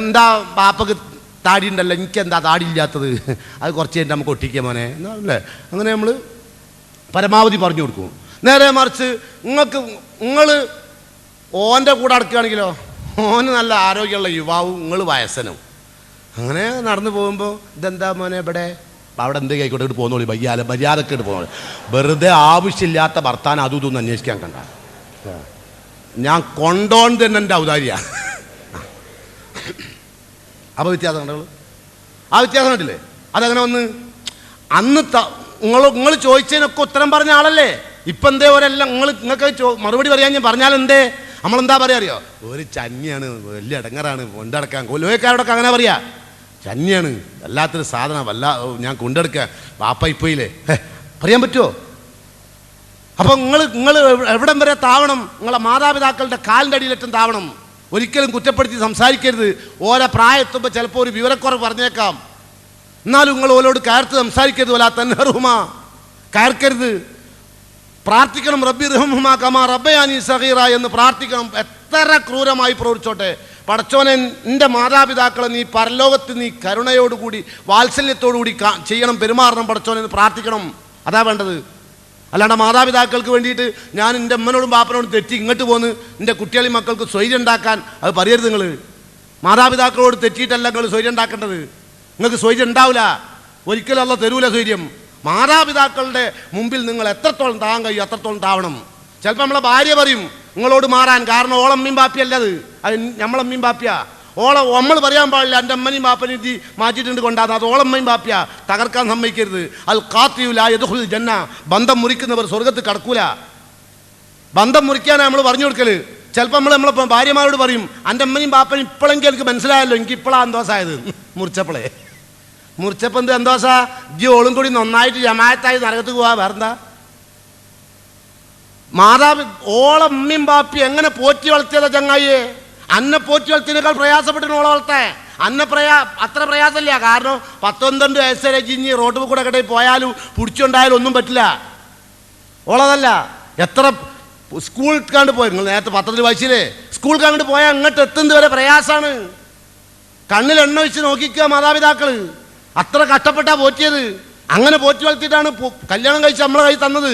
എന്താ പാപ്പക്ക് താടി ഉണ്ടല്ലോ, എനിക്കെന്താ താടി ഇല്ലാത്തത്? അത് കുറച്ച് കഴിഞ്ഞിട്ട് നമുക്ക് ഒട്ടിക്കുക മോനെ അല്ലേ. അങ്ങനെ നമ്മൾ പരമാവധി പറഞ്ഞു കൊടുക്കും. നേരെ മറിച്ച് നിങ്ങൾ ഓൻ്റെ കൂടെ അടക്കുകയാണെങ്കിലോ, ഓന് നല്ല ആരോഗ്യമുള്ള യുവാവും നിങ്ങൾ വയസ്സനും. അങ്ങനെ നടന്നു പോകുമ്പോൾ ഇതെന്താ മോനെ ഇവിടെ? അവിടെ എന്ത് കൈക്കോട്ടെ ഇട്ട് പോകുന്നോളി, മര്യാദക്ക് ഇട്ട് പോകുന്നോളി. വെറുതെ ആവശ്യമില്ലാത്ത ഭർത്താൻ അതും ഇതൊന്നും അന്വേഷിക്കാൻ കണ്ട. ഞാൻ കൊണ്ടോൺ തന്നെ എൻ്റെ ഔദാര്യ. അപ്പോൾ വ്യത്യാസം കണ്ടോ? ആ വ്യത്യാസം കണ്ടില്ലേ? അതങ്ങനെ വന്ന് അന്ന് നിങ്ങൾ ചോദിച്ചതിനൊക്കെ ഉത്തരം പറഞ്ഞ ആളല്ലേ. ഇപ്പം എന്തേ ഒരെല്ലാം നിങ്ങൾക്ക് മറുപടി പറയാൻ ഞാൻ പറഞ്ഞാലെന്തേ? നമ്മളെന്താ പറയാ അറിയോ? ഒരു ചന്നിയാണ്, വലിയ ഇടങ്ങറാണ്, കൊണ്ടടക്കാൻ. കൊല്ലുവക്കാരോടൊക്കെ അങ്ങനെ പറയാ, ചന്നിയാണ്, വല്ലാത്തൊരു സാധനം, ഞാൻ കൊണ്ടെടുക്കുക പാപ്പ ഇപ്പോയില്ലേ പറയാൻ പറ്റുമോ? അപ്പം നിങ്ങൾ എവിടം വരെ താവണം? നിങ്ങളെ മാതാപിതാക്കളുടെ കാലിൻ്റെ അടിയിലേറ്റം താവണം. ഒരിക്കലും കുറ്റപ്പെടുത്തി സംസാരിക്കരുത്. ഓരോ പ്രായത്തുമ്പോൾ ചിലപ്പോൾ ഒരു വിവരക്കുറവ് പറഞ്ഞേക്കാം, എന്നാലും നിങ്ങൾ ഓരോട് കയർത്ത് സംസാരിക്കരുത്. വലാ തൻഹറുമാ, കയർക്കരുത്. പ്രാർത്ഥിക്കണം, റബ്ബി റഹ്മുമാ കമാ റബ്ബയാനി സഗീറ എന്ന് പ്രാർത്ഥിക്കണം. എത്ര ക്രൂരമായി പ്രവർത്തിച്ചോട്ടെ, പടച്ചോനെ എൻ്റെ മാതാപിതാക്കളെ നീ പരലോകത്ത് നീ കരുണയോടുകൂടി വാത്സല്യത്തോടുകൂടി ചെയ്യണം, പെരുമാറണം പടച്ചോനെ എന്ന് പ്രാർത്ഥിക്കണം. അതാ വേണ്ടത്. അല്ലാണ്ട് മാതാപിതാക്കൾക്ക് വേണ്ടിയിട്ട് ഞാൻ എൻ്റെ അമ്മനോടും ബാപ്പനോടും തെറ്റി ഇങ്ങോട്ട് പോന്ന് എൻ്റെ കുട്ടികളെയും മക്കൾക്ക് സ്വൈര്യം ഉണ്ടാക്കാൻ അത് പറയരുത്. നിങ്ങൾ മാതാപിതാക്കളോട് തെറ്റിയിട്ടല്ല നിങ്ങൾ സ്വൈര്യം ഉണ്ടാക്കേണ്ടത്. നിങ്ങൾക്ക് സ്വൈര്യം ഉണ്ടാവില്ല, ഒരിക്കലും അല്ല തരൂല സ്വൈര്യം. മാതാപിതാക്കളുടെ മുമ്പിൽ നിങ്ങൾ എത്രത്തോളം താങ്ങാൻ കഴിയും അത്രത്തോളം താവണം. ചിലപ്പോൾ നമ്മളെ ഭാര്യ പറയും നിങ്ങളോട് മാറാൻ, കാരണം ഓളമ്മയും ബാപ്പിയല്ലത്, അത് നമ്മളമ്മയും ബാപ്പിയാ. നമ്മൾ പറയാൻ പാടില്ല എൻ്റെ അമ്മനെയും ബാപ്പനെയും ഇതി മാറ്റിയിട്ടുണ്ട് കൊണ്ടാണ്, അത് ഓളമ്മയും ബാപ്പിയാ. തകർക്കാൻ സമ്മതിക്കരുത്. അൽ ഖാത്തിയുല യദ്ഖുൽ ജന്ന, ബന്ധം മുറിക്കുന്നവർ സ്വർഗത്തിൽ കടക്കൂല. ബന്ധം മുറിക്കാനാണ് നമ്മൾ പറഞ്ഞു കൊടുക്കൽ. ചിലപ്പോൾ നമ്മളെ ഭാര്യമാരോട് പറയും എൻ്റെ അമ്മനെയും ബാപ്പനെയും ഇപ്പോഴെങ്കിൽ എനിക്ക് മനസ്സിലായല്ലോ, എനിക്ക് ഇപ്പോഴാണ് അന്തോസായത്. മുറിച്ചപ്പോൾ എന്ത് അന്തോസാ? ഓളും കൂടി നന്നായിട്ട് ജമാഅത്തായി നരകത്ത് പോവാ, വേറെന്താ? ഓളമ്മയും ബാപ്പി എങ്ങനെ പോറ്റി വളർത്തിയതാ ചങ്ങായിയെ? അന്നെ പോറ്റി വളർത്തിയതിനേക്കാൾ പ്രയാസപ്പെട്ടിന് ഓളെ വളർത്തേ. അത്ര പ്രയാസമില്ല. കാരണം 19 വയസ്സ് വരെ ജിഞ്ഞ് റോഡ് കൂടെ കടയിൽ പോയാലും പിടിച്ചുണ്ടായാലും ഒന്നും പറ്റില്ല. ഓളതല്ല. എത്ര സ്കൂൾ കണ്ട് പോയി, നിങ്ങൾ നേരത്തെ പത്രത്തിൽ വായിച്ചില്ലേ, സ്കൂൾ കണ്ട് പോയാൽ അങ്ങോട്ട് എത്തുന്നത് വരെ പ്രയാസമാണ്. കണ്ണിൽ എണ്ണ വെച്ച് നോക്കിക്കുക മാതാപിതാക്കൾ. അത്ര കഷ്ടപ്പെട്ടാ പോറ്റിയത്. അങ്ങനെ പോറ്റി വളർത്തിയിട്ടാണ് കല്യാണം കഴിച്ച് നമ്മളെ കൈ തന്നത്.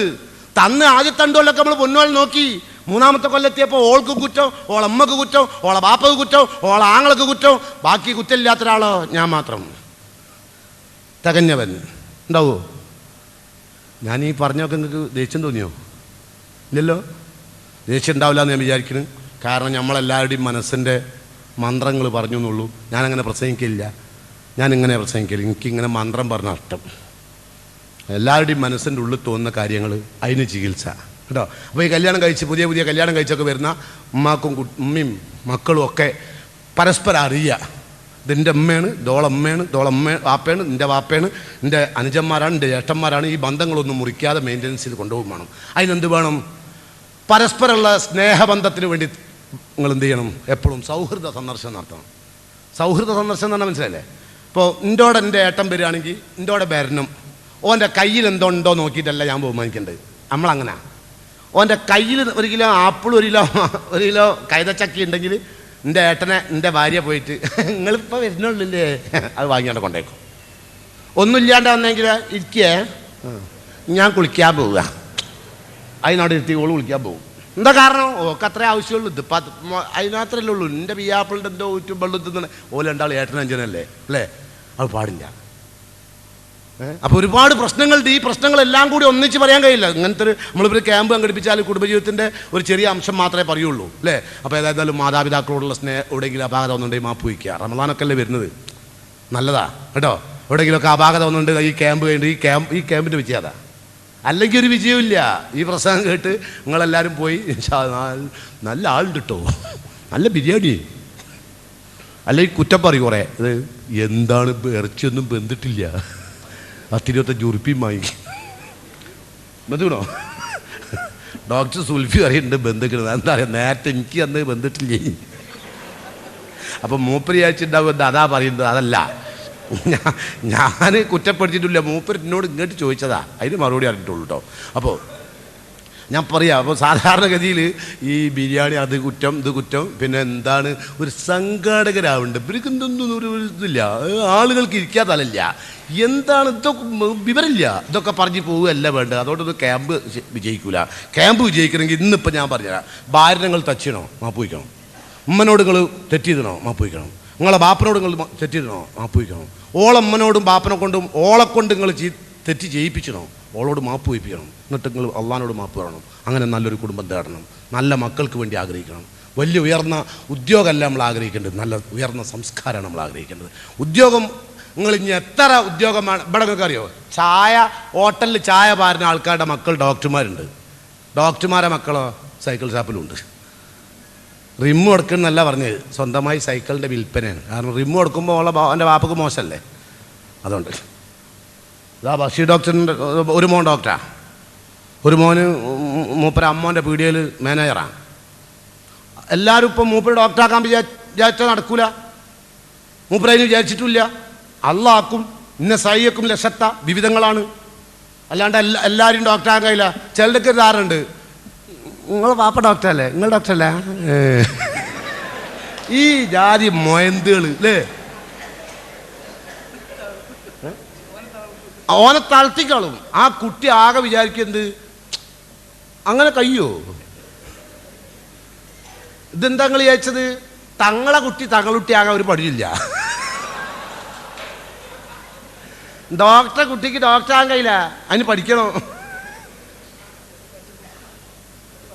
ആദ്യത്തെ 2 കൊല്ലമൊക്കെ നമ്മൾ പൊന്നുവാൾ നോക്കി. 3-ാമത്തെ കൊല്ലെത്തിയപ്പോൾ ഓൾക്ക് കുറ്റം, ഓളമ്മക്ക് കുറ്റം, ഓളെ ബാപ്പക്ക് കുറ്റം, ഓളെ ആങ്ങൾക്ക് കുറ്റം, ബാക്കി കുറ്റമില്ലാത്ത ഒരാളോ ഞാൻ മാത്രം തികഞ്ഞവൻ ഉണ്ടാവുമോ? ഞാൻ ഈ പറഞ്ഞൊക്കെ നിങ്ങൾക്ക് ദേഷ്യം തോന്നിയോ? ഇല്ലല്ലോ, ദേഷ്യം ഉണ്ടാവില്ല എന്ന് ഞാൻ വിചാരിക്കുന്നു. കാരണം നമ്മളെല്ലാവരുടെയും മനസ്സിൻ്റെ മന്ത്രങ്ങൾ പറഞ്ഞു എന്നുള്ളൂ. ഞാനങ്ങനെ പ്രസംഗിക്കില്ല, ഞാനിങ്ങനെ പ്രസംഗിക്കില്ല. എനിക്കിങ്ങനെ മന്ത്രം പറഞ്ഞ അർത്ഥം എല്ലാവരുടെയും മനസ്സിൻ്റെ ഉള്ളിൽ തോന്നുന്ന കാര്യങ്ങൾ അതിന് ചികിത്സ കേട്ടോ. അപ്പോൾ ഈ കല്യാണം കഴിച്ച് പുതിയ കല്യാണം കഴിച്ചൊക്കെ വരുന്ന ഉമ്മാക്കും ഉമ്മയും മക്കളും ഒക്കെ പരസ്പരം അറിയുക. ഇതെൻ്റെ അമ്മയാണ്, ഇതോളമ്മ വാപ്പയാണ്, എൻ്റെ വാപ്പയാണ്, എൻ്റെ അനുജന്മാരാണ്, എൻ്റെ ജ്യേഷ്ഠന്മാരാണ്. ഈ ബന്ധങ്ങളൊന്നും മുറിക്കാതെ മെയിൻ്റനൻസ് ചെയ്ത് കൊണ്ടുപോകും വേണം. അതിനെന്ത് വേണം? പരസ്പരമുള്ള സ്നേഹബന്ധത്തിന് വേണ്ടി നിങ്ങൾ എന്ത് ചെയ്യണം? എപ്പോഴും സൗഹൃദ സന്ദർശനം നടത്തണം. സൗഹൃദ സന്ദർശനം എന്ന് പറഞ്ഞാൽ മനസ്സിലല്ലേ? ഇപ്പോൾ എൻ്റെ ഏട്ടൻ വരികയാണെങ്കിൽ എൻ്റെ വരണം. ഓൻ്റെ കയ്യിൽ എന്തുണ്ടോ നോക്കിയിട്ടല്ല ഞാൻ ബഹുമാനിക്കേണ്ടത്. നമ്മളങ്ങനെ ഓൻ്റെ കയ്യിൽ 1 കിലോ ആപ്പിൾ 1 കിലോ കൈതച്ചക്കി ഉണ്ടെങ്കിൽ എൻ്റെ ഏട്ടനെ എൻ്റെ ഭാര്യ പോയിട്ട് നിങ്ങളിപ്പോൾ വരുന്നുള്ളില്ലേ അത് വാങ്ങിയാണ്ട് കൊണ്ടേക്കും. ഒന്നുമില്ലാണ്ട് വന്നെങ്കിൽ ഇരിക്കേ ഞാൻ കുളിക്കാൻ പോവുക അതിനവിടെ എത്തി ഓള് വിളിക്കാൻ പോകും. എന്താ കാരണം? ഓക്ക് അത്രേ ആവശ്യമുള്ളൂ. ഇതിപ്പോൾ അതിനത്രല്ലേ ഉള്ളൂ. എൻ്റെ പിയാപ്പിളുടെ എന്തോ ഊറ്റും വെള്ളം തിന്നണേ ഓല രണ്ടാൾ ഏട്ടനഞ്ചനല്ലേ അല്ലേ? അത് പാടില്ല. അപ്പോൾ ഒരുപാട് പ്രശ്നങ്ങളുണ്ട്. ഈ പ്രശ്നങ്ങളെല്ലാം കൂടി ഒന്നിച്ച് പറയാൻ കഴിയില്ല. ഇങ്ങനത്തെ ഒരു നമ്മളിപ്പോൾ ക്യാമ്പ് സംഘടിപ്പിച്ചാൽ കുടുംബജീവിതത്തിൻ്റെ ഒരു ചെറിയ അംശം മാത്രമേ പറയുള്ളൂ അല്ലേ? അപ്പോൾ ഏതായാലും മാതാപിതാക്കളോടുള്ള എവിടെയെങ്കിലും അപാകത ഒന്നുണ്ടെങ്കിൽ മാപ്പ് വയ്ക്കുക. റമദാനൊക്കെ അല്ലേ വരുന്നത്, നല്ലതാ കേട്ടോ. എവിടെയെങ്കിലുമൊക്കെ അപാകത ഒന്നുണ്ട് ഈ ക്യാമ്പ് കഴിഞ്ഞിട്ട് ഈ ക്യാമ്പിൻ്റെ വിജയതാ. അല്ലെങ്കിൽ ഒരു വിജയമില്ല. ഈ പ്രസംഗം കേട്ട് നിങ്ങളെല്ലാവരും പോയി നല്ല ആളുണ്ട് കേട്ടോ, നല്ല ബിരിയാണി, അല്ലെങ്കിൽ കുറ്റം പറയും കുറേ. ഇത് എന്താണ് ഇറച്ചിയൊന്നും ബന്ധിട്ടില്ല, 10-25 ഉറുപ്പിയും വാങ്ങി ബന്ധുക്കണോ? ഡോക്ടർ സുൽഫി അറിയുന്നുണ്ട് ബന്ധുക്കണത്. എന്താ പറയുക, നേരത്തെ എനിക്ക് അന്ന് ബന്ധിട്ടില്ലേ. അപ്പം മൂപ്പര് വിചാരിച്ചിട്ടുണ്ടാവും അതാ പറയുന്നത്. അതല്ല, ഞാൻ കുറ്റപ്പെടുത്തിയിട്ടില്ല. മൂപ്പര് എന്നോട് ഇങ്ങോട്ട് ചോദിച്ചതാ, അതിന് മറുപടി അറിഞ്ഞിട്ടുള്ളൂ കേട്ടോ. അപ്പോൾ ഞാൻ പറയാം. അപ്പോൾ സാധാരണഗതിയിൽ ഈ ബിരിയാണി അത് കുറ്റം ഇത് കുറ്റം, പിന്നെ എന്താണ് ഒരു സംഘാടകരാവുണ്ട്. ഇവർക്ക് എന്തൊന്നും ഒരു ഇതില്ല, ആളുകൾക്ക് ഇരിക്കാൻ തലല്ല, എന്താണ് ഇതൊക്കെ വിവരമില്ല, ഇതൊക്കെ പറഞ്ഞ് പോവുകയല്ല വേണ്ടത്. അതുകൊണ്ടൊന്നും ക്യാമ്പ് വിജയിക്കൂല. ക്യാമ്പ് വിജയിക്കണമെങ്കിൽ ഇന്നിപ്പോൾ ഞാൻ പറഞ്ഞുതരാം. ഭാര്യ നിങ്ങൾ തച്ചിടണോ മാപ്പ് വയ്ക്കണം, ഉമ്മനോട് നിങ്ങൾ തെറ്റിയതണോ മാപ്പ് വയ്ക്കണം, നിങ്ങളെ ബാപ്പനോട് നിങ്ങൾ തെറ്റിയതണോ മാപ്പ് വയ്ക്കണം, ഓളമ്മനോടും ബാപ്പനെ കൊണ്ടും ഓളെ കൊണ്ട് നിങ്ങൾ തെറ്റ് ചെയ്യിപ്പിച്ചണോ ഓളോട് മാപ്പ് വയ്പ്പിക്കണം. എന്നിട്ട് നിങ്ങൾ അള്ളാനോട് മാപ്പ് പറയണം. അങ്ങനെ നല്ലൊരു കുടുംബം തേടണം, നല്ല മക്കൾക്ക് വേണ്ടി ആഗ്രഹിക്കണം. വലിയ ഉയർന്ന ഉദ്യോഗമല്ല നമ്മൾ ആഗ്രഹിക്കേണ്ടത്, നല്ല ഉയർന്ന സംസ്കാരമാണ് നമ്മൾ ആഗ്രഹിക്കേണ്ടത്. ഉദ്യോഗം നിങ്ങൾ ഇനി എത്ര ഉദ്യോഗമാണ് ഇവിടെ നിങ്ങൾക്ക് അറിയോ? ഹോട്ടലിൽ ചായ പാരുന്ന ആൾക്കാരുടെ മക്കൾ ഡോക്ടർമാരുണ്ട്, ഡോക്ടർമാരെ മക്കളോ സൈക്കിൾ ഷാപ്പിലുണ്ട്. റിമ്മ് കൊടുക്കുന്നല്ല പറഞ്ഞത്, സ്വന്തമായി സൈക്കിളിൻ്റെ വിൽപ്പനയാണ്. കാരണം റിമ്മ് കൊടുക്കുമ്പോൾ എൻ്റെ വാപ്പക്ക് മോശമല്ലേ. അതുകൊണ്ട് ഇതാ ബഷീർ ഡോക്ടറിൻ്റെ ഒരു മോൻ ഡോക്ടറാ, ഒരു മോന് മൂപ്പര അമ്മോൻ്റെ പീടികയിൽ മാനേജറാണ്. എല്ലാവരും ഇപ്പം മൂപ്പര് ഡോക്ടറാക്കാൻ വിചാരിച്ചാൽ നടക്കൂല. മൂപ്പര് അതിന് വിചാരിച്ചിട്ടില്ല. അള്ളാക്കും ഇന്ന സൈയക്കും ലക്ഷത്ത വിവിധങ്ങളാണ്. അല്ലാണ്ട് എല്ലാവരും ഡോക്ടറാകാൻ കഴിയില്ല. ചിലർക്ക് ധാരണുണ്ട്, നിങ്ങൾ പാപ്പ ഡോക്ടറല്ലേ, നിങ്ങൾ ഡോക്ടറല്ലേ. ഈ ജാതി മൊയന്തുകൾ അല്ലേ, ഓനെ തളർത്തിക്കളും. ആ കുട്ടി ആകെ വിചാരിക്കുന്നത് അങ്ങനെ കഴിയോ? ഇതെന്താ നിങ്ങൾ വിചാരിച്ചത്? തങ്ങളെ കുട്ടി ആകാൻ ഒരു പടിയില്ല. ഡോക്ടറെ കുട്ടിക്ക് ഡോക്ടറാകാൻ കഴിയില്ല, അതിന് പഠിക്കണോ?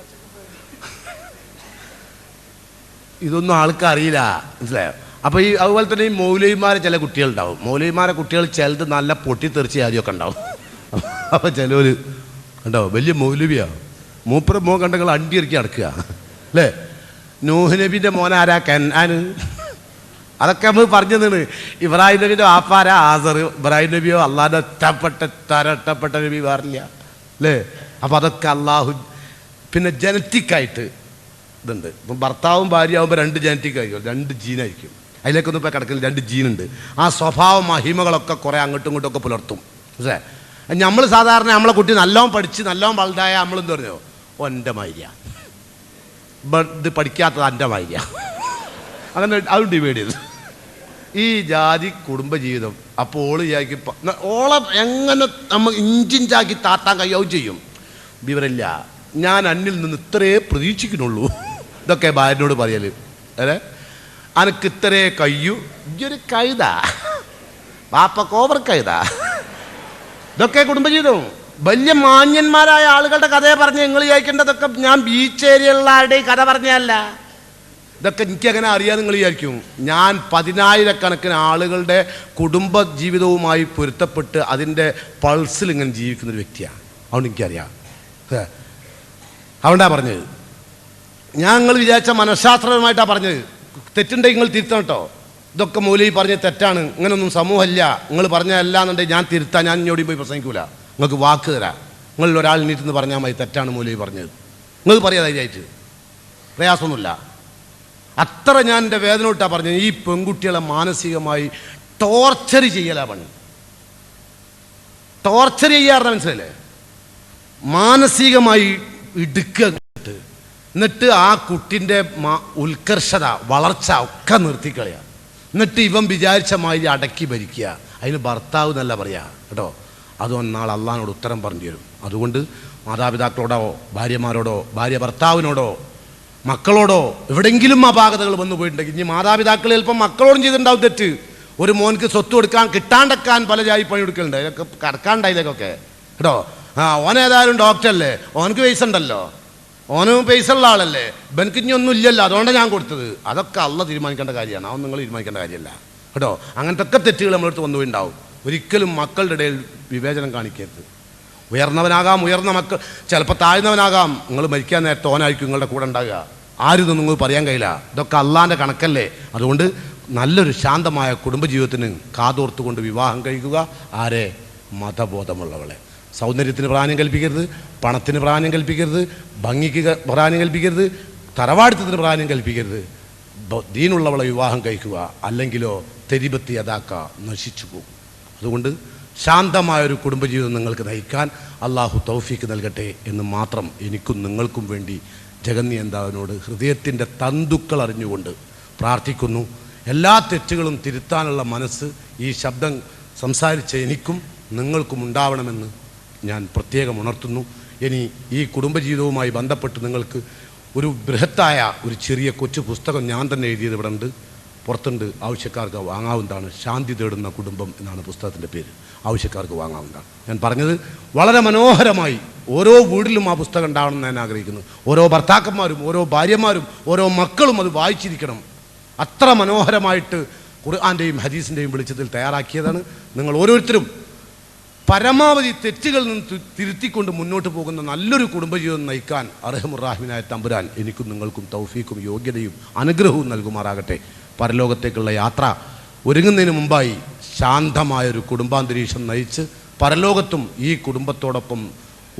ഇതൊന്നും ആൾക്കറിയില്ല, മനസ്സിലായോ? അപ്പോൾ ഈ അതുപോലെ തന്നെ ഈ മൗലവിമാരെ ചില കുട്ടികളുണ്ടാവും. മൗലവിമാരെ കുട്ടികൾ ചിലത് നല്ല പൊട്ടിത്തെറിച്ച് ആദ്യമൊക്കെ ഉണ്ടാവും. അപ്പോൾ ചിലവർ ഉണ്ടാവും വലിയ മൗലവിയാണ്, മൂപ്പര മോൻ കണ്ടെങ്കിൽ അണ്ടി ഇറക്കി നടക്കുക അല്ലേ. നൂഹ് നബിൻ്റെ മോനാരാ കനാന്, അതൊക്കെ നമ്മൾ പറഞ്ഞതാണ്. ഇബ്രാഹിം നബിൻ്റെ വാപ്പാരാ ആസർ. ഇബ്രാഹിം നബിയോ അള്ളാഹിൻ്റെ ഇഷ്ടപ്പെട്ട നബി വേറില്ല അല്ലേ. അപ്പോൾ അതൊക്കെ അള്ളാഹു പിന്നെ ജനറ്റിക്കായിട്ട് ഇതുണ്ട്. ഇപ്പം ഭർത്താവും ഭാര്യയാവുമ്പോൾ 2 ജനറ്റിക് ആയിരിക്കും, 2 ജീനായിരിക്കും. അതിലേക്കൊന്നും ഇപ്പോൾ കിടക്കില്ല, 2 ജീനുണ്ട്. ആ സ്വഭാവ മഹിമകളൊക്കെ കുറേ അങ്ങോട്ടും ഇങ്ങോട്ടും ഒക്കെ പുലർത്തും. പക്ഷേ നമ്മൾ സാധാരണ നമ്മളെ കുട്ടി നല്ലോണം പഠിച്ച് നല്ലോണം വലുതായ നമ്മളെന്ത് പറഞ്ഞോ, എൻ്റെ മാര്യ, ഇത് പഠിക്കാത്തത് എൻ്റെ മാര്യ, അങ്ങനെ അത് ഡിവൈഡ് ചെയ്തു. ഈ ജാതി കുടുംബജീവിതം. അപ്പോൾ ഓള് വിചാരിക്കും ഓളെ എങ്ങനെ നമ്മൾ ഇഞ്ചിഞ്ചാക്കി താത്താൻ കഴിയാവും ചെയ്യും. വിവരമില്ല, ഞാൻ അന്നിൽ നിന്ന് ഇത്രയേ പ്രതീക്ഷിക്കുന്നുള്ളൂ. ഇതൊക്കെ ഭാര്യനോട് പറയല്. അല്ലേ, അനക്ക് ഇത്രയേ കഴിയൂ, ഇതൊരു കഴുത, വാപ്പക്ക് ഓവർ കഴുത. ഇതൊക്കെ കുടുംബജീവിതം. വലിയ മാന്യന്മാരായ ആളുകളുടെ കഥയെ പറഞ്ഞ് നിങ്ങൾ വിചാരിക്കേണ്ടതൊക്കെ ഞാൻ ബീച്ച് ഏരിയയിലുള്ള ആരുടെയും കഥ പറഞ്ഞല്ല. ഇതൊക്കെ എനിക്കങ്ങനെ അറിയാൻ നിങ്ങൾ വിചാരിക്കും. ഞാൻ 10,000-കണക്കിന് ആളുകളുടെ കുടുംബ ജീവിതവുമായി പൊരുത്തപ്പെട്ട് അതിൻ്റെ പൾസിൽ ഇങ്ങനെ ജീവിക്കുന്നൊരു വ്യക്തിയാണ്. അതുകൊണ്ട് എനിക്കറിയാം. അതുകൊണ്ടാണ് പറഞ്ഞത്. ഞാൻ നിങ്ങൾ വിചാരിച്ച മനഃശാസ്ത്രപരമായിട്ടാണ് പറഞ്ഞത്. തെറ്റുണ്ടെങ്കിൽ നിങ്ങൾ തിരുത്തണം കേട്ടോ. ഇതൊക്കെ മൗലവി പറഞ്ഞ് തെറ്റാണ്, ഇങ്ങനൊന്നും സമൂഹമല്ല, നിങ്ങൾ പറഞ്ഞതല്ല എന്നുണ്ടെങ്കിൽ ഞാൻ തിരുത്താൻ, ഞാൻ ഇങ്ങോട്ടും പോയി പ്രസംഗിക്കൂല. നിങ്ങൾക്ക് വാക്ക് തരാം. നിങ്ങളിൽ ഒരാൾ നീട്ടെന്ന് പറഞ്ഞാൽ മതി തെറ്റാണ് മൗലവി പറഞ്ഞത്. നിങ്ങൾ പറയാം ധൈര്യമായിട്ട്, പ്രയാസമൊന്നുമില്ല. അത്ര ഞാൻ എൻ്റെ വേദനോട്ടാണ് പറഞ്ഞത്. ഈ പെൺകുട്ടികളെ മാനസികമായി ടോർച്ചർ ചെയ്യലാ പണി. ടോർച്ചർ ചെയ്യാറുണ്ട്, മനസ്സിലല്ലേ? മാനസികമായി ഇടുക്കുക, എന്നിട്ട് ആ കുട്ടിൻ്റെ ഉത്കർഷത വളർച്ച ഒക്കെ നിർത്തിക്കളയുക. എന്നിട്ട് ഇവൻ വിചാരിച്ച മാതിരി അടക്കി ഭരിക്കുക. അതിന് ഭർത്താവ് എന്നല്ല പറയുക കേട്ടോ. അത് ഒന്നാൾ അള്ളാഹിനോട് ഉത്തരം പറഞ്ഞു തരും. അതുകൊണ്ട് മാതാപിതാക്കളോടോ ഭാര്യമാരോടോ ഭാര്യ ഭർത്താവിനോടോ മക്കളോടോ എവിടെയെങ്കിലും അപാകതകൾ വന്നു പോയിട്ടുണ്ടെങ്കിൽ ഇനി മാതാപിതാക്കൾ ചിലപ്പോൾ മക്കളോടും ചെയ്തിട്ടുണ്ടാവും തെറ്റ്. ഒരു മോൻക്ക് സ്വത്ത് കൊടുക്കാൻ കിട്ടാണ്ടക്കാൻ പല ജായി പണിയെടുക്കലുണ്ട്. ഇതൊക്കെ കടക്കാണ്ടായതൊക്കെ കേട്ടോ. ഓനേതായാലും ഡോക്ടറല്ലേ, ഓനക്ക് പൈസ ഉണ്ടല്ലോ, ഓന് പൈസ ഉള്ള ആളല്ലേ, ഇവനക്ക് ഇനി ഒന്നും ഇല്ലല്ലോ, അതുകൊണ്ടാണ് ഞാൻ കൊടുത്തത്. അതൊക്കെ അള്ള തീരുമാനിക്കേണ്ട കാര്യമാണ്, അതൊന്നും നിങ്ങൾ തീരുമാനിക്കേണ്ട കാര്യമല്ല കേട്ടോ. അങ്ങനത്തെ ഒക്കെ തെറ്റുകൾ നമ്മളടുത്ത് വന്നുപോയിണ്ടാവും. ഒരിക്കലും മക്കളുടെ ഇടയിൽ വിവേചനം കാണിക്കരുത്. ഉയർന്നവനാകാം, ഉയർന്ന മക്കൾ ചിലപ്പോൾ താഴ്ന്നവനാകാം. നിങ്ങൾ മരിക്കാൻ നേരത്തെ ഓനായിരിക്കും നിങ്ങളുടെ കൂടെ ഉണ്ടാകുക. ആരും നിങ്ങൾ പറയാൻ കഴിയില്ല. ഇതൊക്കെ അള്ളാൻ്റെ കണക്കല്ലേ. അതുകൊണ്ട് നല്ലൊരു ശാന്തമായ കുടുംബജീവിതത്തിന് കാതോർത്തുകൊണ്ട് വിവാഹം കഴിക്കുക. ആരെ? മതബോധമുള്ളവളെ. സൗന്ദര്യത്തിന് പ്രാധാന്യം കൽപ്പിക്കരുത്, പണത്തിന് പ്രാധാന്യം കൽപ്പിക്കരുത്, ഭംഗിക്ക് പ്രാധാന്യം കൽപ്പിക്കരുത്, തറവാടിത്തത്തിന് പ്രാധാന്യം കൽപ്പിക്കരുത്. ദീനുള്ളവളെ വിവാഹം കഴിക്കുക, അല്ലെങ്കിലോ തെരിപത്തി അതാക്ക നശിച്ചു പോകും. അതുകൊണ്ട് ശാന്തമായൊരു കുടുംബജീവിതം നിങ്ങൾക്ക് നയിക്കാൻ അള്ളാഹു തൗഫീക്ക് നൽകട്ടെ എന്ന് മാത്രം എനിക്കും നിങ്ങൾക്കും വേണ്ടി ജഗന്നിയന്താവിനോട് ഹൃദയത്തിൻ്റെ തന്തുക്കൾ അറിഞ്ഞുകൊണ്ട് പ്രാർത്ഥിക്കുന്നു. എല്ലാ തെറ്റുകളും തിരുത്താനുള്ള മനസ്സ് ഈ ശബ്ദം സംസാരിച്ച എനിക്കും നിങ്ങൾക്കും ഉണ്ടാവണമെന്ന് ഞാൻ പ്രത്യേകം ഉണർത്തുന്നു. ഇനി ഈ കുടുംബജീവിതവുമായി ബന്ധപ്പെട്ട് നിങ്ങൾക്ക് ഒരു ബൃഹത്തായ ഒരു ചെറിയ കൊച്ചു പുസ്തകം ഞാൻ തന്നെ എഴുതിയത് ഇവിടെ ഉണ്ട്, പുറത്തുണ്ട്, ആവശ്യക്കാർക്ക് വാങ്ങാവുന്നതാണ്. ശാന്തി തേടുന്ന കുടുംബം എന്നാണ് പുസ്തകത്തിൻ്റെ പേര്. ആവശ്യക്കാർക്ക് വാങ്ങാവുന്നതാണ്. ഞാൻ പറഞ്ഞത് വളരെ മനോഹരമായി ഓരോ വീട്ടിലും ആ പുസ്തകം ഉണ്ടാവണമെന്ന് ഞാൻ ആഗ്രഹിക്കുന്നു. ഓരോ ഭർത്താക്കന്മാരും ഓരോ ഭാര്യമാരും ഓരോ മക്കളും അത് വായിച്ചിരിക്കണം. അത്ര മനോഹരമായിട്ട് ഖുർആൻ്റെയും ഹദീസിൻ്റെയും വെളിച്ചത്തിൽ തയ്യാറാക്കിയതാണ്. നിങ്ങൾ ഓരോരുത്തരും പരമാവധി തെറ്റുകളിൽ നിന്ന് തിരുത്തിക്കൊണ്ട് മുന്നോട്ട് പോകുന്ന നല്ലൊരു കുടുംബജീവിതം നയിക്കാൻ അർഹമുറാഹിമിനായ തമ്പുരാൻ എനിക്കും നിങ്ങൾക്കും തൗഫീക്കും യോഗ്യതയും അനുഗ്രഹവും നൽകുമാറാകട്ടെ. പരലോകത്തേക്കുള്ള യാത്ര ഒരുങ്ങുന്നതിന് മുമ്പായി ശാന്തമായൊരു കുടുംബാന്തരീക്ഷം നയിച്ച് പരലോകത്തും ഈ കുടുംബത്തോടൊപ്പം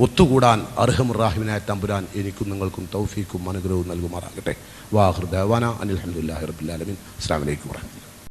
ഒത്തുകൂടാൻ അർഹമുറാഹിമിനായ തമ്പുരാൻ എനിക്കും നിങ്ങൾക്കും തൗഫീക്കും അനുഗ്രഹവും നൽകുമാറാകട്ടെ. വാഹിർ ദഅ്വാനാ അനിൽ ഹംദുലില്ലാഹി റബ്ബിൽ ആലമീൻ. അസ്സലാമു അലൈക്കും വറഹ്മത്തുള്ളാഹി.